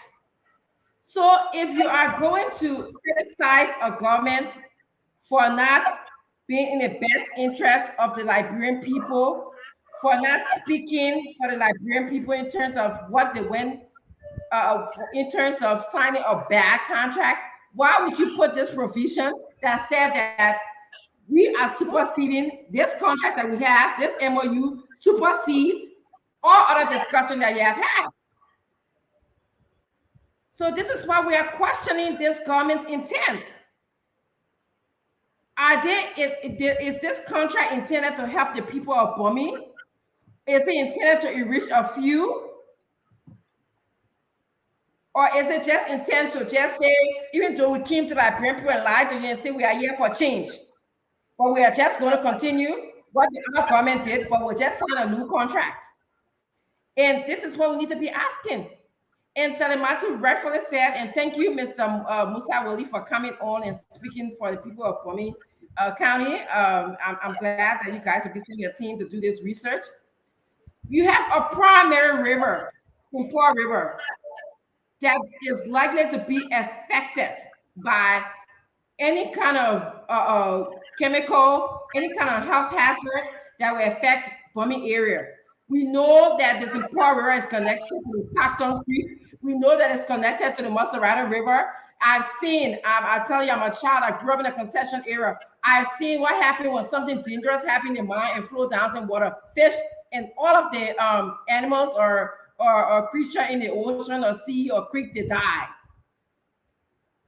So if you are going to criticize a government for not being in the best interest of the Liberian people, for not speaking for the Liberian people in terms of what they went, in terms of signing a bad contract, why would you put this provision that said that we are superseding this contract that we have, this MOU supersedes all other discussion that you have had? So this is why we are questioning this government's intent. Is this contract intended to help the people of Bomi? Is it intended to enrich a few? Or is it just intended to just say, even though we came to Liberian people and lied to you and say we are here for change, but we are just going to continue what the other government did, but we'll just sign a new contract? And this is what we need to be asking. And Salimatu rightfully said, and thank you, Mr. Musa Willie, for coming on and speaking for the people of Bomi County. I'm glad that you guys will be sending a team to do this research. You have a primary river, Simpoa River, that is likely to be affected by any kind of chemical, any kind of health hazard that will affect Bomi area. We know that the Simpoa River is connected to the Stockton Creek. We know that it's connected to the Maserati River. I've seen, I tell you, I'm a child, I grew up in a concession era. I've seen what happened when something dangerous happened in mine and flow down to water. Fish and all of the animals or creature in the ocean or sea or creek, they die.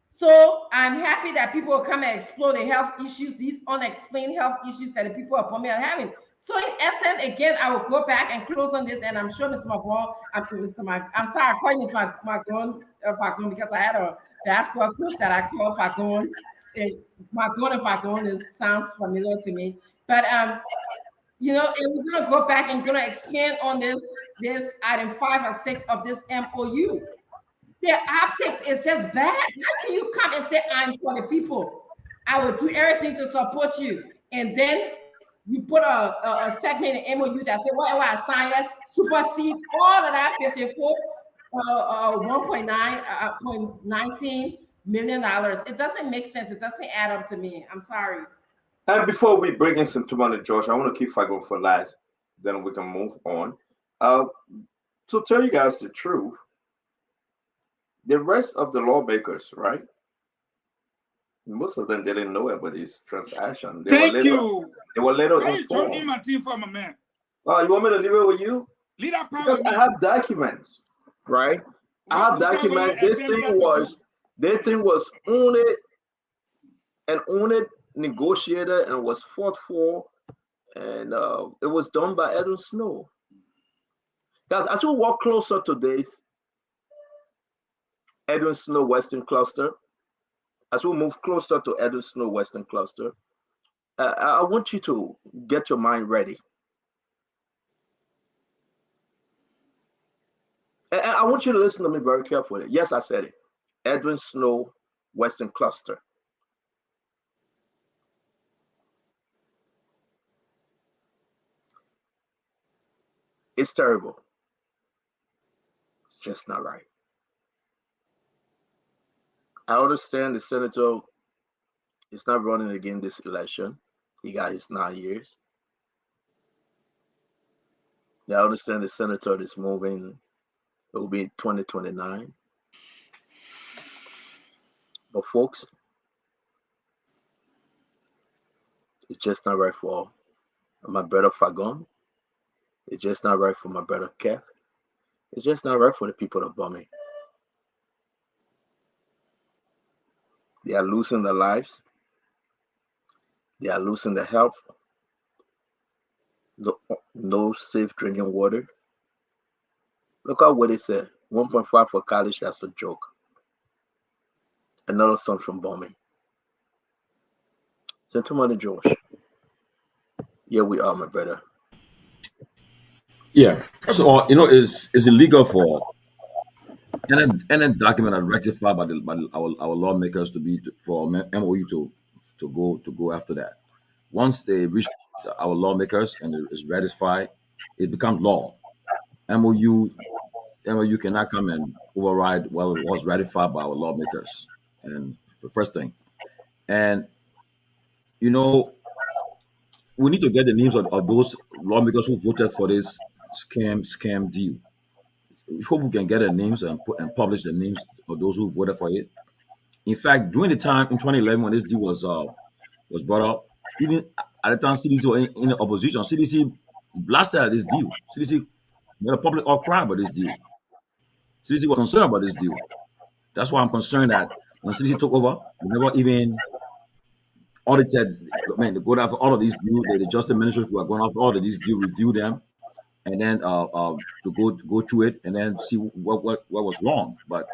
So I'm happy that people will come and explore the health issues, these unexplained health issues that the people of Bomi are having. So in essence, again, I will go back and close on this, and I'm sure Mr. McGraw, I'm sorry, I call Mr. McGraw because I had a basketball coach that I called Fagon. McGraw and Fagon sounds familiar to me. But you know, and we're gonna go back and gonna expand on this item 5 or 6 of this MOU. Their optics is just bad. How can you come and say I'm for the people? I will do everything to support you, and then you put a segment in MOU that say whatever I sign supersede all of that 1.19 million dollars. It doesn't make sense. It doesn't add up to me. I'm sorry. And before we bring in some money, George, I want to keep Fagon for last. Then we can move on. To tell you guys the truth, the rest of the lawmakers, right? Most of them didn't know about this transaction. They were little informed. Talking my team for my man. Oh, you want me to leave it with you? Lead up because I have documents, right? I have documents. This thing was owned, negotiated, and was fought for, and it was done by Edwin Snow. Guys, as we walk closer to this Edwin Snow Western Cluster, as we move closer to Edwin Snow Western Cluster, I want you to get your mind ready. And I want you to listen to me very carefully. Yes, I said it. Edwin Snow Western Cluster. It's terrible. It's just not right. I understand the senator is not running again this election. He got his 9 years. Yeah, I understand the senator is moving. It will be 2029. But folks, it's just not right for my brother Fagon. It's just not right for my brother Kev. It's just not right for the people of Bomi. They are losing their lives. They are losing their health. No safe drinking water. Look at what they said. 1.5 for college, that's a joke. Another song from Bomi. Send to money, George. Here we are, my brother. Yeah. First of all, it's illegal for any document that ratified our lawmakers for MOU to go after that. Once they reach our lawmakers and it is ratified, it becomes law. MOU cannot come and override what was ratified by our lawmakers. And the first thing, and you know, we need to get the names of those lawmakers who voted for this scam deal. We hope we can get their names and publish the names of those who voted for it. In fact, during the time in 2011 when this deal was brought up, even at the time CDC were in the opposition, CDC blasted at this deal. CDC made a public outcry about this deal. CDC was concerned about this deal. That's why I'm concerned that when CDC took over, we never even audited. They go after all of these deals. The justice ministers who are going after all of these deals, review them, and then to go through it and then see what was wrong. But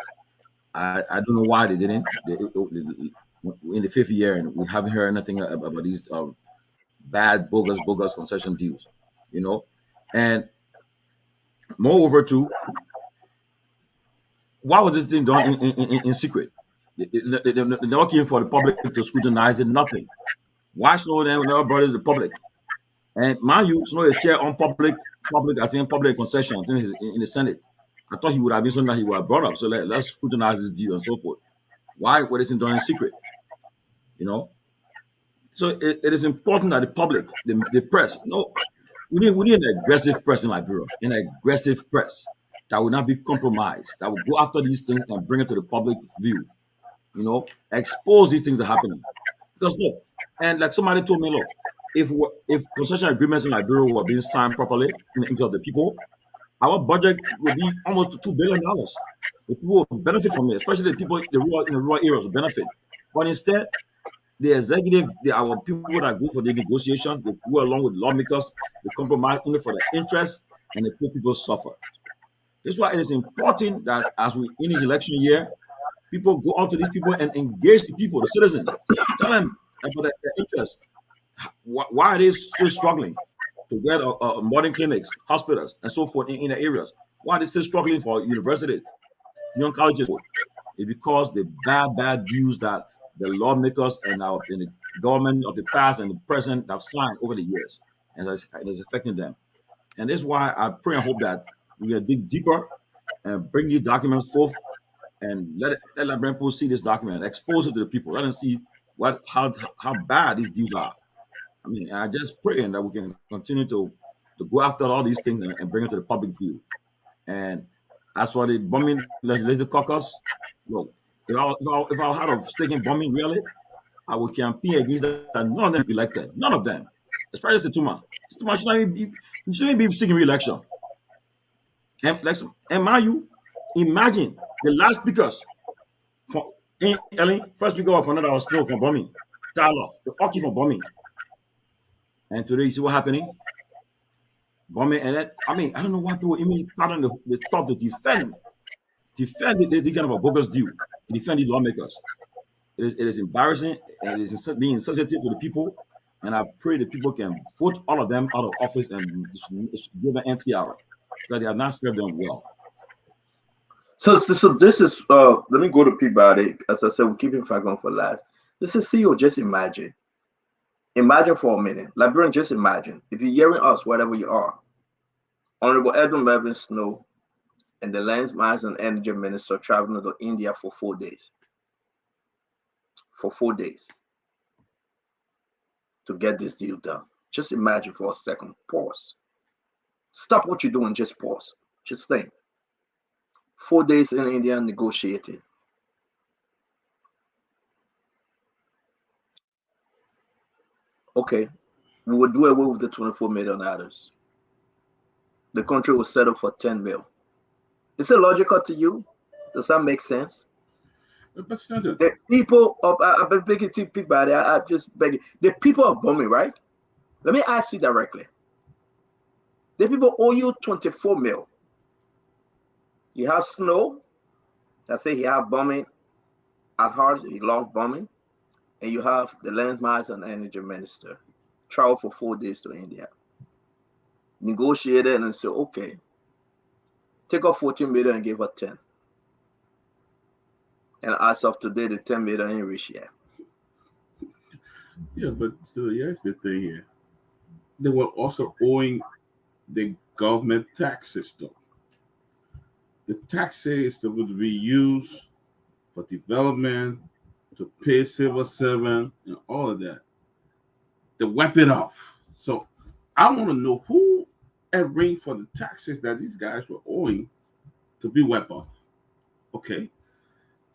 I don't know why they didn't. In the fifth year, and we haven't heard anything about these bad bogus concession deals. And moreover, too, why was this thing done in secret? They're not looking for the public to scrutinize it. Nothing. Why Snow never brought it to the public? And mind you, Snow is chair on public. I think public concession. I think in the Senate. I thought he would have been something that he would have brought up. So let's scrutinize this deal and so forth. Why was it done in secret? So it is important that the public, the press, we need an aggressive press in Liberia, an aggressive press that will not be compromised, that will go after these things and bring it to the public view. Expose these things that are happening. Because look, and like somebody told me, look, if concession agreements in Liberia were being signed properly in the interest of the people, our budget would be almost $2 billion. The people will benefit from it, especially the people in the rural areas will benefit. But instead, the executive, our people that go for the negotiation, they go along with lawmakers, they compromise only for the interest, and the poor people suffer. This is why it is important that as we in this election year, people go out to these people and engage the people, the citizens, tell them about their interest. Why are they still struggling to get modern clinics, hospitals, and so forth in the areas? Why are they still struggling for universities, young colleges? It's because the bad deals that the lawmakers and the government of the past and the present have signed over the years, and it is affecting them. And this is why I pray and hope that we can dig deeper and bring these documents forth and let Liberian people see this document, expose it to the people, let them see how bad these deals are. I mean, I just pray that we can continue to go after all these things and bring it to the public view. And as for the bombing legislative caucus, look, if I had a stake in bombing, really, I would campaign against that. None of them be elected. None of them. Especially Situma. Situma shouldn't be seeking re-election. And imagine the last speakers first speaker of another was Snow from bombing. Tyler, the Oki from bombing. And today you see what happening? Bombing, and that, I mean, I don't know why people even starting the thought to defend the kind of a bogus deal, defend these lawmakers. It is embarrassing, and it is being insensitive to the people. And I pray that people can vote all of them out of office and give an NTR because they have not served them well. So this is let me go to Peabody. As I said, we're keeping fact on for last. This is CEO. Just imagine for a minute, Liberian. Just imagine if you're hearing us, wherever you are, Honorable Edwin Mervyn Snow and the Lands, Mines, and Energy Minister traveling to India for 4 days. For 4 days to get this deal done. Just imagine for a second. Pause. Stop what you're doing. Just pause. Just think. 4 days in India negotiating. Okay, we would do away with the 24 million others. The country will settle for 10 mil. Is it logical to you? Does that make sense? But the people of I've been begging to people, I just begging the people of Bombing, right? Let me ask you directly. The people owe you 24 mil. You have Snow that say he have bombing at heart, he loves bombing, and you have the Land, Mines, and Energy Minister travel for 4 days to India. negotiated and said, okay, take off 14 million and give her 10. And as of today, the 10 million ain't reached yet. Yeah, but still, here's the thing here. They were also owing the government tax system. The tax system would be used for development, to pay civil servants, and all of that. To wipe it off. So I want to know who arranged for the taxes that these guys were owing to be wiped off. Okay.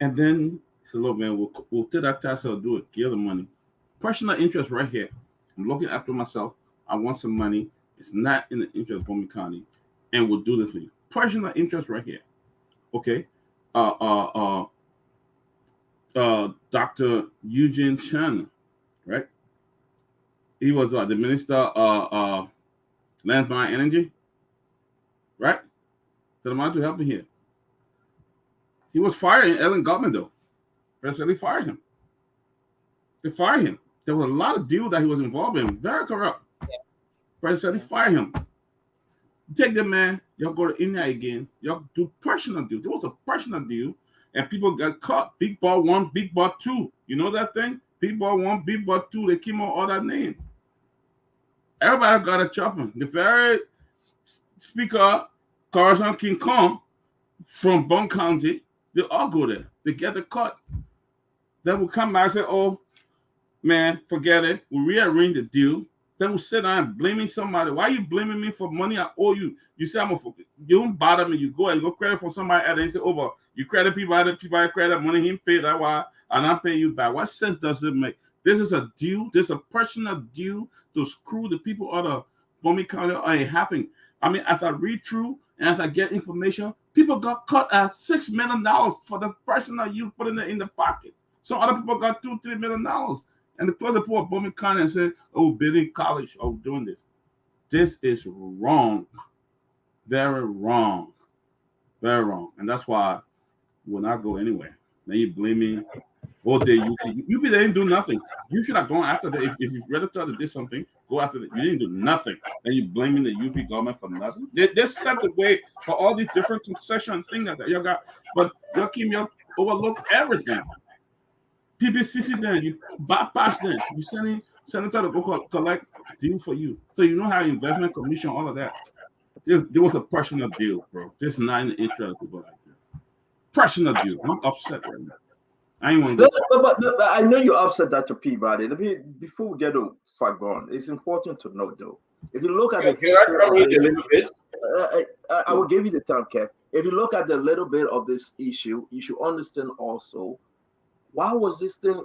And then he said, look, man, we'll take that tax or do it, give the money. Personal interest right here. I'm looking after myself. I want some money. It's not in the interest of Bowman County. And we'll do this for you. Personal interest right here. Okay. Dr. Eugene Shannon, right? He was the minister of land, mine, energy, right? So I'm out to help him here. He was fired in Ellen government, though. President fired him. They fired him. There was a lot of deals that he was involved in, very corrupt. President fired him. Take the man, y'all go to India again, y'all do personal deal. There was a personal deal, and people got caught. Big ball 1, big ball 2. You know that thing? Big ball 1, big ball 2. They came out all that name. Everybody got a chopper. The very speaker, Carson King Kong from Bone County, they all go there. They get the cut. Then we come back and say, oh, man, forget it. We rearrange the deal. Then we sit down and blaming somebody. Why are you blaming me for money I owe you? You say, you don't bother me. You go and go credit for somebody else and say, oh, but you credit people, other people credit money, he paid that why, and I'm paying you back. What sense does it make? This is a deal. This is a personal deal to screw the people out of Bowman County. Ain't happening. I mean, as I read through and as I get information, people got cut at $6 million for the personal you put in the pocket. So other people got $2-3 million. And the close the poor of Bowman County and said, oh, building college, oh, doing this. This is wrong. Very wrong. Very wrong. And that's why we'll not go anywhere. Then you blame me. All day, you didn't do nothing. You should have gone after that. If you registered to do something, go after that. You didn't do nothing. Then you blaming the UP government for nothing. They set the way for all these different concession things that you got, but you overlook everything. PPCC then you bypass them. You sending senator to go collect deal for you. So you know how investment commission, all of that. There was a personal deal, bro. Just not in the interest of people like that. Personal deal. I'm upset right now. But I know you're upset, Dr. Peabody. Before we get to far gone, it's important to note, though. If you look at the history, I will give you the time, Kev. If you look at the little bit of this issue, you should understand also why was this thing.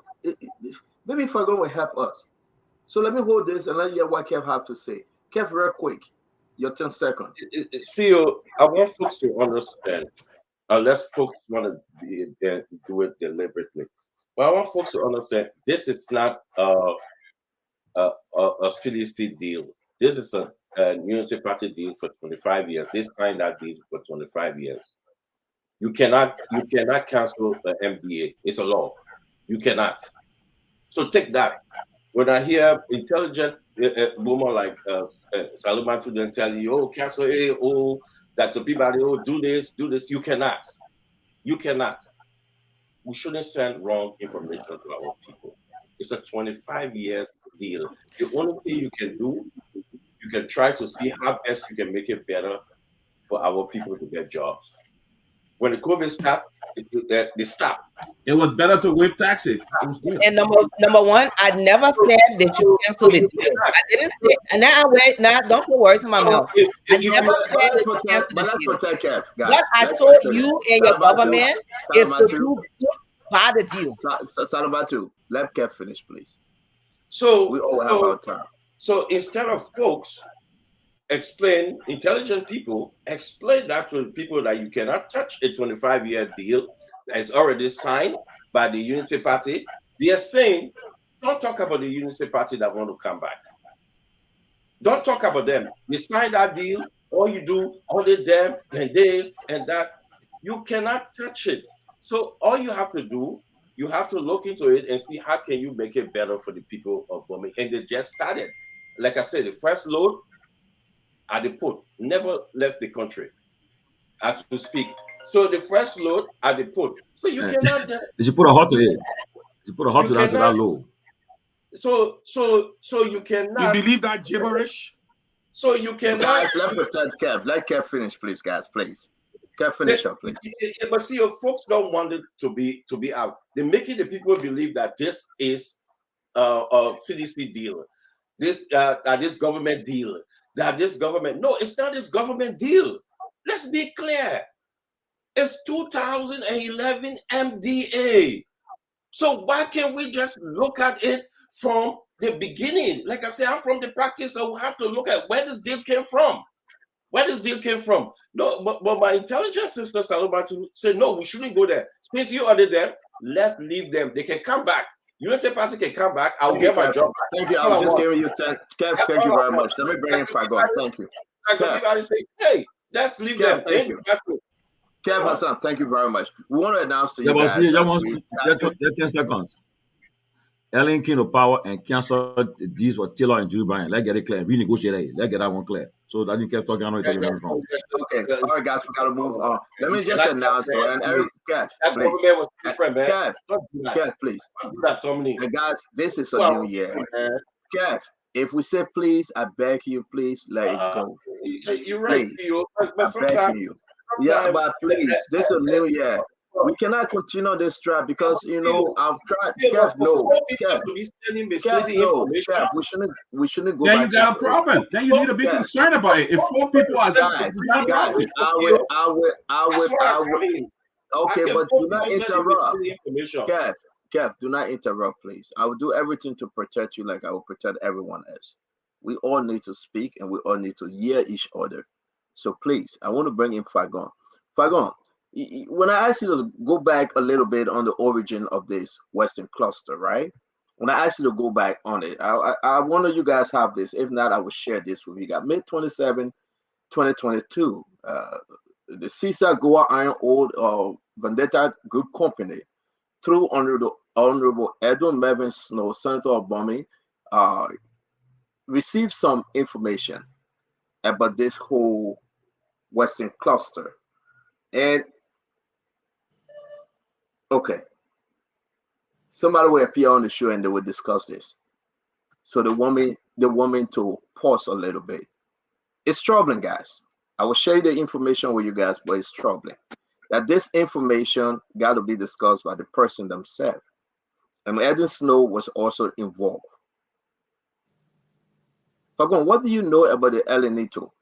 Maybe Fargon will help us. So let me hold this and let you hear what Kev have to say. Kev, real quick, your 10 seconds. See, I want folks to understand. Unless folks want to do it deliberately. But I want folks to understand this is not a CDC deal. This is a Unity Party deal for 25 years. They signed that deal for 25 years. You cannot cancel the MBA. It's a law. You cannot. So take that. When I hear intelligent woman like Salumatu then tell you, oh, cancel it, oh, that to people, oh, do this. You cannot. You cannot. We shouldn't send wrong information to our people. It's a 25-year deal. The only thing you can do, you can try to see how best you can make it better for our people to get jobs. When the COVID stopped, they stopped. It was better to waive taxes. And number one, I never said that you cancel the deal. I didn't say. And now don't put words in my mouth. I never said that you cancel the deal. What I told you and your government is to do by the deal. Salabatu, let Kev finish, please. So we all have our time. So instead of folks intelligent people explain that to people that you cannot touch a 25-year deal that is already signed by the Unity Party. They are saying, don't talk about the Unity Party that want to come back. Don't talk about them. You sign that deal, all you do, only them and this and that. You cannot touch it. So all you have to do, you have to look into it and see how can you make it better for the people of Bowman. And they just started. Like I said, the first load, at the port, never left the country as we speak. So the first load at the port. So you cannot. Did you put a halt to it? Did you put a halt to that load? So you cannot. You believe that gibberish? So you cannot. Guys, let's pretend Kev. Let Kev finish, please, guys. Please. Kev, finish up, please. But see, your folks don't want it to be out. They're making the people believe that this is a CDC deal, this government deal, that this government. No, it's not this government deal. Let's be clear. It's 2011 MDA. So why can't we just look at it from the beginning? Like I said, I'm from the practice, so we have to look at where this deal came from. Where this deal came from. No, but my intelligence sister Salobatu said, no, we shouldn't go there. Since you ordered them, leave them. They can come back. United Party can come back. I'll get my job back. Thank you. I was just giving you 10. Kev, thank you very much. Let me bring in Fagon. Thank you. Everybody say, hey, let's leave them. Thank you. Kev Hassan, thank you very much. We want to announce to you guys. Yeah, 10 seconds. Ellen came to power and canceled the deals for Taylor and Julie Bryan. Let's get it clear. Renegotiate it. Let's get that one clear. So that you kept talking, I know you're talking from. Okay. All right, guys, we got to move on. Let me just announce, and Eric, Kev, please. Kev, please. And guys, this is a new year. Kev, if we say please, I beg you, please let it go. You're right, Theo. I beg you. Yeah, but please, this is a new year. We cannot continue this trap because I've tried. Kev, no. Kev, we shouldn't go. Then you got a problem. Then you need to be concerned about it. If 4 people are guys, I will. Okay, but do not interrupt. Kev, do not interrupt, please. I will do everything to protect you like I will protect everyone else. We all need to speak and we all need to hear each other. So please, I want to bring in Fagon. Fagon, when I asked you to go back a little bit on the origin of this Western cluster, right? When I asked you to go back on it, I wonder you guys have this. If not, I will share this with you guys. May 27, 2022, the Caesar Goa Iron Ore Vendetta Group Company, through Honorable Edwin Mervyn Snow, Senator of Bombing, received some information about this whole Western cluster. And okay, somebody will appear on the show and they will discuss this. So the woman to pause a little bit. It's troubling, guys. I will share the information with you guys, but it's troubling that this information got to be discussed by the person themselves. And Edwin Snow was also involved. Fagon, what do you know about the El Nito?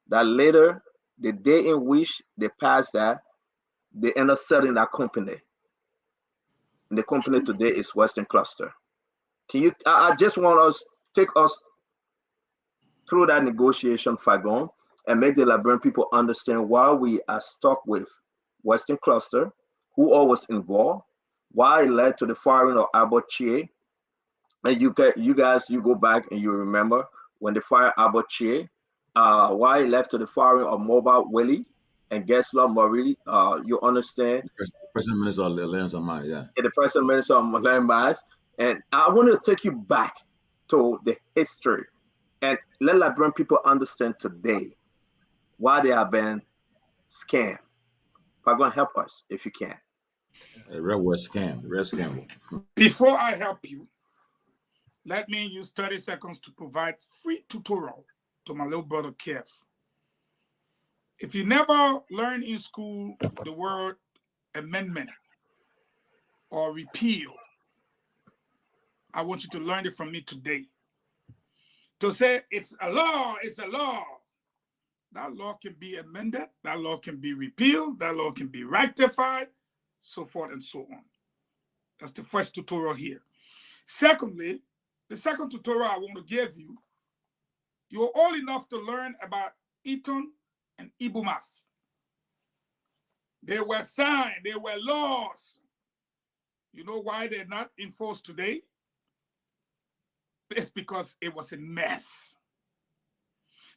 That later, the day in which they passed that, they end up selling that company. And the company today is Western Cluster. Can you? I just want take us through that negotiation, Fagon, and make the Liberian people understand why we are stuck with Western Cluster, who all was involved, why it led to the firing of Abbott Chie. And you guys go back and you remember when they fired Abbott Chie, why it led to the firing of Mobile Willie and Gessler Murray. You understand? The President Minister of Land Samai, yeah. The President Minister of Land Mass. And I want to take you back to the history and let Liberian people understand today why they have been scammed. I'm going to help us if you can. A red scam. Before I help you, let me use 30 seconds to provide free tutorial to my little brother Kev. If you never learned in school the word amendment or repeal, I want you to learn it from me today. To say it's a law, it's a law. That law can be amended, that law can be repealed, that law can be rectified, so forth and so on. That's the first tutorial here. Secondly, the second tutorial I want to give you, you're old enough to learn about Eton and Ibumath. They were signed, they were laws. You know why they're not enforced today? It's because it was a mess.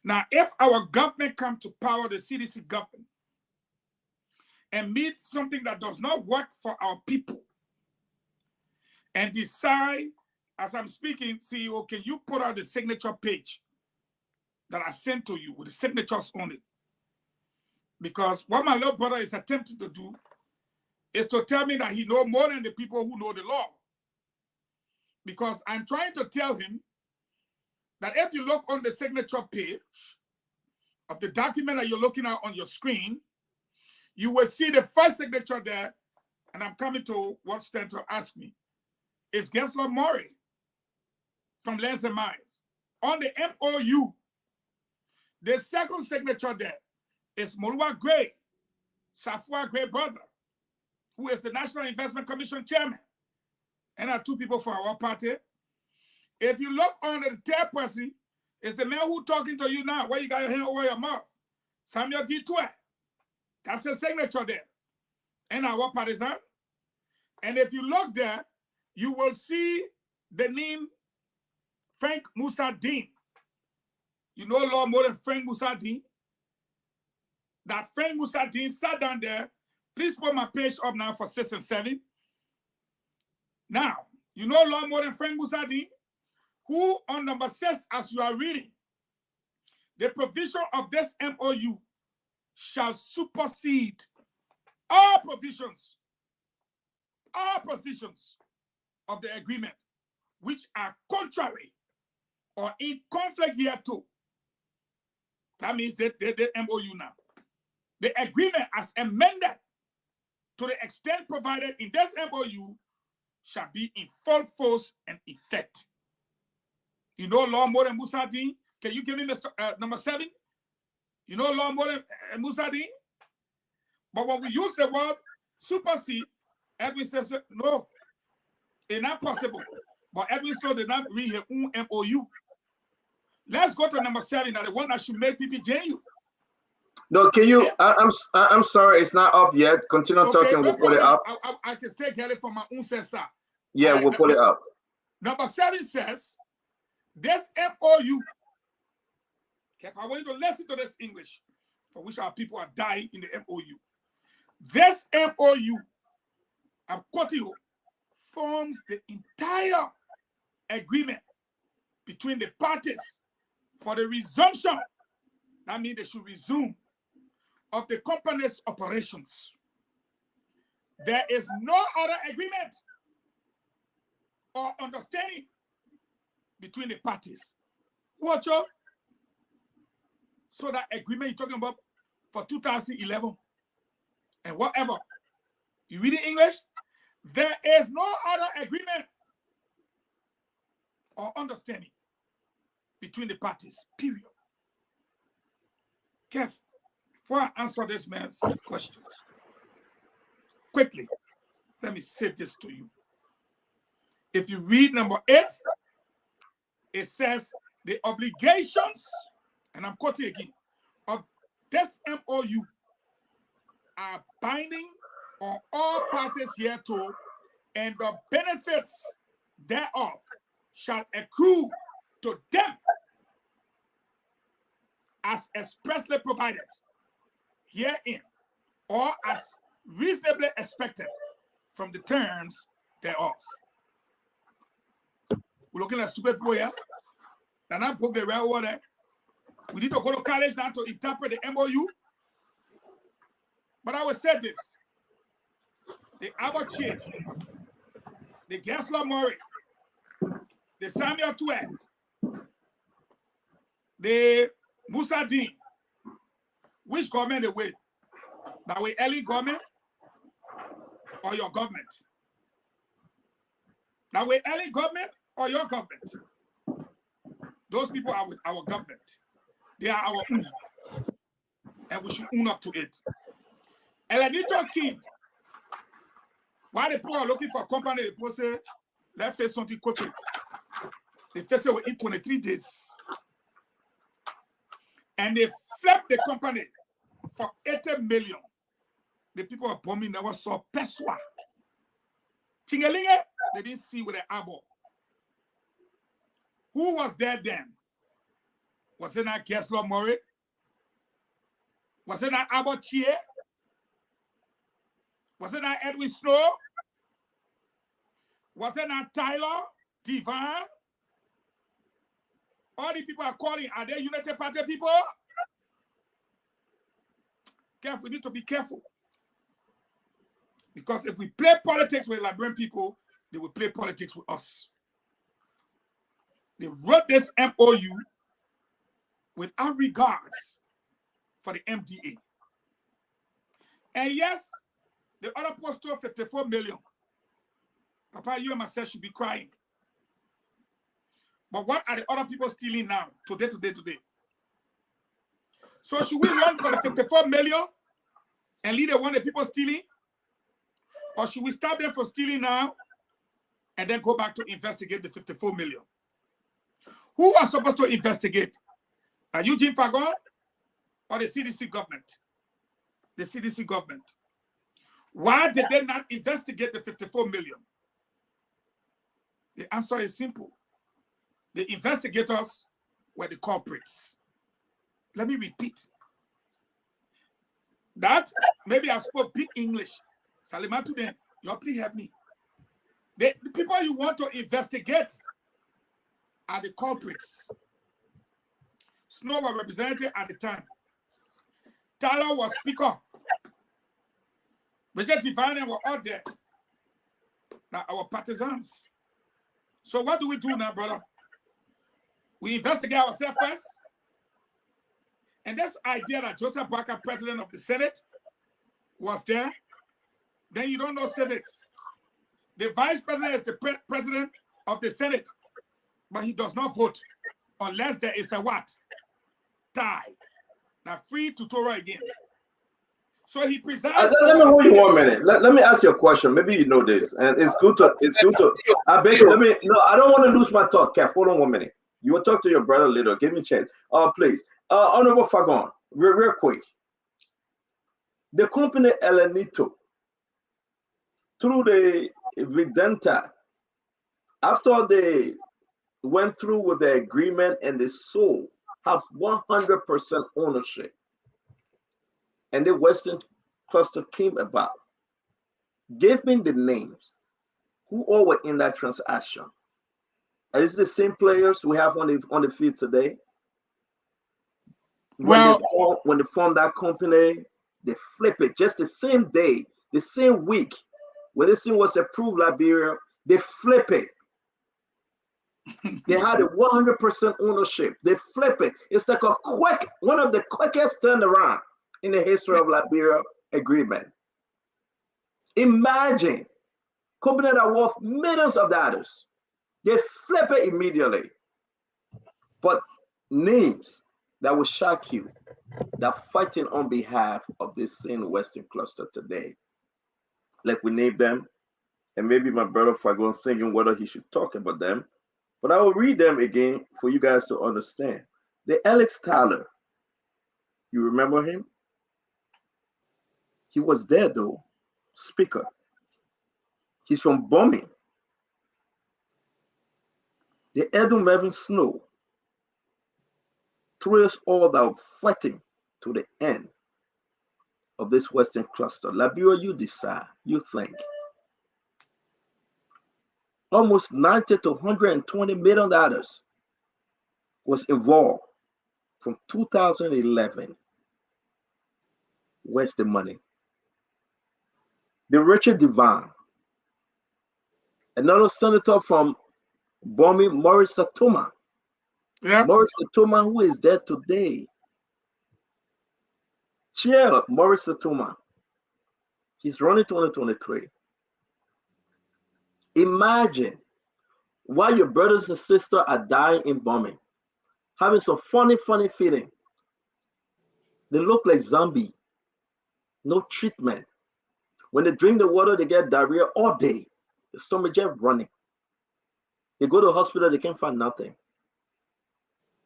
Now, if our government come to power, the CDC government, and meet something that does not work for our people, and decide, as I'm speaking, CEO, can you put out the signature page that I sent to you with the signatures on it. Because what my little brother is attempting to do is to tell me that he knows more than the people who know the law. Because I'm trying to tell him that if you look on the signature page of the document that you're looking at on your screen, you will see the first signature there, and I'm coming to what Stanton asked me. It's Gensler Murray from Lands and Mines. On the MOU, the second signature there is Molua Gray, Safua Gray brother, who is the National Investment Commission chairman, and are two people from our party. If you look on the third person, it's the man who talking to you now, where you got your hand over your mouth, Samuel D. Twe. That's the signature there, and our partisan. And if you look there, you will see the name Frank Musa Dean. You know law more than Frank Musa Dean. That Frank Musa Dean sat down there. Please put my page up now for 6 and 7. Now, you know law more than Frank Musa Dean, who on number 6, as you are reading, the provision of this MOU shall supersede all provisions of the agreement which are contrary or in conflict hereto. That means the MOU now. The agreement as amended to the extent provided in this MOU shall be in full force and effect. You know law more than Musa Dean? Can you give me number 7? You know law more than Musa Dean? But when we use the word supersede, Edwin says, no, it's not possible. But Edwin still did not read his own MOU. Let's go to number 7, that the one that should make people you. No, can you? Yeah. I'm sorry, it's not up yet. Continue talking. We'll put it up. I can still get it from my own sense. Yeah, we'll put it up. Number 7 says, this MOU. If I want you to listen to this English, for which our people are dying in the MOU. This MOU, I'm quoting you, forms the entire agreement between the parties for the resumption, that means they should resume, of the company's operations. There is no other agreement or understanding between the parties. Watch out. So that agreement you're talking about for 2011 and whatever, you read in English, there is no other agreement or understanding between the parties, period. Kev, before I answer this man's question, quickly, let me say this to you. If you read number 8, it says the obligations, and I'm quoting again, of this MOU are binding on all parties hereto, and the benefits thereof shall accrue to them as expressly provided herein, or as reasonably expected from the terms thereof. We're looking at stupid people here. They're not put the real water. We need to go to college now to interpret the MOU. But I will say this. The Abachi, the Gensler Murray, the Samuel Twe, the Musa Dean, which government they with? That way early government or your government? That way early government or your government? Those people are with our government. They are our own. And we should own up to it. Elenito King, while the people are looking for a company, the people say, let's face something quickly. They face it within 23 days. And they flipped the company for 80 million. The people are bombing never saw Peswa. Tingelinge, they didn't see with their eyeball. Who was there then? Was it not Gensler Murray? Was it not Abbott Chie? Was it not Edwin Snow? Was it not Tyler Devine? All the people are calling, are they United Party people? Careful, we need to be careful. Because if we play politics with Liberian people, they will play politics with us. They wrote this MOU without regards for the MDA. And yes, the other post stole 54 million. Papa, you and myself should be crying. But what are the other people stealing now? Today. So should we run for the 54 million and lead the one that people stealing? Or should we stop them from stealing now and then go back to investigate the 54 million? Who are supposed to investigate? Are Eugene Fagon or the CDC government? The CDC government. Why did they not investigate the 54 million? The answer is simple. The investigators were the culprits. Let me repeat. That, maybe I spoke big English. Salima today, you please help me. The people you want to investigate are the culprits. Snow was represented at the time. Tyler was speaker. Bridget Divine were all there. Now our partisans. So what do we do now, brother? We investigate ourselves first. And this idea that Joseph Barker, president of the Senate, was there, then you don't know civics. The vice president is the president of the Senate, but he does not vote unless there is a what? Tie. Now free tutorial again. So he presides. Let me hold you 1 minute. Let me ask you a question. Maybe you know this, and it's good to. I beg you. No, I don't want to lose my thought. Cap, hold on 1 minute. You will talk to your brother later. Give me a chance. Please. Honorable Fagon, real quick. The company Elenito, through the Videnta, after they went through with the agreement and they sold, have 100% ownership. And the Western cluster came about. Give me the names. Who all were in that transaction? Are these the same players we have on the field today? When they formed that company, they flip it just the same day, the same week. When this thing was approved, Liberia, they flip it. They had a 100% ownership. They flip it. It's like one of the quickest turnaround in the history of Liberia agreement. Imagine company that worth millions of dollars. They flip it immediately. But names that will shock you, that fighting on behalf of this same Western cluster today. Like we named them, and maybe my brother Fagon thinking whether he should talk about them, but I will read them again for you guys to understand. The Alex Tyler, you remember him? He was there though, speaker. He's from Bombing. The Edwin Mervyn Snow, through us all that fighting to the end of this Western cluster. Liberia, you decide, you think. Almost $90 to $120 million was involved from 2011. Where's the money? The Richard Devine, another senator from Bomi, Maurice Satoma. Yeah. Maurice Satoma, who is there today. Cheer up, Maurice Satoma. He's running 2023. Imagine while your brothers and sisters are dying in bombing, having some funny feeling. They look like zombies. No treatment. When they drink the water, they get diarrhea all day. The stomach just running. They go to the hospital, they can't find nothing.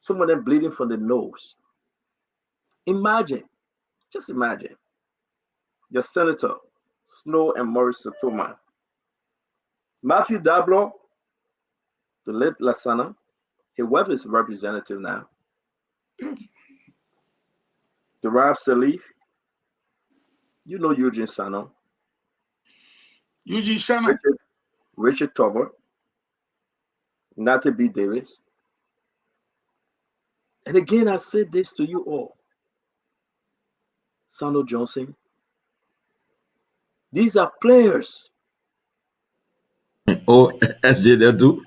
Some of them bleeding from the nose. Imagine, just imagine, your senator, Snow and Maurice Satoma. Matthew Dablo, the late Lasana, his wife is representative now. Darab Salif, you know Eugene Sano. Eugene Shannon. Richard Tobert, Nata B. Davis. And again, I said this to you all. Sandro Johnson, these are players. Oh, SJ there too.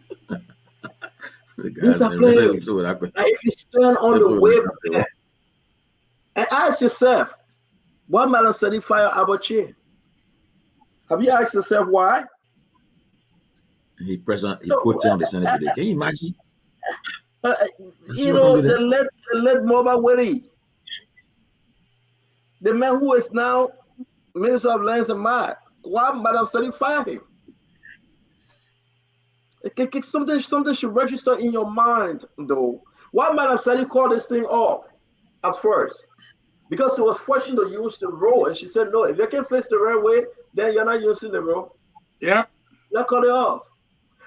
These are players. If you stand on the wave and ask yourself, why Madam Sadi fire Abache? Have you asked yourself why? He put on the Senate today. Can you imagine? You know, they let Mobile Willie, the man who is now Minister of Lands and Mines. Why Madam Sadi fire him? Something should register in your mind, though. Why Madam Sadi called this thing off at first? Because she was forcing to use the road, and she said, "No, if you can fix the railway, then you're not using the road." Yeah, they call it off.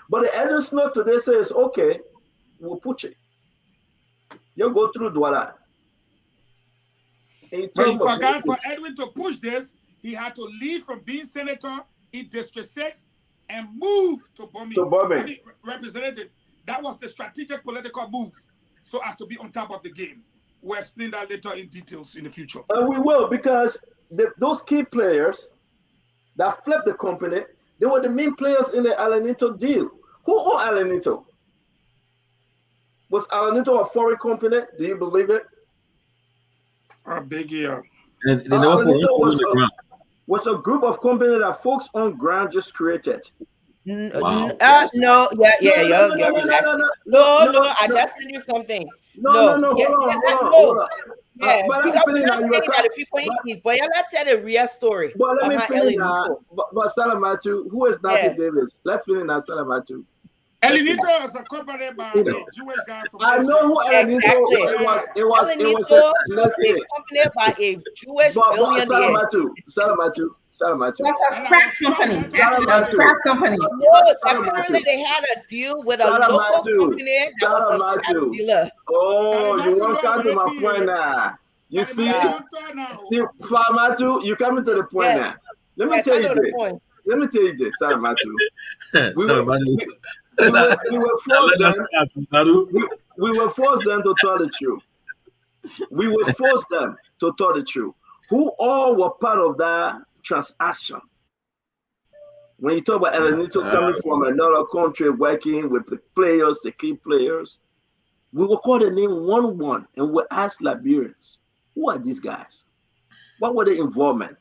But the Edwards note today says, "Okay, we'll put it. You go through Douala." But you forgot for Edwin to push this, he had to leave from being senator in District 6 and move to Bombay. Representative. That was the strategic political move, so as to be on top of the game. We'll explain that later in details in the future. And we will, because those key players that flipped the company, they were the main players in the Alanito deal. Who owned Alanito? Was Alanito a foreign company? Do you believe it? A big year. And they never put one on the ground. Was a group of companies that folks on ground just created. Wow. No, I just sent you something. Hold on. Yeah, because we're not saying that the people ain't keep, but let's tell the real story. But let me finish that. But Salamatu, who is Natty Davis? Let's finish that, Salamatu. Elinito is accompanied by a Jewish guy from I know who Elinito it was accompanied by a Jewish billionaire. Salamatu. That's a scrap company. Actually, a scrap company. No, apparently they had a deal with a local company that was a scrap dealer. Oh, you won't come to my point now. You see, Salamatu, you coming to the point now. Let me tell you this, Salamatu. We were forced them to tell the truth. We were forced them to tell the truth. Who all were part of that transaction? When you talk about Elenito coming from another country, working with the players, the key players, we will call the name 1-1 and we'll ask Liberians, who are these guys? What were their involvement?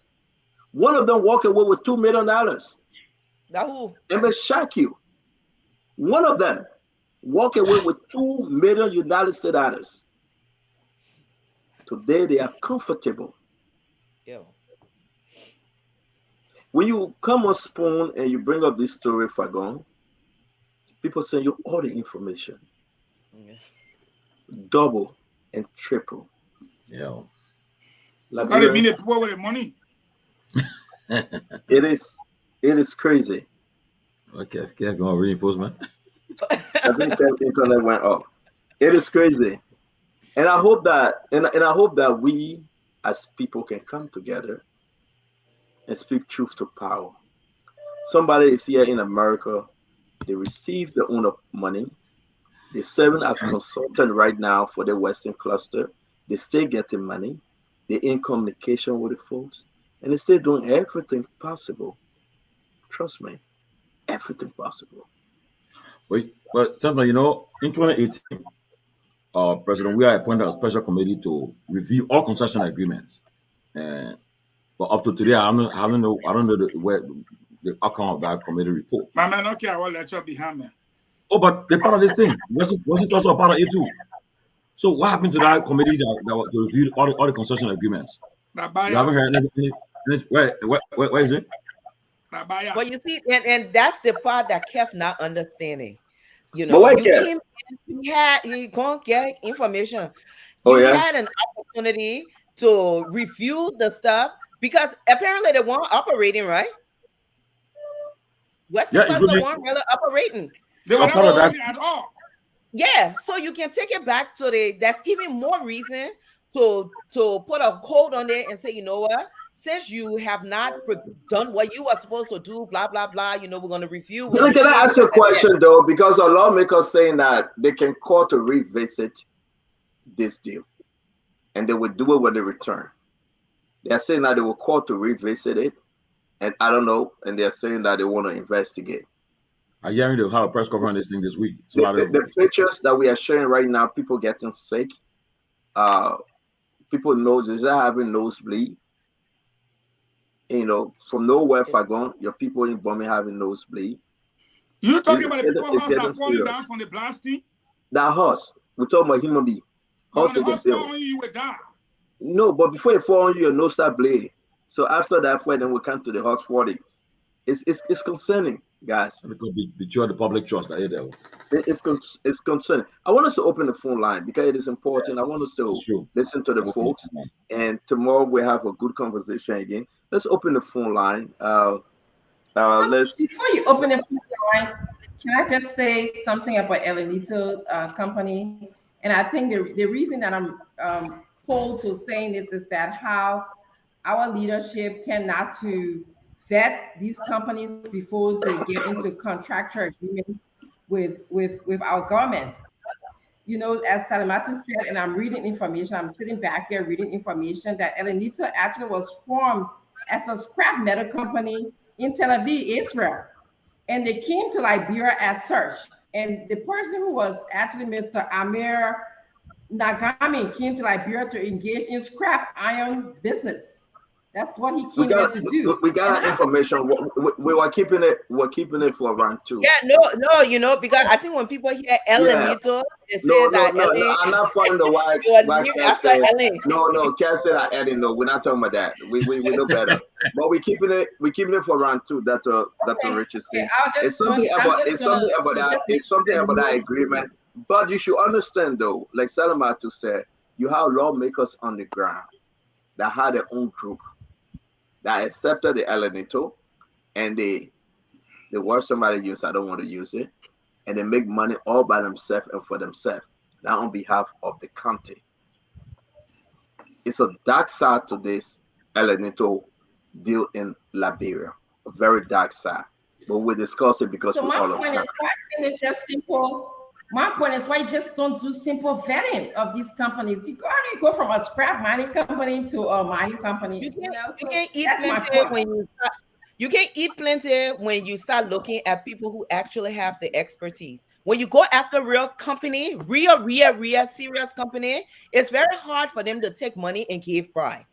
One of them walked away with $2 million. It may shock you. One of them walked away with $2 million United States dollars. Today they are comfortable. Yeah. When you come on Spoon and you bring up this story, Fagon, people send you all the information. Double and triple. Yeah. Like they mean they poor with the money. It is crazy. Okay, going to reinforcement. I think the internet went off. It is crazy, and I hope that I hope that we as people can come together and speak truth to power. Somebody is here in America. They receive their own money. They're serving as consultant right now for the Western cluster. They still getting money. They're in communication with the folks, and they're still doing everything possible. Trust me. Everything possible. But sometimes, in 2018, President, we are appointed a special committee to review all concession agreements. But up to today, I don't know the outcome of that committee report. My man, okay, I will let you behind me. Oh, but they're part of this thing. Wasn't also a part of it too. So what happened to that committee that reviewed all the concession agreements? You haven't heard anything? Where is it? Well, you see, and that's the part that kept not understanding. You came in, you can't get information. You had an opportunity to review the stuff because apparently they weren't operating, right? Western Cluster weren't really operating. They were not operating at all. Yeah, so you can take it back to that's even more reason to put a code on it and say, you know what? Since you have not done what you are supposed to do, blah, blah, blah, we're going to review. Can I ask you a question, though? Because a lawmaker saying that they can call to revisit this deal, and they would do it when they return. They're saying that they will call to revisit it, and I don't know, and they're saying that they want to investigate. I hearing they'll have a press conference on this thing this week. The pictures that we are showing right now, people getting sick, people noses are having nosebleed. From nowhere, Fagon, your people in Bombay having nosebleed. You're talking about the people horse that are falling down from the blasting? That horse. We're talking about human being. Horse when the horse fall on you would die. No, but before it fall on you, your nose start bleeding. So after that, then we come to the horse falling. It's concerning, guys. Because betray the public trust. It's concerning. I want us to open the phone line because it is important. I want us to listen to the folks. And tomorrow we have a good conversation again. Let's open the phone line. Before you open the phone line, can I just say something about El Anito company? And I think the reason that I'm pulled to saying this is that how our leadership tend not to vet these companies before they get into contractual agreements with our government. As Salamatu said, and I'm reading information, I'm sitting back here reading information that El Anito actually was formed as a scrap metal company in Tel Aviv, Israel. And they came to Liberia as such. And the person who was actually Mr. Amir Nagami came to Liberia to engage in scrap iron business. That's what he came there to do. We got our information. We were keeping it. We're keeping it for round 2. Yeah, no, because I think when people hear El Anito, they say that I'm not following the why Kev said. No, Kev said that Ellie. No, we're not talking about that. We know better. But we're keeping it for round 2. That's what Rich is saying. It's something about that agreement. But you should understand though, like Salamatu said, you have lawmakers on the ground that had their own group that accepted the El Anito, and the word somebody use, I don't want to use it, and they make money all by themselves and for themselves, not on behalf of the county. It's a dark side to this El Anito deal in Liberia, a very dark side. But we discuss it because we all of time. It's just simple. My point is why you just don't do simple vetting of these companies. You go from a scrap mining company to a mining company. You can't eat plenty when you start looking at people who actually have the expertise. When you go after real company, real serious company, it's very hard for them to take money and give bribe.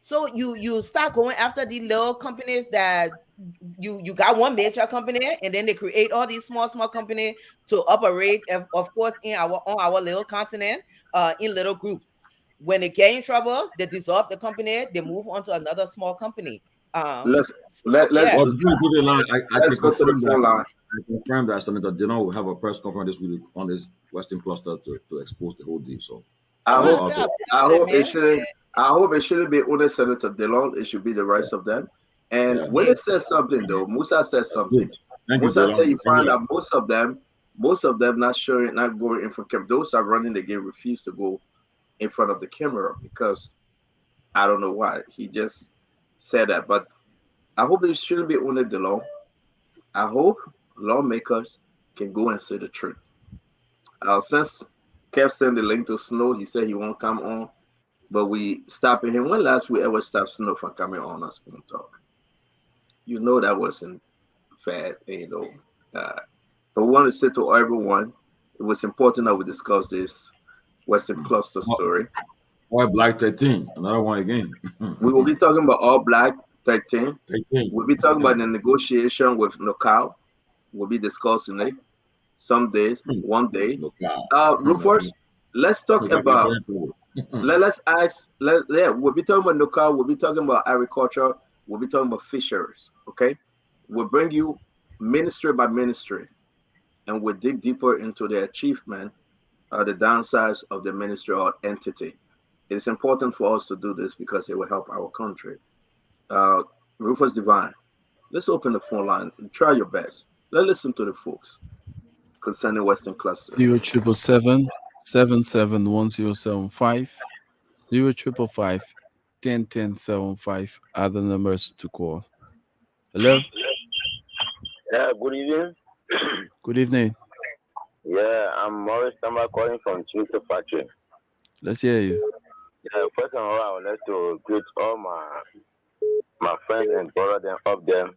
So you start going after the little companies that you got one major company, and then they create all these small companies to operate, of course, on our little continent, in little groups. When they get in trouble, they dissolve the company, they move on to another small company. Let's go to the line. I confirm that Senator Dino will have a press conference this week on this Western cluster to expose the whole deal. So I hope it shouldn't be only Senator Dillon. It should be the rest of them. And when it says something though, Musa says something. Musa said you find out most of them not going in front of camera. Those are running the game refuse to go in front of the camera because I don't know why. He just said that. But I hope it shouldn't be only Dillon. I hope lawmakers can go and say the truth. Since Kev sent the link to Snow, he said he won't come on. But we stopping him. When last we ever stopped Snow from coming on us Spoon Talk? You know that wasn't fair, but we want to say to everyone, it was important that we discuss this Western Cluster story. All Black 13, another one again. We will be talking about All Black 13. We'll be talking about the negotiation with Knockout. We'll be discussing it some days, one day. Rufus, let's talk about. We'll be talking about Knockout. We'll be talking about agriculture. We'll be talking about fisheries. Okay, we'll bring you ministry by ministry, and we'll dig deeper into the achievement, the downsides of the ministry or entity. It's important for us to do this because it will help our country. Rufus Divine, let's open the phone line. Try your best. Let's listen to the folks concerning Western Cluster. 0777 771075 0555 101075 are the numbers to call. Hello. Yeah, good evening. Good evening. Yeah, I'm Maurice Tamba calling from Twitter Factory. Let's hear you. Yeah, first of all, I would like to greet all my friends and brothers up there.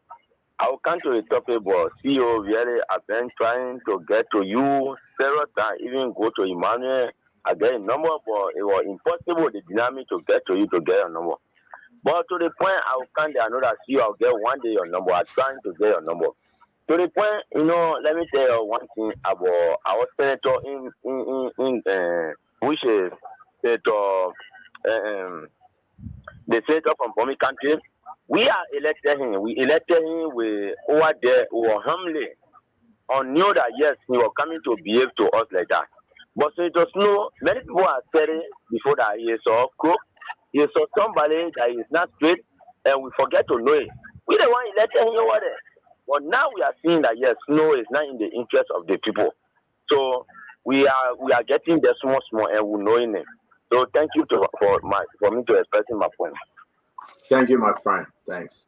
I will come to the topic, but CEO really I've been trying to get to you several times, even go to Emmanuel. I get a number, but it was impossible. They denied me to get to you to get a number. But to the point, I will come there. I know that CEO, I'll get one day your number. I'm trying to get your number. To the point, let me tell you one thing about our senator which is Senator, the senator from Bomi country. We are elected him. We elected him with over there who were humbly and knew that yes, he was coming to behave to us like that. But so it was no, many people are saying before that he saw crook, he saw somebody that is not straight, and we forget to know it. We the one elected him over there. But now we are seeing that yes, no is not in the interest of the people. So we are getting there small, and we're knowing it. So thank you for me to expressing my point. Thank you, my friend. Thanks.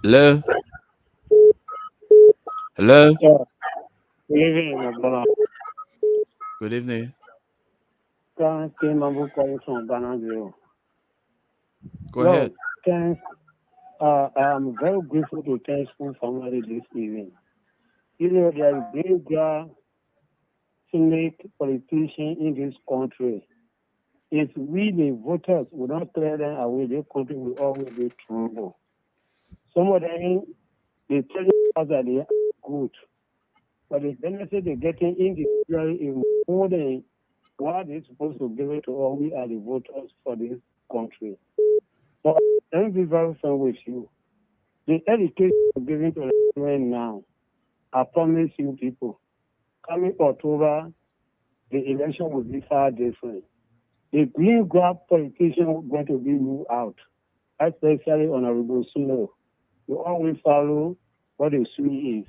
Hello. Hello. Yeah. Good evening, my brother. Good evening. Calling from Banana. Go ahead. Thanks. I'm very grateful to Thankful family this evening. There is bigger Senate politicians in this country. If we, the voters, will not clear them away, the country will always be trouble. Some of them, they tell us that they are good, but the benefit they're getting individually is more than what they're supposed to give it to all we are the voters for this country. So let me be very frank with you. The education given to the right now, I promise you people, coming October, the election will be far different. The green grab politician is going to be moved out, especially Honorable Suno. You always follow what a SUI is.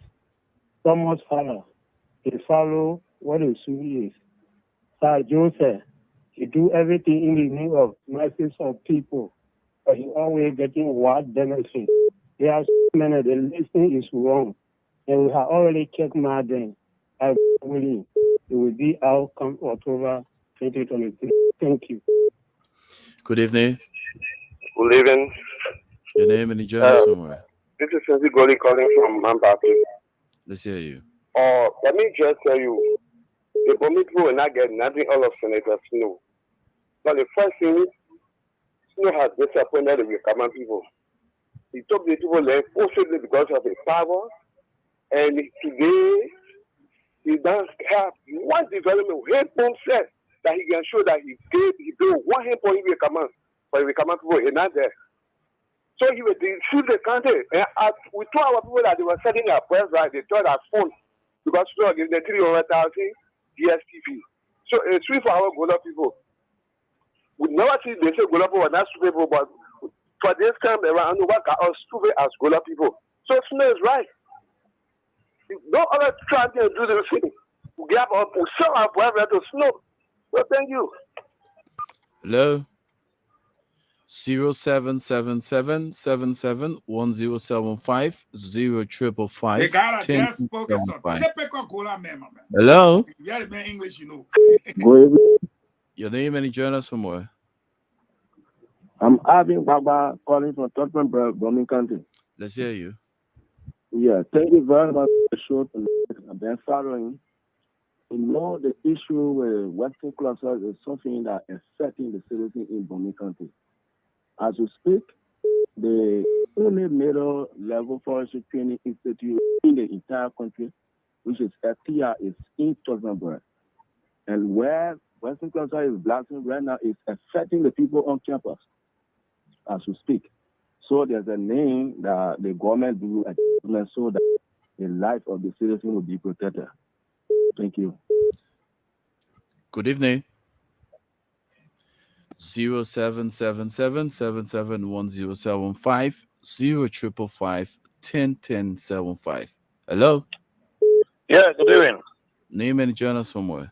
Thomas Fowler, he follow what a SUI is. Sir Joseph, he do everything in the name of masses of people, but he always getting what benefit. There are so many, the listing is wrong, and we have already checked my then. I believe it will be out come October 2023. Thank you. Good evening. Good evening. Your name and the journal somewhere. This is Cindy Goli calling from Mambati. Let's hear you. Let me just tell you, the people will not get nothing all of Senator Snow. Now the first thing, Snow has disappointed the common people. He took the people there forcibly because of his power, and today he doesn't have one development. Hempon said that he can show that he built one hempon in the command, but the command people are not there. So he will deceive the country. And we told our people that they were setting their press right, they told our phone because we were giving them 300,000 DSTV. So it's free for our Gola people. We never see they say Gola people are not stupid people, but for this time around, what are us stupid as Gola people? So Snow is right. No other trying to do the thing. We have our sell our brother to Snow. Well, thank you. Hello. 0777-77-1075 They got a just focus on typical Gola man. Hello. Yeah, man, English, you know. Good evening. Your name and the journal somewhere. I'm Abin Baba calling from Tottenham, Birmingham County. Let's hear you. Yeah, thank you very much for the show. I've been following. You know, the issue with Western clusters is something that is affecting the citizens in Birmingham County. As we speak, the only middle level forestry training institute in the entire country, which is FTR, is in Tottenham. And where Western cluster is blasting right now is affecting the people on campus as we speak. So there's a name that the government do so that the life of the citizen will be protected. Thank you. Good evening. 0777-771075 0555-101075. Hello. Yeah, good evening. Name and journal somewhere.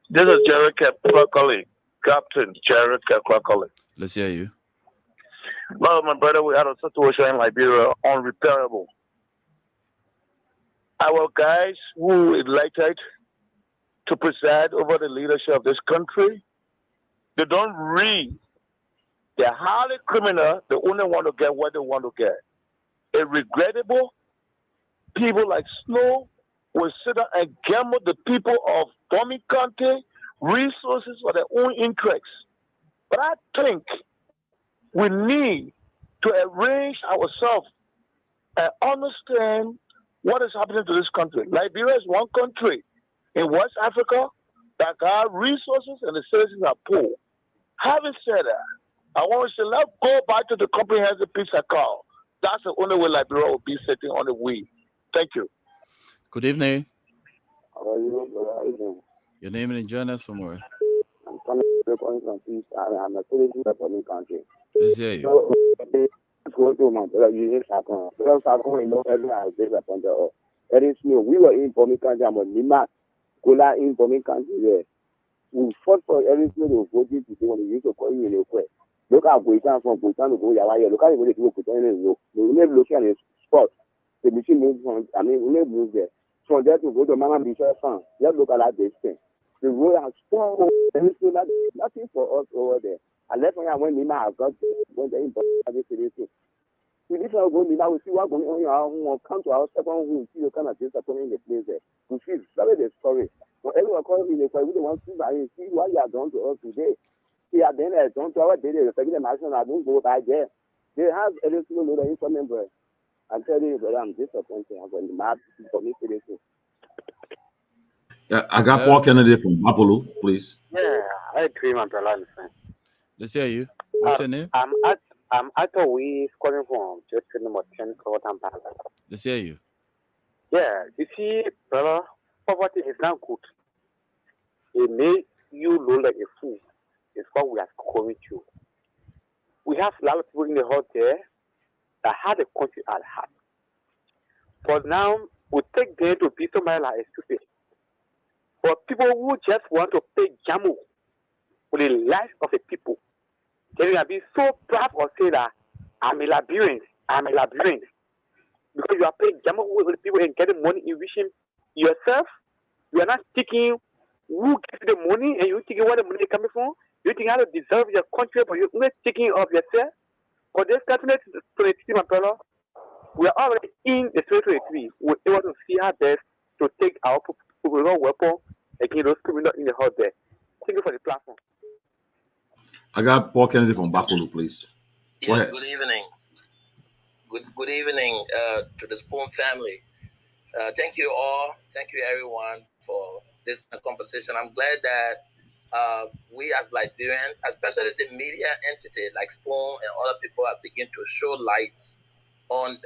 This is Jared Kepler-Colley, Captain Jared Kepler-Colley. Let's hear you. Well, my brother, we had a situation in Liberia unrepairable. Our guys who elected to preside over the leadership of this country. They don't read. They're highly criminal. They only want to get what they want to get. It's regrettable. People like Snow will sit down and gamble the people of Bomi County resources for their own interests. But I think we need to arrange ourselves and understand what is happening to this country. Liberia is one country in West Africa that got resources and the citizens are poor. Having said that, I want to say, let's go back to the comprehensive peace accord. That's the only way Liberia will be sitting on the wheel. Thank you. Good evening. How are you? Your name and join us from where? I'm coming from Peace. I'm a citizen of the country. Let's hear you. Go to my brother, you need Sakon. Brother Sakon, you know, everyone has this upon the There is no, we were in Bomi Country, I'm on Lima, Gola in Bomi Country there. We fought for everything to vote to do when we used to call you in a way. Look at Boytan from Boytan to go Yawaya. Look at the people put in the we never look at a spot. The machine moves from, I mean, we never move there. From there to go to Mama Bishop Farm. Let's look at that distance. The road has strong, nothing for us over there. And that's when Lima has got when they're in Bomi City. We need to go Lima, we see what's going on, come to our second home, see the kind of disappointment in the place there. We feel very the story. When everyone calls me, they want to see what you have done to us today. See, at the end of don't our daily respecting the national, I don't go back there. They have a little more information, but I'm telling you, brother, I'm disappointed. I'm going to map for me to this. Yeah, I got Paul Kennedy from Mapolo, please. Yeah, I agree, my brother. Let's hear you. What's your name? I'm actually calling from just number 10, Clotham Palace. Let's hear you. Yeah, you see, brother, poverty is not good. It makes you look like a fool. It's what we are coming to. We have a lot of people in the hall there that had a country at heart. But now we take them to be somebody like a stupid. But people who just want to pay jamu with the life of the people, they will be so proud or say that I'm a labyrinth. Because you are paying jamu with the people and getting money in wishing yourself. You are not thinking who gives you the money and you thinking where the money is coming from. You think how to deserve your country, but you're not thinking of yourself. For this country, 2023, my brother, we are already in the 2023. We're able to see our best to take our popular weapon against those criminals in the hall there. Thank you for the platform. I got Paul Kennedy from Bapolo, please. Go ahead. Good evening. Good evening to the Spoon family. Thank you all. Thank you, everyone, for this conversation. I'm glad that we as Liberians, especially the media entity like Spoon and other people, are beginning to show light on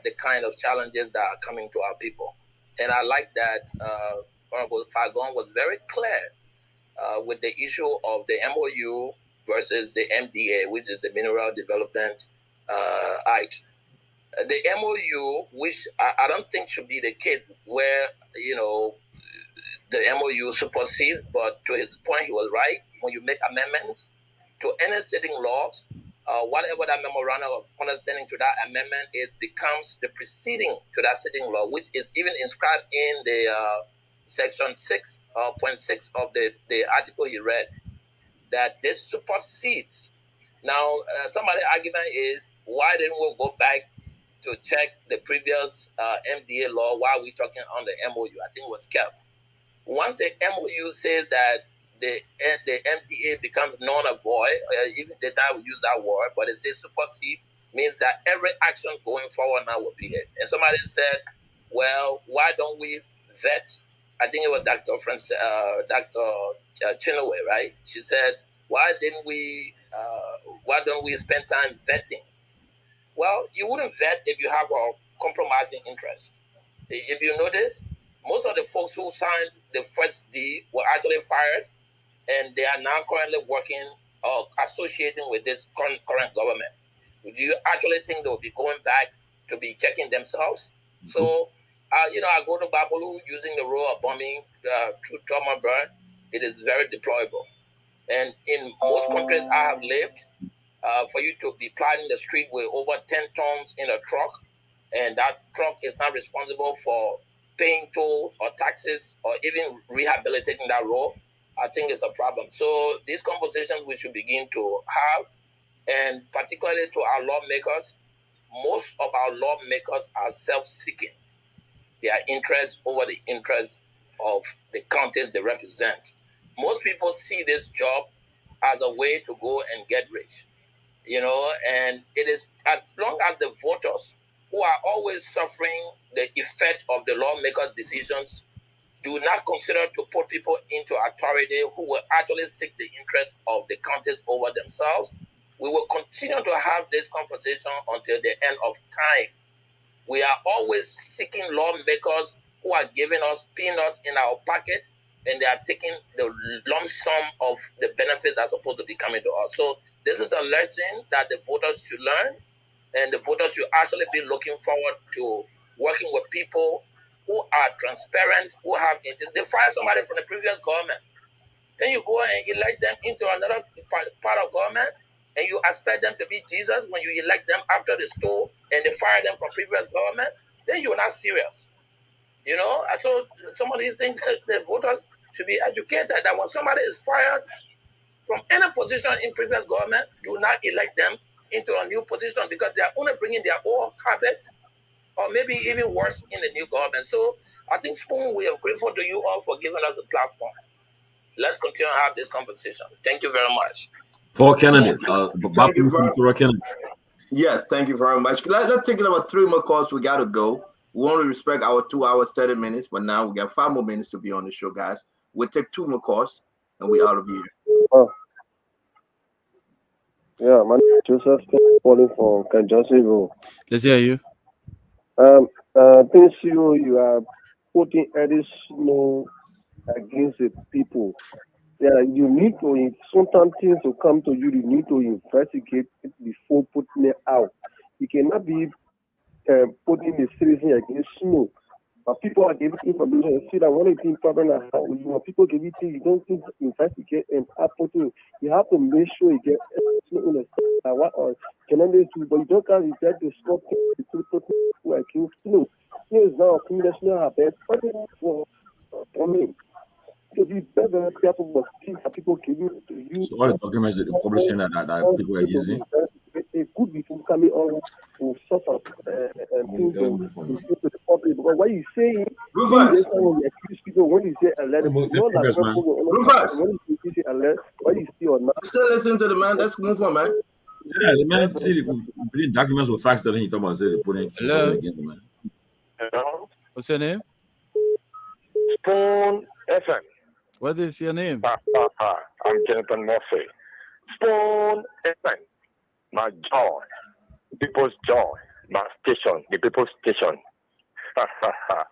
the kind of challenges that are coming to our people. And I like that Honorable Fagon was very clear with the issue of the MOU versus the MDA, which is the Mineral Development Act. The MOU, which I don't think should be the case where, the MOU supersedes, but to his point, he was right. When you make amendments to any sitting laws, whatever that memorandum of understanding to that amendment, it becomes the preceding to that sitting law, which is even inscribed in the section 6.6 of the article he read, that this supersedes. Now, somebody's argument is, why didn't we go back to check the previous MDA law while we're talking on the MOU? I think it was kept. Once the MOU says that the MDA becomes non-void, even the time we use that word, but it says supersedes, means that every action going forward now will be it. And somebody said, well, why don't we vet? I think it was Dr. Chinaway, right? She said, why don't we spend time vetting? Well, you wouldn't vet if you have a compromising interest. If you notice, most of the folks who signed the first deal were actually fired, and they are now currently working or associating with this current government. Do you actually think they will be going back to be checking themselves? Mm-hmm. So, I go to Babolu using the role of bombing through trauma burn. It is very deplorable. And in most countries I have lived, for you to be plied in the street with over 10 tons in a truck, and that truck is not responsible for paying tolls or taxes or even rehabilitating that road, I think it's a problem. So these conversations we should begin to have, and particularly to our lawmakers, most of our lawmakers are self-seeking. Their interests over the interests of the counties they represent. Most people see this job as a way to go and get rich, and it is as long as the voters who are always suffering the effect of the lawmakers' decisions do not consider to put people into authority who will actually seek the interest of the counties over themselves, we will continue to have this conversation until the end of time. We are always seeking lawmakers who are giving us peanuts in our pockets, and they are taking the lump sum of the benefits that are supposed to be coming to us. So this is a lesson that the voters should learn, and the voters should actually be looking forward to working with people who are transparent, who have they fire somebody from the previous government. Then you go and elect them into another part of government, and you expect them to be Jesus when you elect them after the store and they fire them from previous government. Then you're not serious. So some of these things, the voters should be educated that when somebody is fired from any position in previous government, do not elect them into a new position, because they are only bringing their old habits, or maybe even worse, in the new government. So I think, Spoon, we are grateful to you all for giving us the platform. Let's continue to have this conversation. Thank you very much. For Kennedy, Yes, thank you very much. Let's take about 3 more calls. We got to go. We only respect our 2 hours, 30 minutes, but now we got 5 more minutes to be on the show, guys. We'll take 2 more calls, and we out of here. Yeah, my name is Joseph, calling from Kansasville. Let's hear you. Thanks you are putting additional against the people. Yeah, you need to, if sometimes things will come to you, you need to investigate it before putting it out. You cannot be putting the citizen against snow. But people are giving information and see that one of the problem is how when people give it to you, don't think investigate and putting. You have to make sure you get snow in the what or cannot do, but you don't have to get the snow people against snow. Here is now a community have best for me. So be better careful what people give you to you. So all the documents that they're publishing that people are using. It could be from coming on to suffer things to the public. Because what you say, when you accuse people, when you say alert, when you say alert, what you see or not. Still listen to the man. Let's move on, man. Yeah, the man see the documents with facts that he talking about. Say they put in against the man. Hello? What's your name? Spoon FM. What is your name? I'm Jonathan Murphy. Spoon FM. My joy. People's joy. My station. The people's station.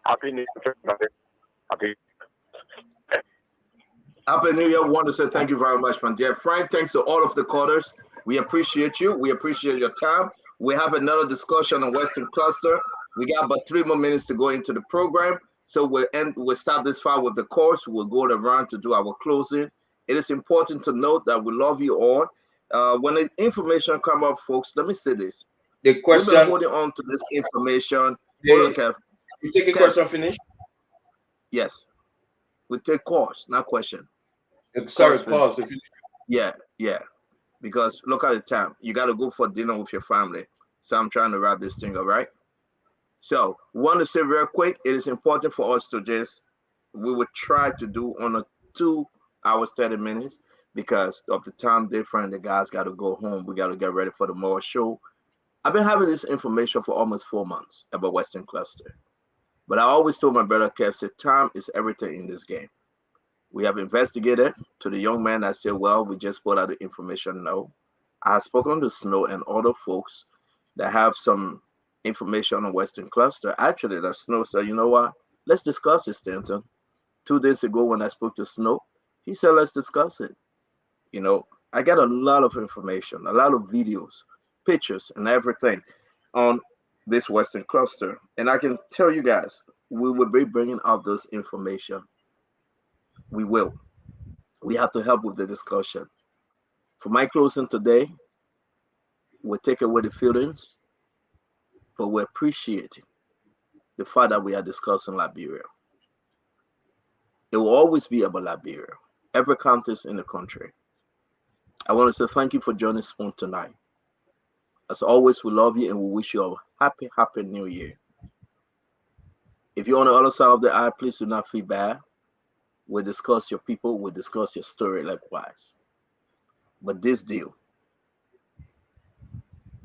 Happy New Year. Happy New Year. I want to say thank you very much, man. Dear Frank, thanks to all of the callers. We appreciate you. We appreciate your time. We have another discussion on Western Cluster. We got about 3 more minutes to go into the program. So we'll stop this file with the course. We'll go around to do our closing. It is important to note that we love you all. When the information come up, folks, let me say this. The question. We've been holding on to this information. Hold on, Kev. You take a question finish? Yes. We take calls, not question. Sorry, calls. Yeah. Because look at the time. You got to go for dinner with your family. So I'm trying to wrap this thing up, right? So we want to say real quick, it is important for us to we would try to do on a 2 hours, 30 minutes because of the time difference. The guys got to go home. We got to get ready for tomorrow's show. I've been having this information for almost 4 months about Western Cluster. But I always told my brother Kev, said time is everything in this game. We have investigated to the young man that said, well, we just put out the information. No. I have spoken to Snow and other folks that have some information on Western Cluster. Actually, that Snow said, you know what? Let's discuss it, Stanton. 2 days ago when I spoke to Snow, he said, let's discuss it. I got a lot of information, a lot of videos, pictures, and everything on this Western Cluster. And I can tell you guys, we will be bringing out this information. We will. We have to help with the discussion. For my closing today, we'll take away the feelings, but we're appreciating the fact that we are discussing Liberia. It will always be about Liberia, every country in the country. I want to say thank you for joining Spoon tonight. As always, we love you and we wish you a happy, happy new year. If you're on the other side of the aisle, please do not feel bad. We'll discuss your people, we'll discuss your story likewise. But this deal,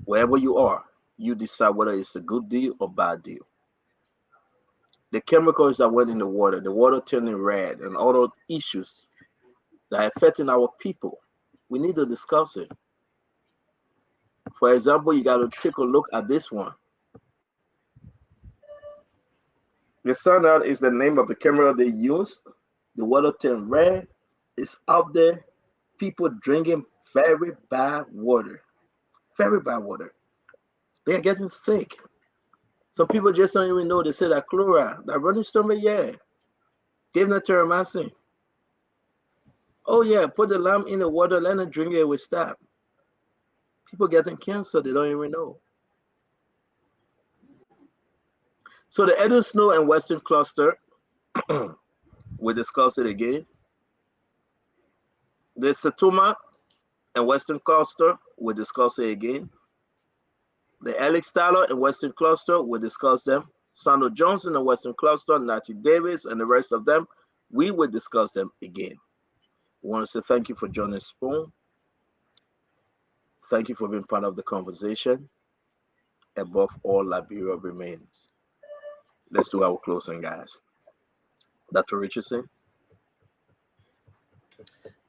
wherever you are, you decide whether it's a good deal or bad deal. The chemicals that went in the water turning red, and all those issues that are affecting our people, we need to discuss it. For example, you got to take a look at this one. The sunlight is the name of the camera they use. The water turned red. It's out there. People drinking very bad water. Very bad water. They are getting sick. Some people just don't even know. They say that chloride, that running stomach, yeah. Give them terramycin. Oh yeah, put the lamb in the water, let them drink it, will stop. People getting cancer, they don't even know. So the Edo Snow and Western Cluster, we'll discuss it again. The Satuma and Western Cluster, we'll discuss it again. The Alex Tyler and Western Cluster, we'll discuss them. Sandro Johnson and Western Cluster, Natty Davis and the rest of them, we will discuss them again. We want to say thank you for joining Spoon. Thank you for being part of the conversation. Above all, Liberia remains. Let's do our closing, guys. Dr. Richardson.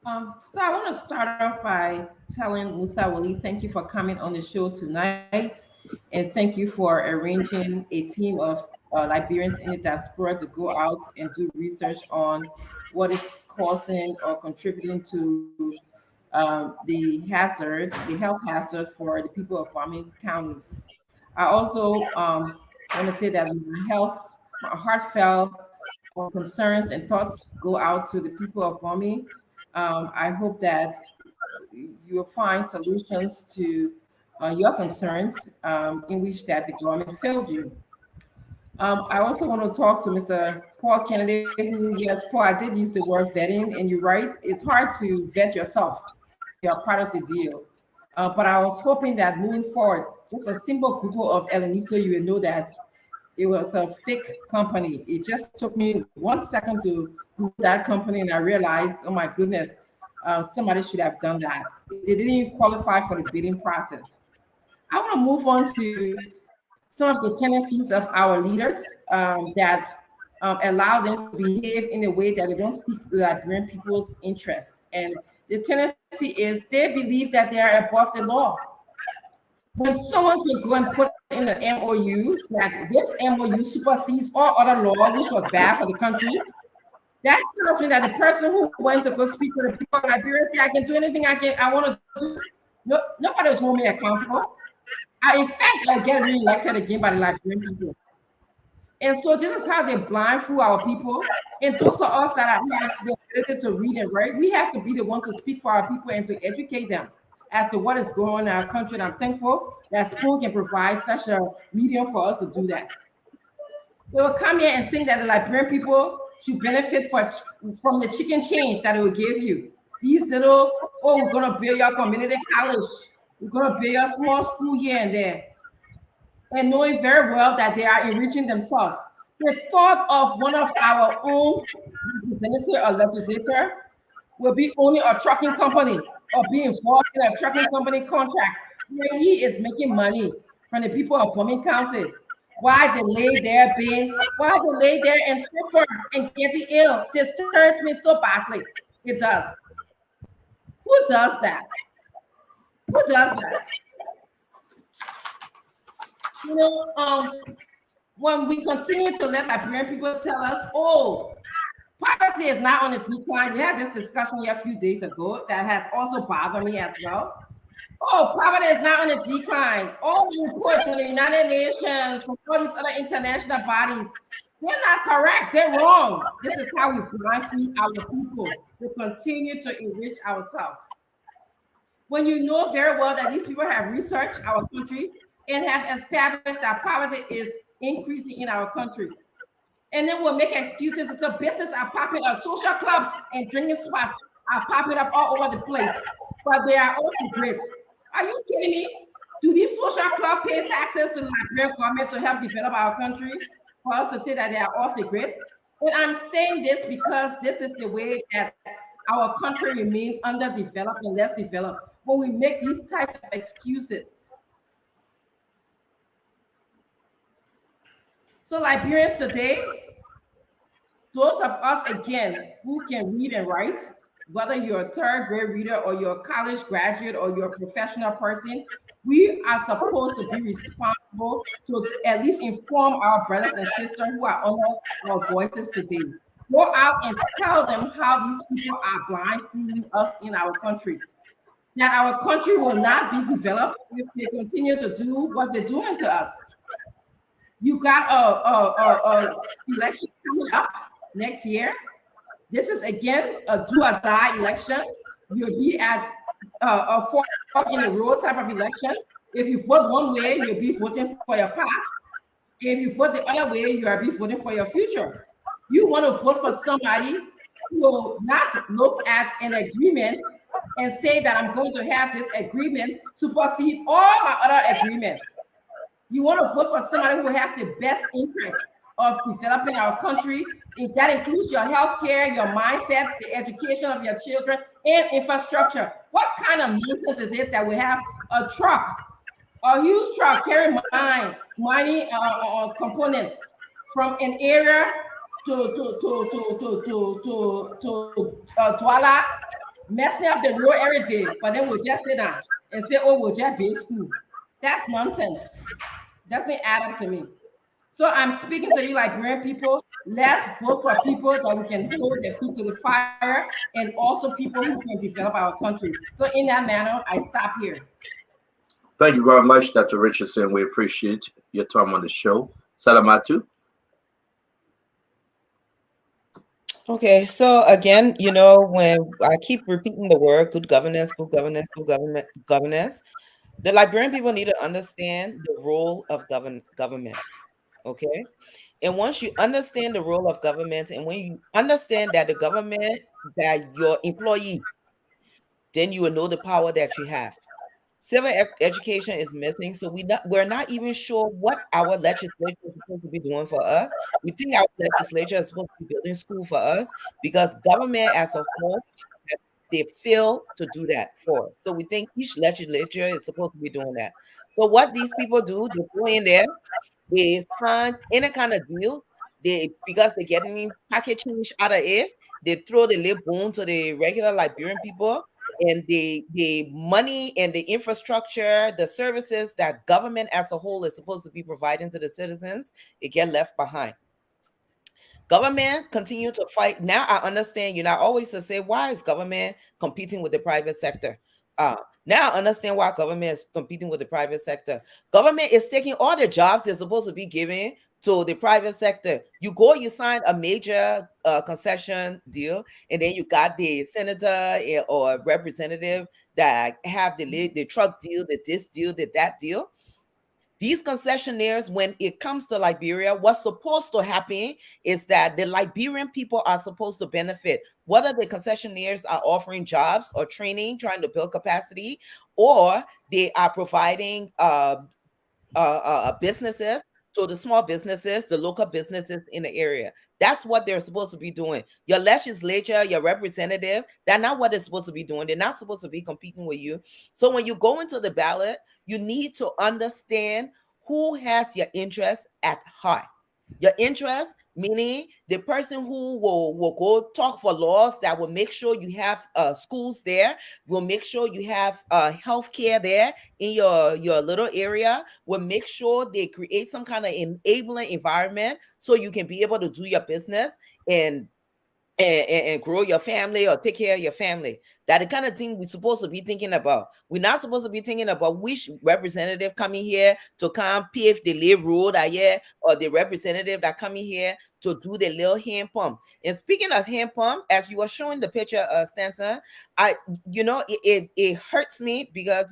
So I want to start off by telling Musa Wali, thank you for coming on the show tonight, and thank you for arranging a team of Liberians in the diaspora to go out and do research on what is causing or contributing to the health hazard for the people of Farming County. I also want to say that my heartfelt concerns and thoughts go out to the people of Farming. I hope that you will find solutions to your concerns in which that the government failed you. I also want to talk to Mr. Paul Kennedy, who, yes, Paul, I did use the word vetting, and you're right, it's hard to vet yourself. You're part of the deal. But I was hoping that moving forward, just a simple Google of El Nito, you will know that it was a fake company. It just took me 1 second to Google that company, and I realized, oh my goodness, somebody should have done that. They didn't even qualify for the bidding process. I want to move on to some of the tendencies of our leaders that allow them to behave in a way that they don't speak to Liberian people's interests. And the tendency is they believe that they are above the law. When someone can go and put in an MOU that this MOU supersedes all other law, which was bad for the country, that tells me that the person who went to go speak to the people of Liberia say, I can do anything I want to do. No, nobody was holding me accountable. In fact, I'll get re-elected again by the Liberian people. And so this is how they blind through our people. And those are us that have the ability to read and write. We have to be the one to speak for our people and to educate them as to what is going on in our country. And I'm thankful that Spoon can provide such a medium for us to do that. They will come here and think that the Liberian people should benefit from the chicken change that it will give you. These little, oh, we're going to build your community college. We're going to build a small school here and there. And knowing very well that they are enriching themselves. The thought of one of our own representative or legislator will be owning a trucking company or be involved in a trucking company contract where he is making money from the people of Farming County. Why they lay there and suffer and getting ill disturbs me so badly. It does. Who does that? Who does that? You know, when we continue to let Liberian people tell us, oh, poverty is not on the decline. We had this discussion here a few days ago that has also bothered me as well. Oh, poverty is not on the decline. All the reports from the United Nations, from all these other international bodies, they're not correct. They're wrong. This is how we blind our people to continue to enrich ourselves. When you know very well that these people have researched our country and have established that poverty is increasing in our country. And then we'll make excuses. So businesses are popping up, social clubs and drinking spots are popping up all over the place, but they are all great. Are you kidding me? Do these social clubs pay taxes to the Liberian government to help develop our country for us to say that they are off the grid? And I'm saying this because this is the way that our country remains underdeveloped and less developed when we make these types of excuses. So Liberians today, those of us, again, who can read and write, whether you're a third grade reader or you're a college graduate or you're a professional person, we are supposed to be responsible to at least inform our brothers and sisters who are under our voices today. Go out and tell them how these people are blind fooling us in our country. That our country will not be developed if they continue to do what they're doing to us. You got a election coming up next year. This is again a do or die election. You'll be at a fork in the road type of election. If you vote one way, you'll be voting for your past. If you vote the other way, you'll be voting for your future. You want to vote for somebody who will not look at an agreement and say that I'm going to have this agreement supersede all my other agreements. You want to vote for somebody who will have the best interest of developing our country. If that includes your healthcare, your mindset, the education of your children, and infrastructure. What kind of nonsense is it that we have a truck, a huge truck carrying mining components from an area to Douala, messing up the road every day, but then we'll just sit down and say, oh, we'll just be school. That's nonsense. Doesn't add up to me. So I'm speaking to you Liberian people. Let's vote for people that we can hold their feet to the fire, and also people who can develop our country. So in that manner, I stop here. Thank you very much, Dr. Richardson. We appreciate your time on the show. Salamatu. Okay, so again, you know, when I keep repeating the word good governance, good governance, good governance, the Liberian people need to understand the role of government. Okay, and once you understand the role of government, and when you understand that the government, that your employee, then you will know the power that you have. Civil education is missing, so we're not even sure what our legislature is supposed to be doing for us. We think our legislature is supposed to be building school for us because government as a whole, they fail to do that for us. So we think each legislature is supposed to be doing that. So what these people do, they go in there, they find any kind of deal, because they're getting package change out of it, they throw the lip bone to the regular Liberian people, and the money and the infrastructure, the services that government as a whole is supposed to be providing to the citizens, it get left behind. Government continue to fight. Now I understand, you know, I always say, why is government competing with the private sector? Now I understand why government is competing with the private sector. Government is taking all the jobs they're supposed to be giving to the private sector. You go, you sign a major concession deal, and then you got the senator or representative that have the truck deal, this deal, that deal. These concessionaires, when it comes to Liberia, what's supposed to happen is that the Liberian people are supposed to benefit, whether the concessionaires are offering jobs or training, trying to build capacity, or they are providing businesses to the small businesses, the local businesses in the area. That's what they're supposed to be doing. Your legislature, your representative, that's not what they're supposed to be doing. They're not supposed to be competing with you. So when you go into the ballot, you need to understand who has your interest at heart. Your interest, meaning the person who will go talk for laws that will make sure you have schools there, will make sure you have healthcare there in your little area, will make sure they create some kind of enabling environment so you can be able to do your business and grow your family or take care of your family. That's the kind of thing we're supposed to be thinking about. We're not supposed to be thinking about which representative coming here to come pave the lay road here, or the representative that coming here to do the little hand pump. And speaking of hand pump, as you were showing the picture of Stanton, it hurts me because,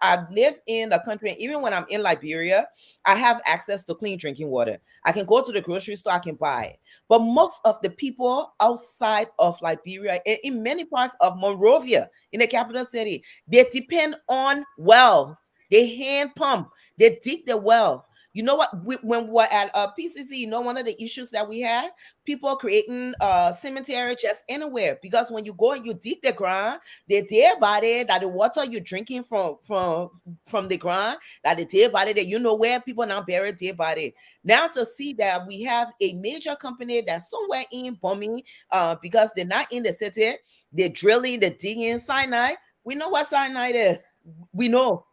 I live in a country, and even when I'm in Liberia, I have access to clean drinking water. I can go to the grocery store, I can buy it. But most of the people outside of Liberia, in many parts of Monrovia, in the capital city, they depend on wells. They hand pump, they dig the well. You know what? When we were at PCC, one of the issues that we had, people creating cemetery just anywhere, because when you go and you dig the ground, they tell about it that the water you're drinking from the ground, that they tell about it, that where people now bury their body. Now to see that we have a major company that's somewhere in bombing, because they're not in the city, they're drilling, they're digging cyanide. We know what cyanide is. We know.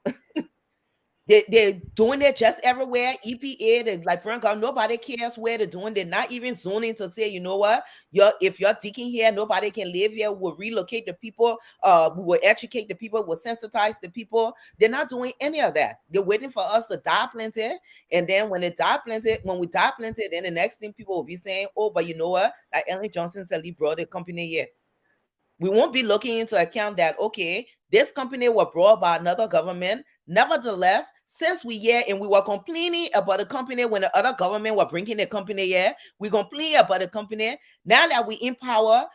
They're doing it just everywhere. EPA, the Liberian government, nobody cares where they're doing. They're not even zoning to say, you know what, if you're digging here, nobody can live here. We'll relocate the people. We will educate the people. We'll sensitize the people. They're not doing any of that. They're waiting for us to die plenty. And then when we die plenty, then the next thing people will be saying, oh, but you know what, like Ellen Johnson said, he brought the company here. We won't be looking into account that, okay, this company was brought by another government. Nevertheless, since we here and we were complaining about the company when the other government were bringing the company here, we complain about the company. Now that we in power,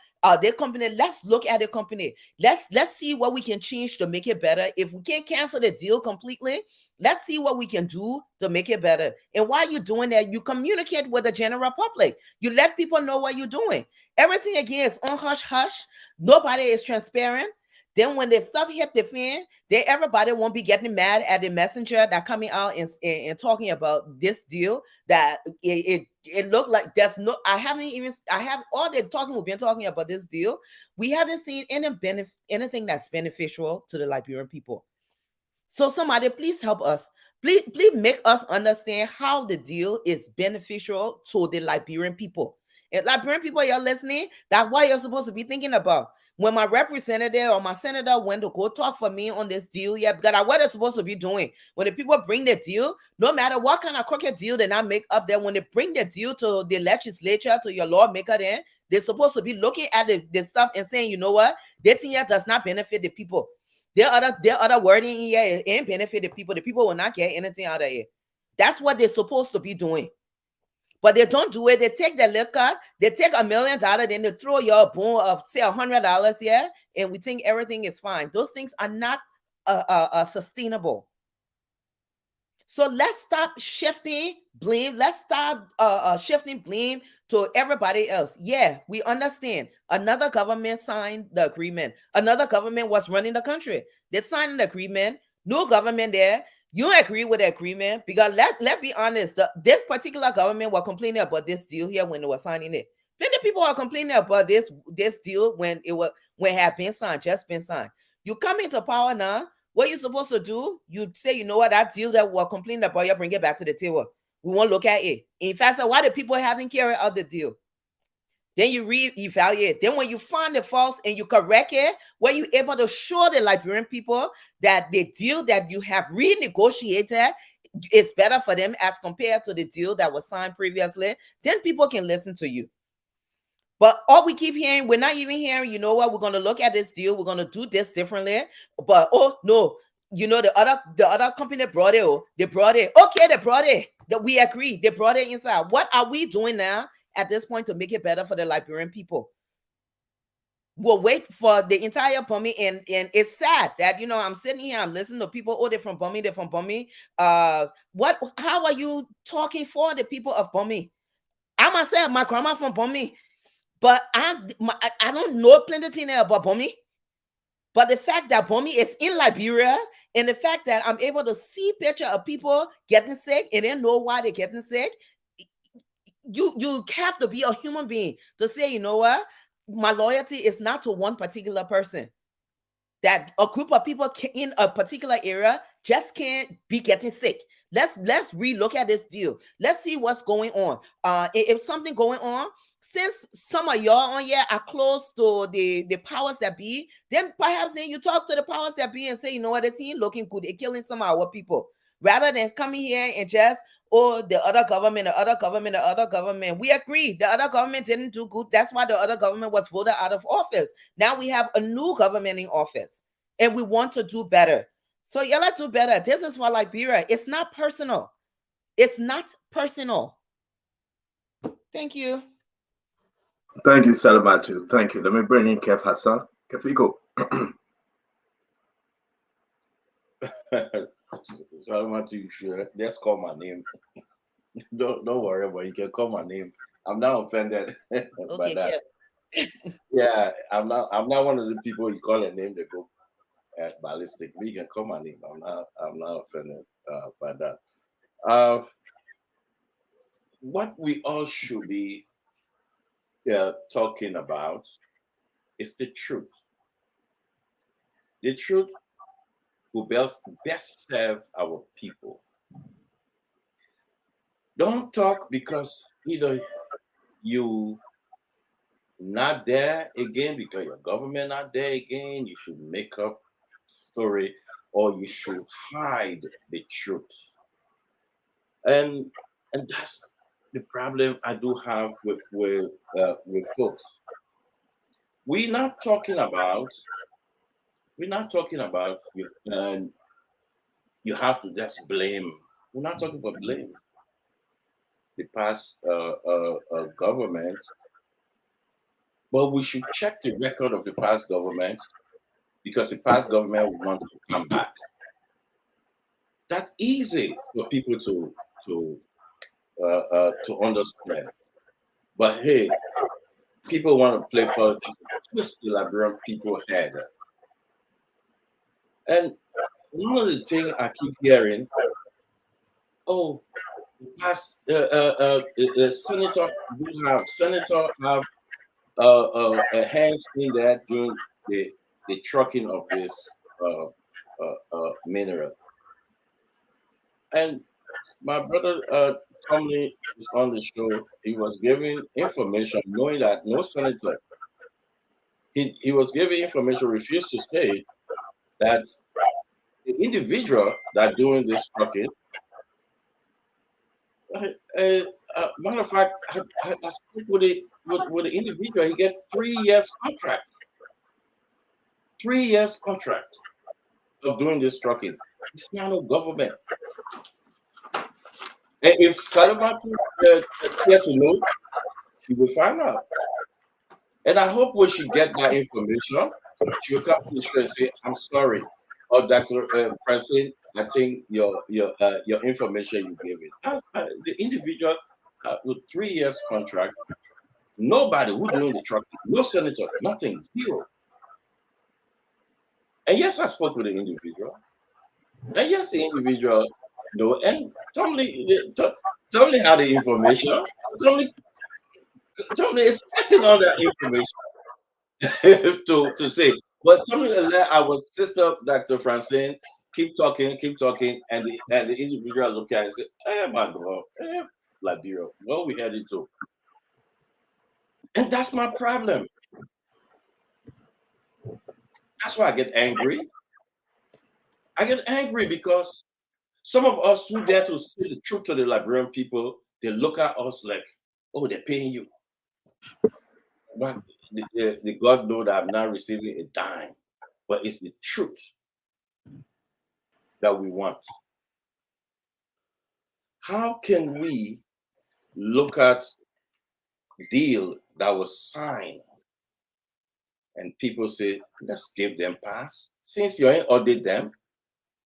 the company, let's look at the company. Let's see what we can change to make it better. If we can't cancel the deal completely, let's see what we can do to make it better. And while you're doing that, you communicate with the general public. You let people know what you're doing. Everything again is on hush hush. Nobody is transparent. Then when the stuff hit the fan, then everybody won't be getting mad at the messenger that coming out and talking about this deal that it looked like there's no, I have all the talking we've been talking about this deal. We haven't seen anything that's beneficial to the Liberian people. So somebody please help us. Please make us understand how the deal is beneficial to the Liberian people. And Liberian people, you're listening, that's what you're supposed to be thinking about. When my representative or my senator went to go talk for me on this deal, because what they're supposed to be doing. When the people bring the deal, no matter what kind of crooked deal they not make up there, when they bring the deal to the legislature, to your lawmaker, then they're supposed to be looking at the stuff and saying, you know what, this thing here does not benefit the people. Their other wording here ain't benefit the people. The people will not get anything out of it. That's what they're supposed to be doing. But they don't do it. They take the liquor, they take $1 million, then they throw you a boom of say $100 here, and we think everything is fine. Those things are not sustainable. So let's stop shifting blame. Let's stop shifting blame to everybody else. Yeah, we understand. Another government signed the agreement. Another government was running the country. They signed the agreement. No government there. You agree with the agreement, because let's be honest, this particular government was complaining about this deal here when they were signing it. Plenty of people are complaining about this deal when it had been signed, just been signed. You come into power now, what you're supposed to do, you say, you know what, that deal that we're complaining about, you bring it back to the table. We won't look at it. In fact, so why do people haven't carried out the deal? Then you reevaluate. Then when you find the faults and you correct it, when you're able to show the Liberian people that the deal that you have renegotiated is better for them as compared to the deal that was signed previously, then people can listen to you. But all we keep hearing, we're not even hearing, you know what, we're going to look at this deal, we're going to do this differently. But, oh, no, you know, the other company brought it. Oh, they brought it. Okay, they brought it. We agree. They brought it inside. What are we doing now at this point to make it better for the Liberian people? We'll wait for the entire bombing, and it's sad that, you know, I'm sitting here, I'm listening to people, oh, they're from bombing. How are you talking for the people of bombing? I myself, my grandma from bombing, but I don't know plenty of things about bombing. But the fact that bombing is in Liberia, and the fact that I'm able to see picture of people getting sick and then know why they're getting sick, you have to be a human being to say, you know what, my loyalty is not to one particular person. That a group of people in a particular area just can't be getting sick. Let's relook at this deal. Let's see what's going on. If something going on, since some of y'all on here are close to the powers that be, then perhaps then you talk to the powers that be and say, you know what, the team looking good, they're killing some of our people. Rather than coming here and just, oh, the other government, the other government, the other government. We agree the other government didn't do good. That's why the other government was voted out of office. Now we have a new government in office and we want to do better. So y'all do better. This is for Liberia. It's not personal. It's not personal. Thank you. Thank you, Salamatu. Thank you. Let me bring in Kev Hassan. Kev, we go. Salamatu, you should just call my name. Don't worry about it. You can call my name. I'm not offended by that. Yeah, I'm not one of the people you call a name they go at ballistic. But you can call my name. I'm not offended by that. What we all should be talking about is the truth. The truth will best serve our people. Don't talk because either you not there again because your government not there again. You should make up story or you should hide the truth. And that's the problem I do have with folks. We're not talking about you have to just blame. We're not talking about blame. The past government, but we should check the record of the past government because the past government will want to come back. That's easy for people to understand. But hey, people want to play politics, twist the Liberian people head. And one of the things I keep hearing, oh, past senator have a hands in that during the trucking of this mineral. And my brother Tommy is on the show. He was giving information, knowing that no senator. He was giving information, refused to say that the individual that doing this trucking. Matter of fact, I spoke with the individual. He get 3 years contract. 3 years contract of doing this trucking. It's not no government. And if Salamatu care to know, she will find out. And I hope when she get that information, she will come to the show and say, "I'm sorry." Or Dr. Francine, I think your information you gave it. The individual with 3 years contract, nobody who doing the trucking, no senator, nothing, zero. And yes, I spoke with the individual. And yes, the individual, and Tommy had the information. Tommy is getting all that information to say. But Tommy let our sister, Dr. Francine, keep talking, and the individual look at it and say, "Hey, my God, Liberia, what we headed to?" And that's my problem. That's why I get angry. I get angry because some of us who dare to say the truth to the Liberian people, they look at us like, "Oh, they're paying you." But the God know that I'm not receiving a dime, but it's the truth that we want. How can we look at deal that was signed and people say, "Let's give them pass"? Since you ain't audit them,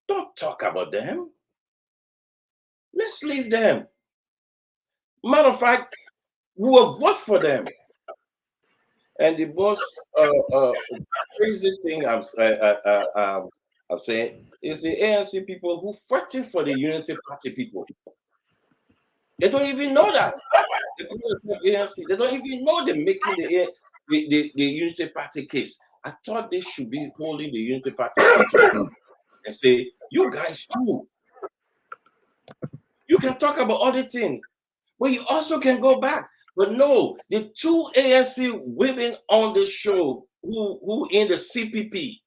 don't talk about them. Let's leave them. Matter of fact, we will vote for them. And the most crazy thing I'm saying is the ANC people who fighting for the Unity Party people. They don't even know that. The ANC, they don't even know they're making the Unity Party case. I thought they should be holding the Unity Party and say, "You guys too. You can talk about auditing, but you also can go back." But no, the two ANC women on the show who in the CPP,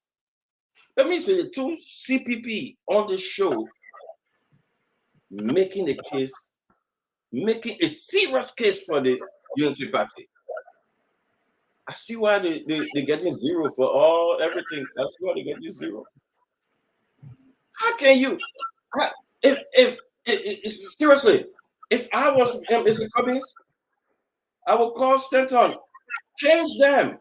let me say the two CPP on the show making the case making a serious case for the Unity Party. I see why they're getting zero for everything. That's why they're getting zero. How can you? Seriously, if I was Mr. Cummings, I would call Stanton, change them.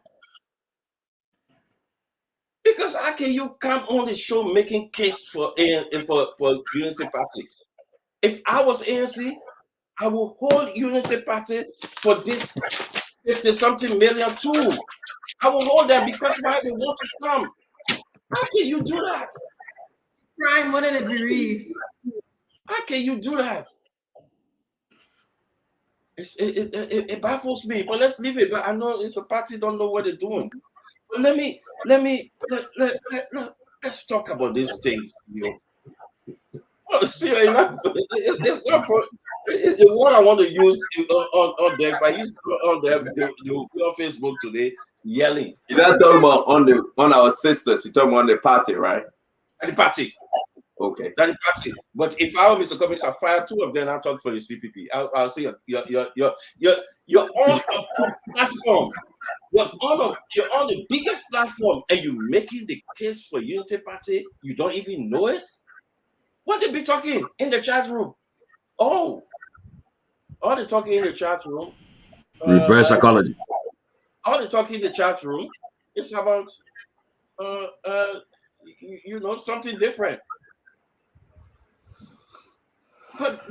Because how can you come on the show making case for Unity Party? If I was ANC, I will hold Unity Party for this 50-something million too. I will hold them because why they want to come. How can you do that? Crying more than a bereaved. How can you do that? It baffles me, but let's leave it. But I know it's a party don't know what they're doing. But let's talk about these things. See, it's not for what I want to use on them. If I use on them, they'll be on Facebook today yelling. You're not talking about on our sisters. You're talking about the party, right? The party. Okay. That's the party. But if I were Mr. Cummings, I fire two of them. I'll talk for the CPP. I'll say you're on a platform. You're on the biggest platform, and you're making the case for Unity Party. You don't even know it. What they be talking in the chat room? Oh, all they talking in the chat room. Reverse psychology. All they talking in the chat room is about something different. But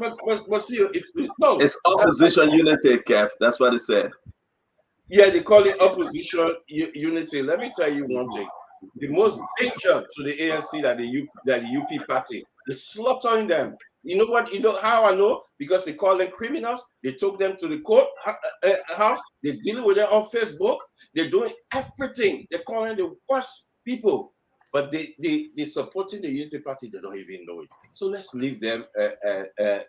see, it's opposition unity, Kev. That's what it said. Yeah, they call it opposition unity. Let me tell you one thing: the most danger to the ANC that the UP party is slaughtering them. You know what? You know how I know? Because they call them criminals. They took them to the court house. They're dealing with them on Facebook. They're doing everything. They're calling the worst people. But they're supporting the Unity Party. They don't even know it. So let's leave them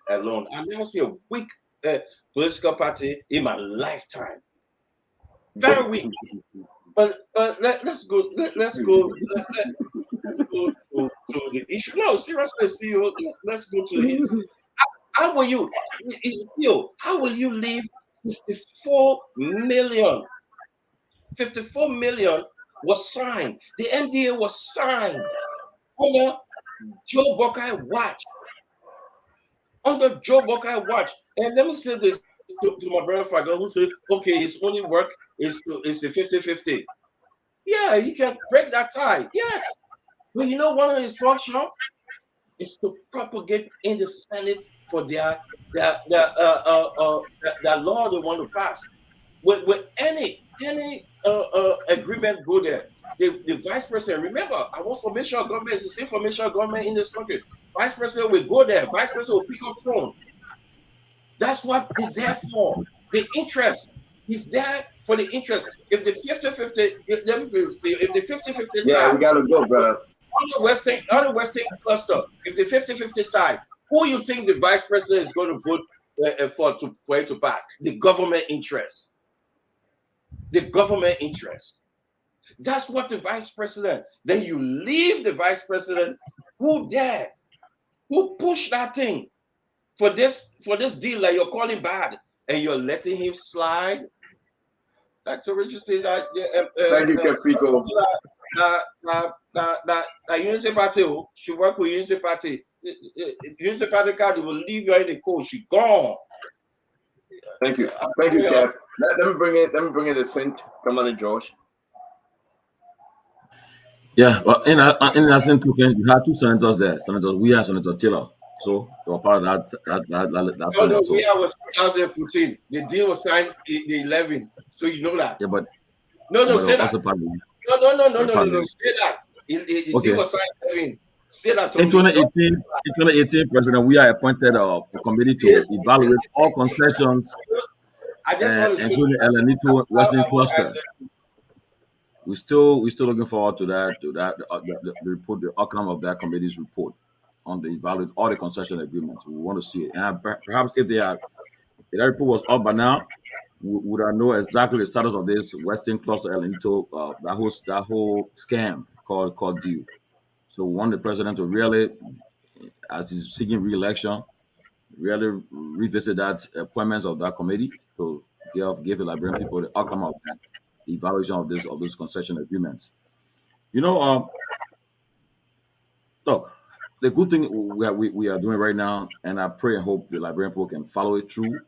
alone. I've never seen a weak political party in my lifetime. Very weak. But let's go. Let's go to the issue. No, seriously, CEO. Let's go to the issue. How will you, how will you leave 54 million? 54 million was signed. The MDA was signed under Joe Buckeye watch. Under Joe Buckeye watch. And let me say this to my brother Fagan, who said, okay, his only work is the 50-50. Yeah, you can break that tie. Yes. But you know one of his functions is to propagate in the Senate for their law they want to pass. With any agreement go there, the vice president, remember, our formational government is the same formational government in this country. Vice president will go there, vice president will pick up phone. That's what they're there for. The interest. He's there for the interest. If the 50-50, let me see, if the 50-50 yeah, we gotta go, brother. On the Western cluster, if the 50-50 tie, who you think the vice president is going to vote for it to pass? The government interest. The government interest. That's what the vice president. Then you leave the vice president who pushed that thing for this deal that you're calling bad, and you're letting him slide. That's what you say that. Thank you, Kefiko. That Unity Party, she work with Unity Party. Unity Party card will leave you in the cold. She gone. Thank you, Kev. Let me bring in the Saint. Come on in, George. Yeah, well, in that same token, you had two senators there, Senator Weah and Senator Taylor. So they were part of that no, Weah was 2014. The deal was signed in the 11. So you know that. Yeah, but say that. No. Say that. The deal was signed in. Say that to in 2018, President Weah appointed a committee to evaluate all concessions, including Elenito Western Cluster. We're still looking forward to the report, the outcome of that committee's report on the evaluate all the concession agreements. We want to see it, and perhaps if that report was up by now, we would know exactly the status of this Western Cluster Elenito, that whole scam called deal. So we want the president to really, as he's seeking re-election, really revisit that appointments of that committee to give the Liberian people the outcome of that evaluation of those concession agreements. You know, look, the good thing we are doing right now, and I pray and hope the Liberian people can follow it through,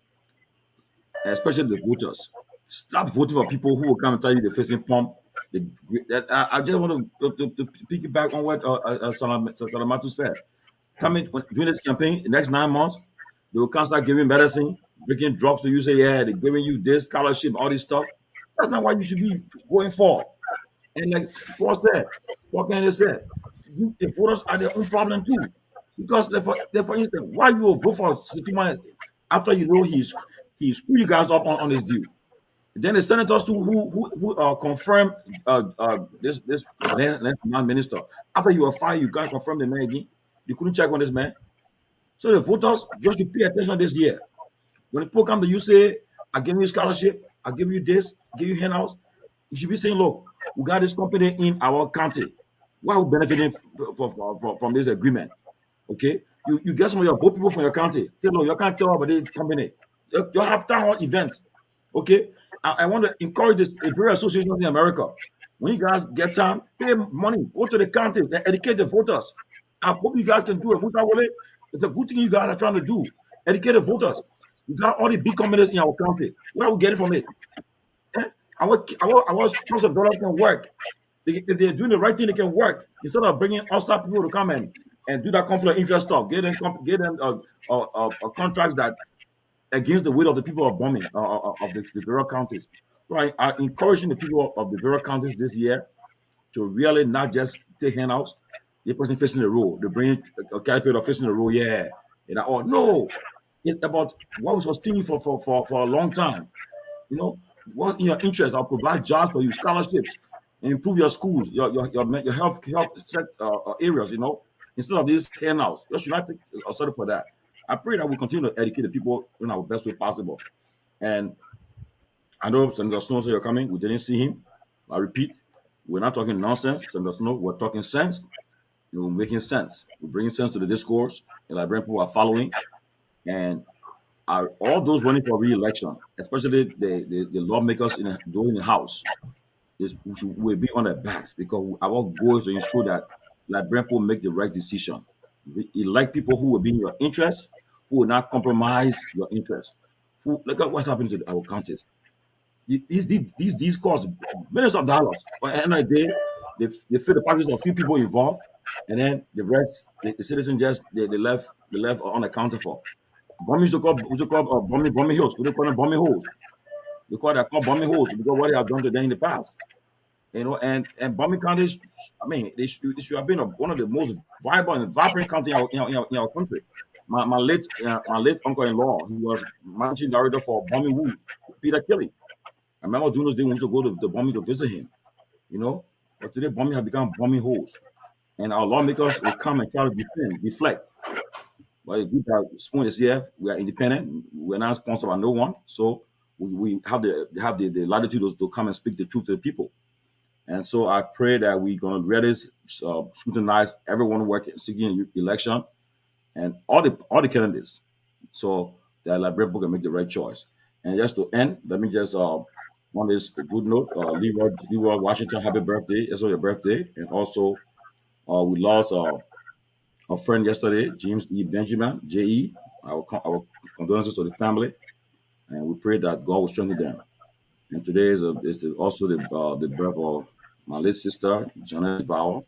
especially the voters. Stop voting for people who will come and tell you they're facing pump. I just want to piggyback on what Salamatu said. During this campaign, the next 9 months, they will come start giving medicine, breaking drugs to you. Say, yeah, they're giving you this scholarship, all this stuff. That's not what you should be going for. And like Paul Kennedy said, the voters are their own problem too. Because, for instance, why you will vote for Situma after you know he screwed you guys up on his deal? Then the senators too who confirm this land minister. After you were fired, you can't confirm the man again. You couldn't check on this man. So the voters just should pay attention this year. When the people come to you say, I give you scholarship, I give you this, give you handouts, you should be saying, look, we got this company in our county. Why are we benefiting from this agreement? Okay? You get some of your boat people from your county. Say, look, you can't tell about this company. You have town hall events. Okay? I want to encourage the various associations in America. When you guys get time, pay money, go to the counties and educate the voters. I hope you guys can do it. It's a good thing you guys are trying to do. Educate the voters. We got all the big companies in our country. Where are we getting from it? Our trillions of dollars can work. If they're doing the right thing, they can work. Instead of bringing outside people to come and do that conflict of interest stuff, get them contracts that against the will of the people of bombing of the various counties. So I encouraging the people of the various counties this year to really not just take handouts. The person facing the role, they bring a caterpillar facing the role, yeah. No, it's about what will sustain you for a long time. You know, what's in your interest? I'll provide jobs for you, scholarships, and improve your schools, your health areas. You know, instead of these handouts, you should not take a settle for that. I pray that we continue to educate the people in our best way possible. And I know Senator Snow said you're coming. We didn't see him. I repeat, we're not talking nonsense, Senator Snow. We're talking sense. We're making sense. We're bringing sense to the discourse. The Liberian people are following. And all those running for re-election, especially the lawmakers during the House, will be on their backs because our goal is to ensure that Liberian people make the right decision. We elect people who will be in your interest, who will not compromise your interest. Look at what's happening to our counties. These cost millions of dollars. But at the end of the day, they fill the pockets of a few people involved, and then the rest, the citizens just they left unaccounted for. Bombing used to call bombing hills. We don't call them bombing holes. We call bombing holes because what they have done to them in the past. You know, and bombing counties, I mean, they should have been one of the most vibrant and vibrant counties in our country. My late uncle-in-law, he was managing director for Bombing Woods, Peter Kelly. I remember during those days we used to go to the bombing to visit him, you know. But today bombing has become bombing holes. And our lawmakers will come and try to deflect. But a group that Spoon is here, we are independent, we're not sponsored by no one. So we have the latitude to come and speak the truth to the people. And so I pray that we're gonna really scrutinize everyone working seeking election and all the candidates. So that Liberian people can make the right choice. And just to end, let me just on this good note, Leroy Washington, happy birthday. It's your birthday. And also, we lost a friend yesterday, James E. Benjamin, J.E. Our condolences to the family. And we pray that God will strengthen them. And today is also the birth of my late sister, Janet Vowell.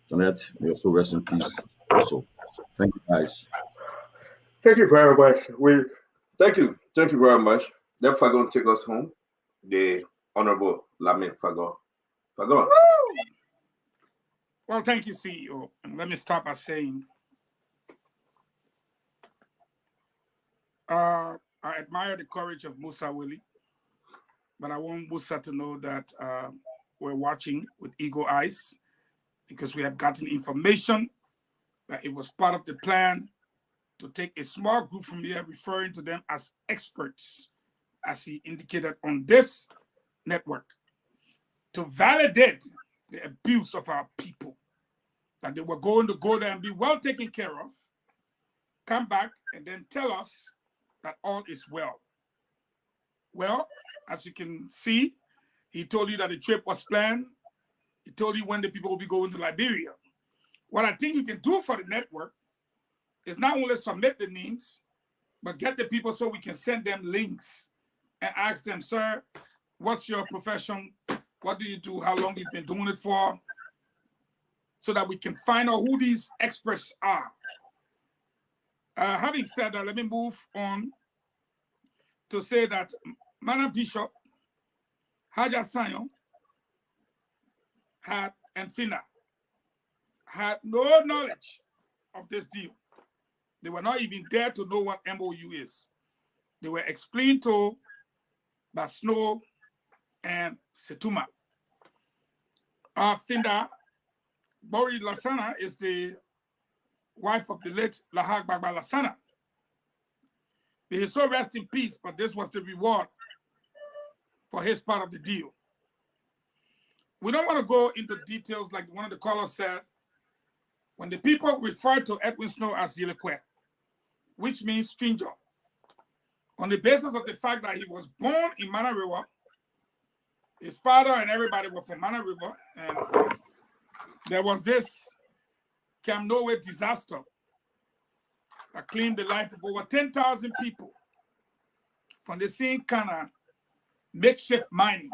Janet, may also rest in peace also. Thank you, guys. Thank you very much. Thank you very much. Then Fagon take us home. The Honorable Lamin Fagon. Fagon. Well, thank you, CEO. And let me start by saying, I admire the courage of Musa Willie, but I want Musa to know that we're watching with eagle eyes because we have gotten information that it was part of the plan to take a small group from here, referring to them as experts, as he indicated on this network, to validate the abuse of our people, that they were going to go there and be well taken care of, come back and then tell us that all is well. Well, as you can see, he told you that the trip was planned. He told you when the people will be going to Liberia. What I think he can do for the network is not only submit the names, but get the people so we can send them links and ask them, sir, what's your profession? What do you do? How long you've been doing it for? So that we can find out who these experts are. Having said that, let me move on to say that Madam Bishop, Haja Sanyo, and Fina had no knowledge of this deal. They were not even there to know what MOU is. They were explained to by Snow and Setuma. Finda Bori Lassana is the wife of the late Lahag Bagba Lassana. May his soul rest in peace, but this was the reward for his part of the deal. We don't want to go into details like one of the callers said. When the people refer to Edwin Snow as Yelequer, which means stranger, on the basis of the fact that he was born in Mana River, his father and everybody were from Mana River, and there was this Camp Norway disaster that claimed the life of over 10,000 people from the same kind of makeshift mining.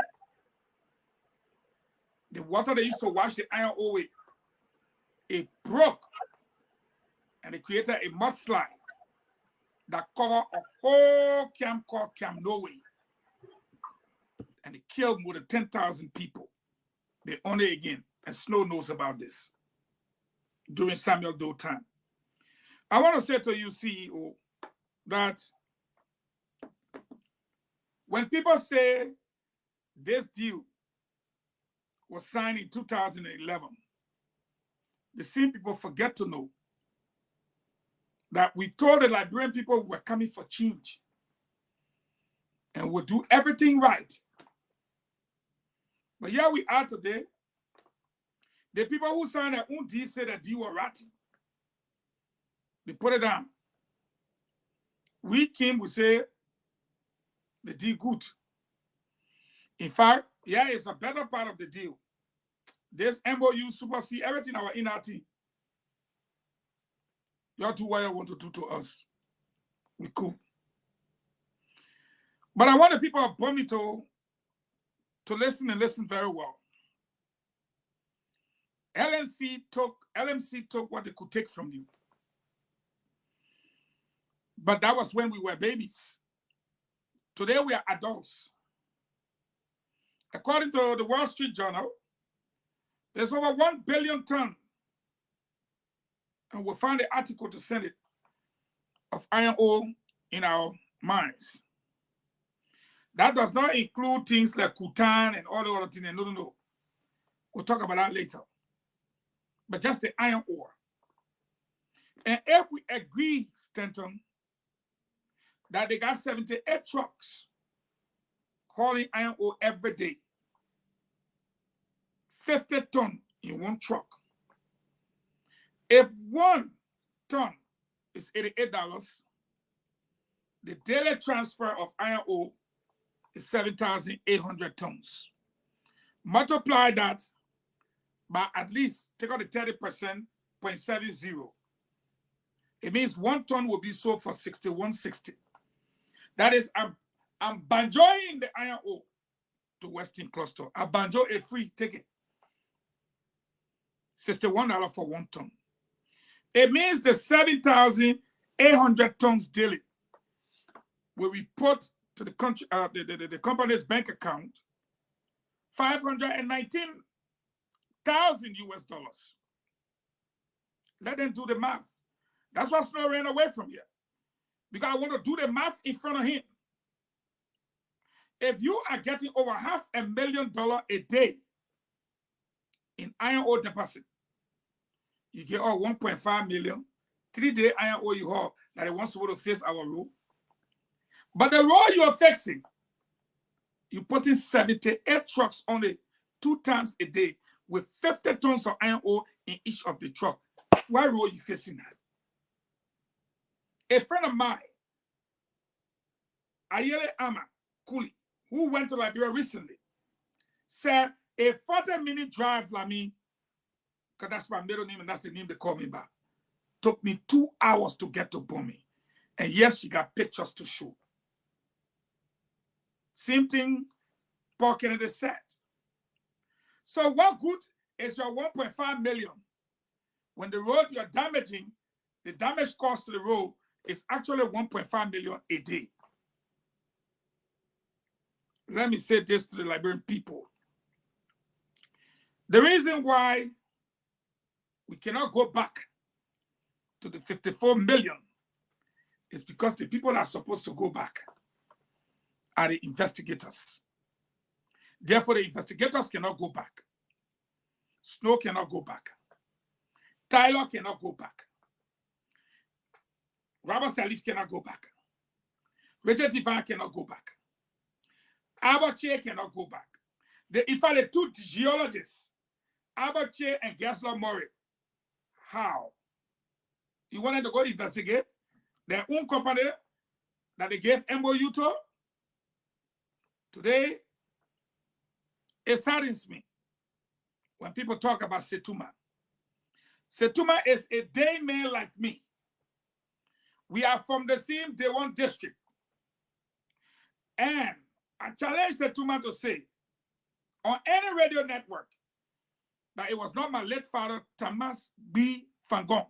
The water they used to wash the iron ore with, it broke and it created a mudslide that covered a whole camp called Camp Norway. And it killed more than 10,000 people. They own it again, and Snow knows about this during Samuel Doe time. I want to say to you, CEO, that when people say this deal was signed in 2011, the same people forget to know that we told the Liberian people we were coming for change and would do everything right. But here we are today. The people who signed their own deal said that deal were rotten. They put it down. We came, we say the deal good. In fact, here is a better part of the deal. This MOU supersede everything our inner team. You do what you want to do to us. We cool. But I want the people of Bomito to listen and listen very well. LMC took what they could take from you. But that was when we were babies. Today we are adults. According to the Wall Street Journal, there's over 1 billion tons, and we'll find the article to send it, of iron ore in our mines. That does not include things like Kutan and all the other things. No. We'll talk about that later. But just the iron ore. And if we agree, Stanton, that they got 78 trucks hauling iron ore every day, 50 tons in one truck. If 1 ton is $88, the daily transfer of iron ore is 7,800 tons. Multiply that by at least, take out the 30%, 0.70. It means 1 ton will be sold for $61.60. That is, I'm banjoing the iron ore to Western Cluster. I banjo a free ticket. $61 for 1 ton. It means the 7,800 tons daily will be put to the country, the company's bank account, $519,000 US. Let them do the math. That's why Snow ran away from here. Because I want to do the math in front of him. If you are getting over $500,000 a day in iron ore deposit, you get all 1.5 million, 3-day iron ore you haul that it wants to face our road. But the road you are fixing, you put in 78 trucks only 2 times a day with 50 tons of iron ore in each of the truck. Why road you facing that? A friend of mine, Ayele Ama Kuli, who went to Liberia recently, said a 40-minute drive like me, because that's my middle name and that's the name they call me by, took me 2 hours to get to Bomi. And yes, she got pictures to show. Same thing Paul Kennedy said. So what good is your 1.5 million when the road you're damaging, the damage cost to the road is actually 1.5 million a day? Let me say this to the Liberian people. The reason why we cannot go back to the 54 million is because the people that are supposed to go back are the investigators. Therefore, the investigators cannot go back. Snow cannot go back. Tyler cannot go back. Robert Salif cannot go back. Richard Divine cannot go back. Albert Che cannot go back. If I the two geologists, Albert Che and Gessler Murray, how? You wanted to go investigate their own company that they gave MOU to? Today, it saddens me when people talk about Setuma. Setuma is a day man like me. We are from the same Day One district. And I challenge Setuma to say on any radio network that it was not my late father, Thomas B. Fangon,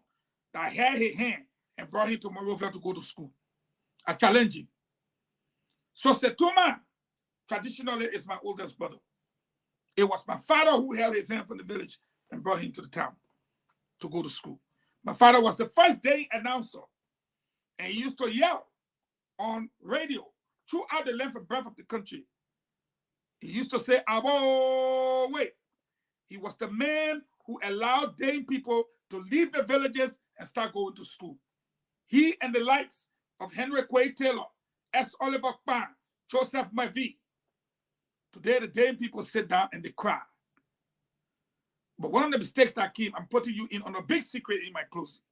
that held his hand and brought him to Monrovia to go to school. I challenge him. So Setuma, traditionally, is my oldest brother. It was my father who held his hand from the village and brought him to the town to go to school. My father was the first day announcer, and he used to yell on radio throughout the length and breadth of the country. He used to say, "Abo, wait." He was the man who allowed Dane people to leave the villages and start going to school. He and the likes of Henry Quay Taylor, S. Oliver Kpan, Joseph Mavi. Today, the Dane people sit down and they cry. But one of the mistakes that came, I'm putting you in on a big secret in my closing.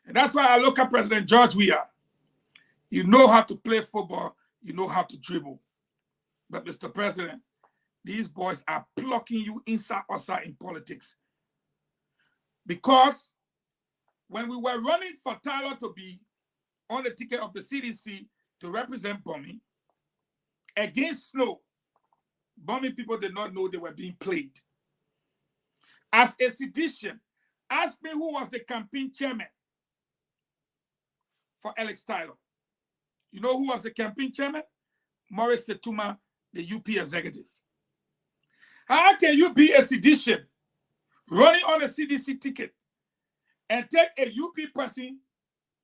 And that's why I look at President George Weah. You know how to play football. You know how to dribble. But Mr. President, these boys are plucking you inside outside in politics. Because when we were running for Tyler to be on the ticket of the CDC to represent Bomi against Snow, Bomi people did not know they were being played. As a sedition, ask me who was the campaign chairman for Alex Tyler. You know who was the campaign chairman? Maurice Setuma, the UP executive. How can you be a sedition running on a CDC ticket and take a UP person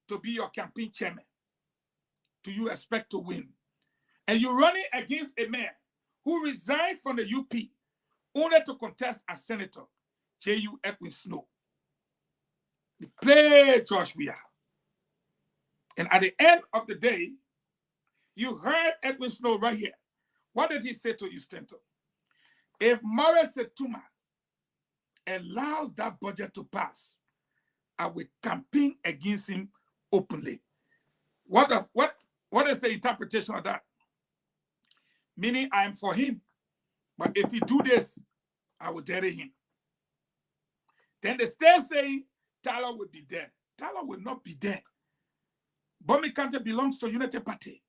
to be your campaign chairman? Do you expect to win? And you're running against a man who resigned from the UP only to contest as senator, J.U. Edwin Snow. They play George Weah. And at the end of the day, you heard Edwin Snow right here. What did he say to you, Stanton? If Maurice Setuma allows that budget to pass, I will campaign against him openly. What is the interpretation of that? Meaning I am for him, but if he do this, I will dare him. Then they still saying Tyler will be there. Tyler will not be there. Bomi County belongs to United Party.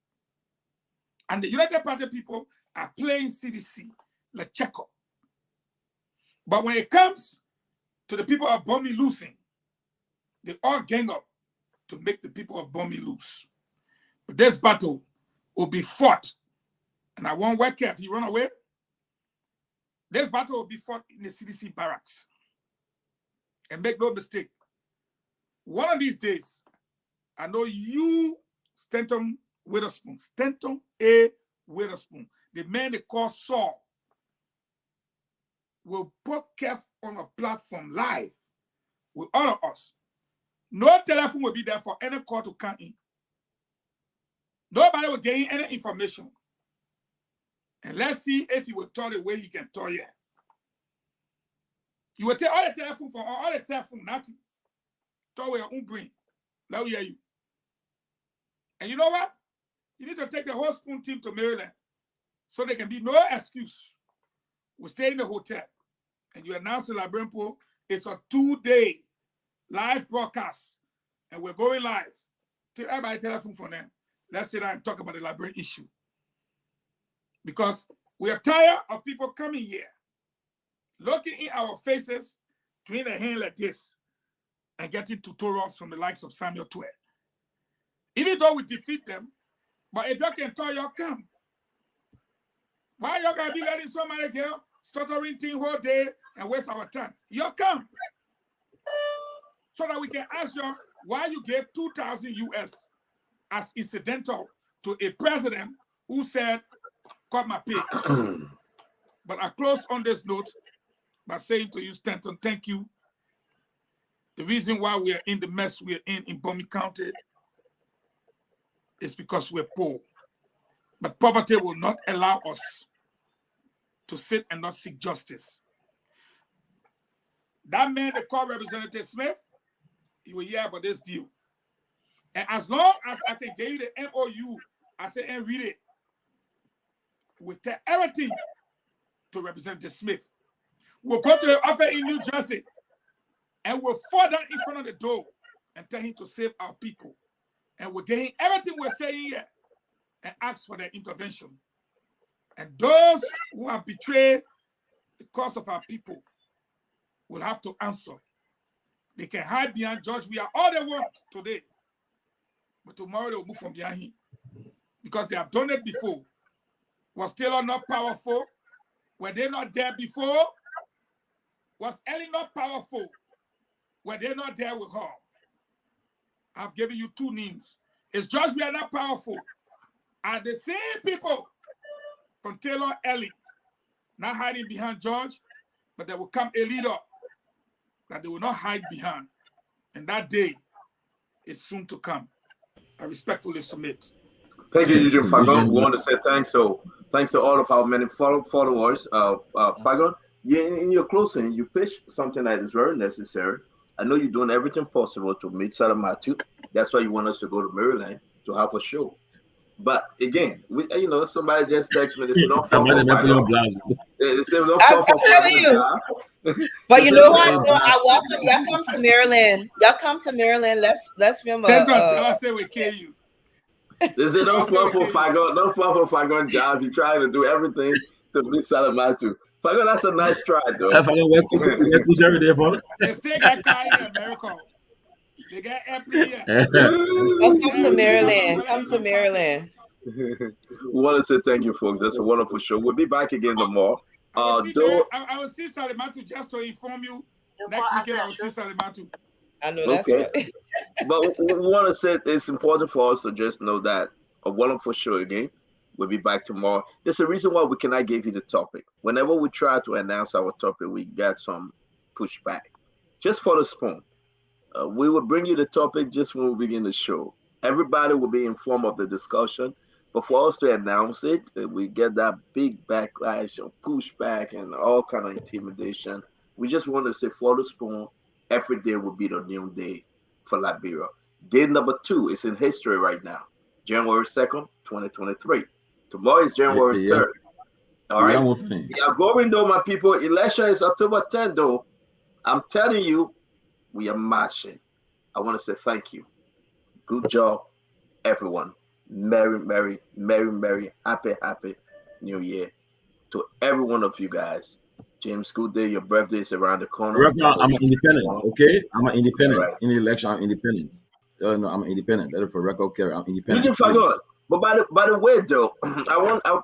And the United Party people are playing CDC, like Checo. But when it comes to the people of Bomi losing, they all gang up to make the people of Bomi lose. But this battle will be fought. And I won't work here if he run away. This battle will be fought in the CDC barracks. And make no mistake, one of these days, I know you, Stanton Witherspoon, Stanton A. Witherspoon, the man they call Saul, will put Kev on a platform live with all of us. No telephone will be there for any call to come in. Nobody will gain any information. And let's see if he will tell the way he can tell you. You will take all the telephone from all the cell phone, nothing. Tell your own brain. Let me hear you. And you know what? You need to take the whole spoon team to Maryland so there can be no excuse. We stay in the hotel and you announce to Liberian people it's a 2-day live broadcast and we're going live. Tell everybody telephone for them. Let's sit down and talk about the Liberian issue. Because we are tired of people coming here, looking in our faces, doing a hand like this, and getting tutorials from the likes of Samuel Twe. Even though we defeat them, but if you can tell y'all come. Why y'all gotta be letting somebody girl stuttering thing whole day and waste our time? Y'all come. So that we can ask you why you gave 2,000 US as incidental to a president who said, cut my pay. But I close on this note by saying to you, Stanton, thank you. The reason why we are in the mess we are in Bomi County is because we're poor. But poverty will not allow us to sit and not seek justice. That man they call Representative Smith, he will hear about this deal. And as long as I can give you the MOU, I say and read it, we'll tell everything to Representative Smith. We'll go to the office in New Jersey and we'll fall down in front of the door and tell him to save our people. And we're getting everything we're saying here and ask for their intervention. And those who have betrayed the cause of our people will have to answer. They can hide behind judge. We are all they want today. But tomorrow they will move from behind him. Because they have done it before. Was Taylor not powerful? Were they not there before? Was Ellie not powerful? Were they not there with her? I've given you two names. It's just we are not powerful. Are the same people from Taylor Ellie not hiding behind George, but there will come a leader that they will not hide behind. And that day is soon to come. I respectfully submit. Thank you, Eugene Fagon. We want to say thanks. So thanks to all of our many followers. Fagon, in your closing, you pitched something that is very necessary. I know you're doing everything possible to meet Salamatu. That's why you want us to go to Maryland to have a show. But again, somebody just texted me. They said, don't fall for Fagon. They said, don't fall for Fagon. But you know what? I welcome y'all. Come to Maryland. Y'all come to Maryland. Let's remember. I say we kill you. They said, don't fall for Fagon. Don't fall for Fagon job. You're trying to do everything to meet Salamatu. Fagon, that's a nice try, though. They still got car in America. They got every year. Come to Maryland. Come to Maryland. We want to say thank you, folks. That's a wonderful show. We'll be back again tomorrow. I will see Salamatu just to inform you. Next weekend, I will see Salamatu. I know that's right. But we want to say it's important for us to just know that a wonderful show again. We'll be back tomorrow. There's a reason why we cannot give you the topic. Whenever we try to announce our topic, we get some pushback. Just for the spoon. We will bring you the topic just when we begin the show. Everybody will be informed of the discussion. But for us to announce it, we get that big backlash or pushback and all kind of intimidation. We just want to say for the spoon, every day will be the new day for Liberia. Day number 2 is in history right now. January 2nd, 2023. Tomorrow is January 3rd. All right. We are going though, my people. Election is October 10th, though. I'm telling you, we are marching. I want to say thank you. Good job, everyone. Merry, happy New Year to every one of you guys. James, good day. Your birthday is around the corner. I'm an independent, okay? I'm an independent. Right. In the election, I'm independent. No, I'm independent. That is for record carry. I'm independent. But by the way, though,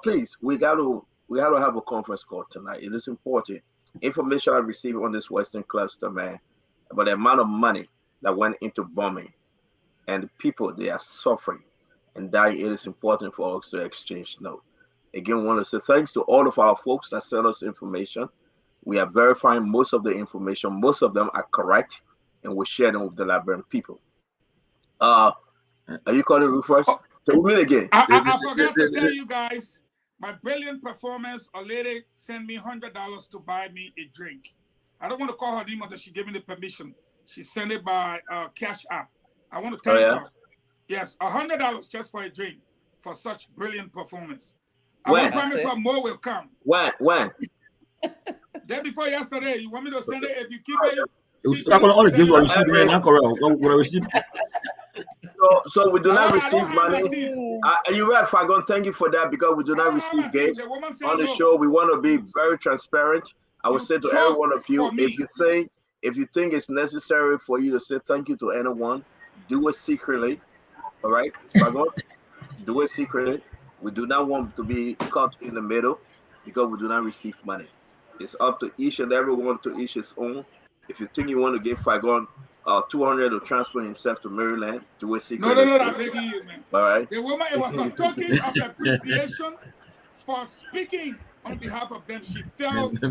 please, we got to have a conference call tonight. It is important. Information I received on this Western cluster, man, about the amount of money that went into bombing, and the people, they are suffering and dying. It is important for us to exchange notes. Again, we want to say thanks to all of our folks that sent us information. We are verifying most of the information. Most of them are correct, and we share them with the Liberian people. Are you calling me first? So we meet again. I forgot to tell you guys, my brilliant performance, a lady sent me $100 to buy me a drink. I don't want to call her name until she gave me the permission. She sent it by Cash App. I want to thank her. Yes, $100 just for a drink for such brilliant performance. I When? will promise her more will come. When? Day before yesterday, you want me to send it? If you keep it, It was not going to only give what receipt, man. Not correct. What receipt? So we do not receive money. You're right, Fagon. Thank you for that, because we do not receive gifts on the show. We want to be very transparent. I would say to every one of you, if you think it's necessary for you to say thank you to anyone, do it secretly. All right, Fagon, do it secretly. We do not want to be caught in the middle, because we do not receive money. It's up to each and everyone to each his own. If you think you want to give Fagon 200 to transport himself to Maryland, do it secretly. No, I'm begging you, man. All right. The woman, it was a token of appreciation for speaking on behalf of them. She felt like I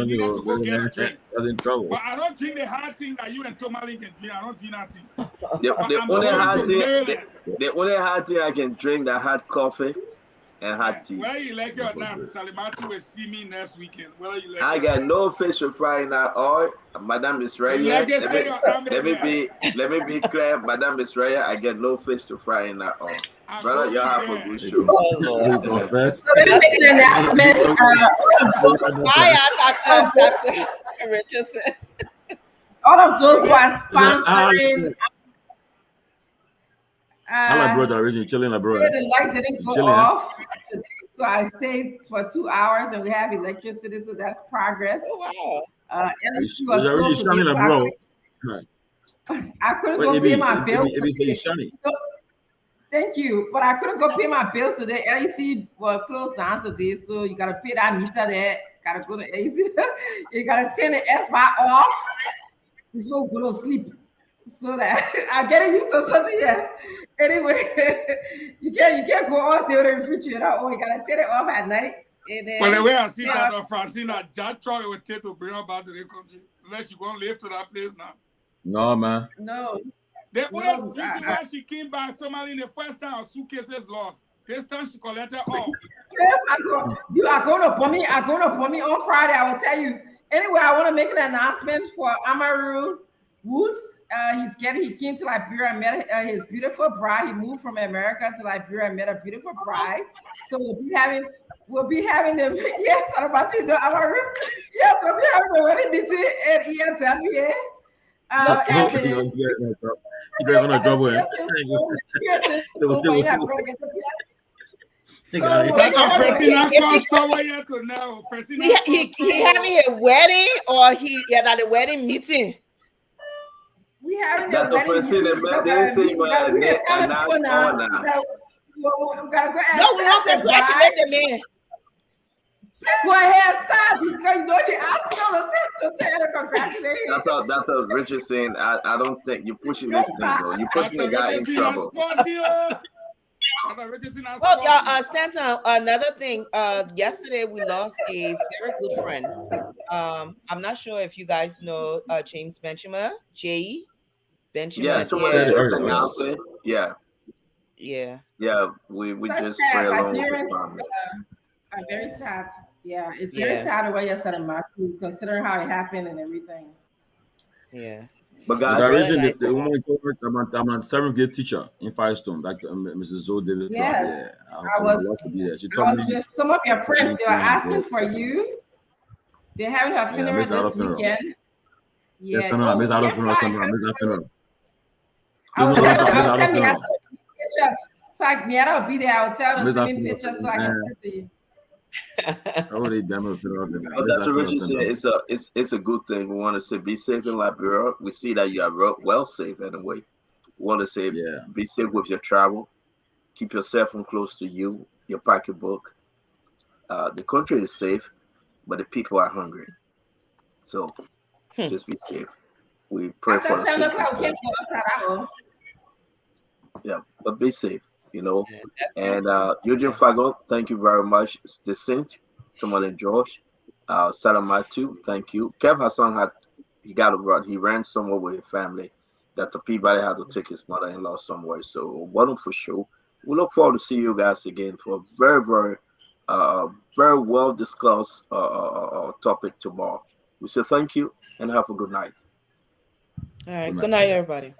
needed to go get a drink. I was in trouble. But I don't drink the hard thing that you and Tomali can drink. I don't drink that thing. The only hard thing I can drink, that hot coffee and hot tea. Whether you like it or not, Salimatu will see me next weekend. Whether you like I got no fish to fry in at all. Madame is right here. Let me be clear. Madame is right here. I get no fish to fry in at all. Brother, you have a good show. So let me make an announcement. Dr. Richardson. All of those who are sponsoring. I like brother originally chilling like brother. The light didn't go off today, so I stayed for 2 hours, and we have electricity, so that's progress. Oh wow! Was already shining like bro. I couldn't go pay my bills. Thank you, but I couldn't go pay my bills today. LEC was closed down today, so you gotta pay that meter there. Gotta go to LEC. You gotta turn the S-Bar off before you go to sleep. So that I'm getting used to something here. Anyway, you can't go on to the refrigerator, or you gotta turn it off at night. And then, but the way I see that, Francina, Jack Troy will take to bring her back to the country, unless you won't live to that place now. No, man. No. The only reason why she came back, Tomali, the first time her suitcases lost. This time she collected all. You are going to put me on Friday. I will tell you. Anyway, I want to make an announcement for Amaru Woods. He came to Liberia and met his beautiful bride. He moved from America to Liberia and met a beautiful bride. So we'll be having them. Yes, I'm about to do Amaru. Yes, we'll be having the wedding meeting at ESMBA. You better not trouble. He having a wedding or at a wedding meeting? We having a wedding meeting. No, we want to congratulate the man. Go ahead, stop, because you know he asked me to tell her congratulations. That's what Richard's saying. I don't think you're pushing this thing, though. You're putting the guy in trouble. Well, y'all, Stanton, another thing. Yesterday we lost a very good friend. I'm not sure if you guys know James Benchima, J. Benchima. Yeah. We just pray along with the family. I'm very sad. Yeah, it's very sad the way you said it, Matthew, considering how it happened and everything. Yeah. But guys, the reason the woman told me I'm a 7th grade teacher in Firestone, like Mrs. Zoe David. Yes. I was to be there. She told me with some of your friends. They were asking for you. They're having a funeral this weekend. Yeah, I miss out of funeral. I'll be there. I'll tell them to send me pictures so I can send to you. That's what Richard said. It's a good thing. We want to say be safe in Liberia. We see that you are well safe anyway. We want to say be safe with your travel. Keep your cell phone close to you, your pocketbook. The country is safe, but the people are hungry. So just be safe. We pray for the safety. Yeah, but be safe. And Eugene Fago, thank you very much. The Saint, someone in George, Salamatu, thank you. Kev Hassan he ran somewhere with his family. Dr. Peabody had to take his mother-in-law somewhere. So wonderful show. We look forward to see you guys again for a very, very, very well discussed topic tomorrow. We say thank you and have a good night. All right. Good night, everybody.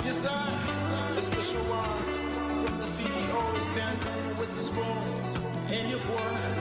Yes, sir. A special one from the CEO standing with the spoon. And your boy.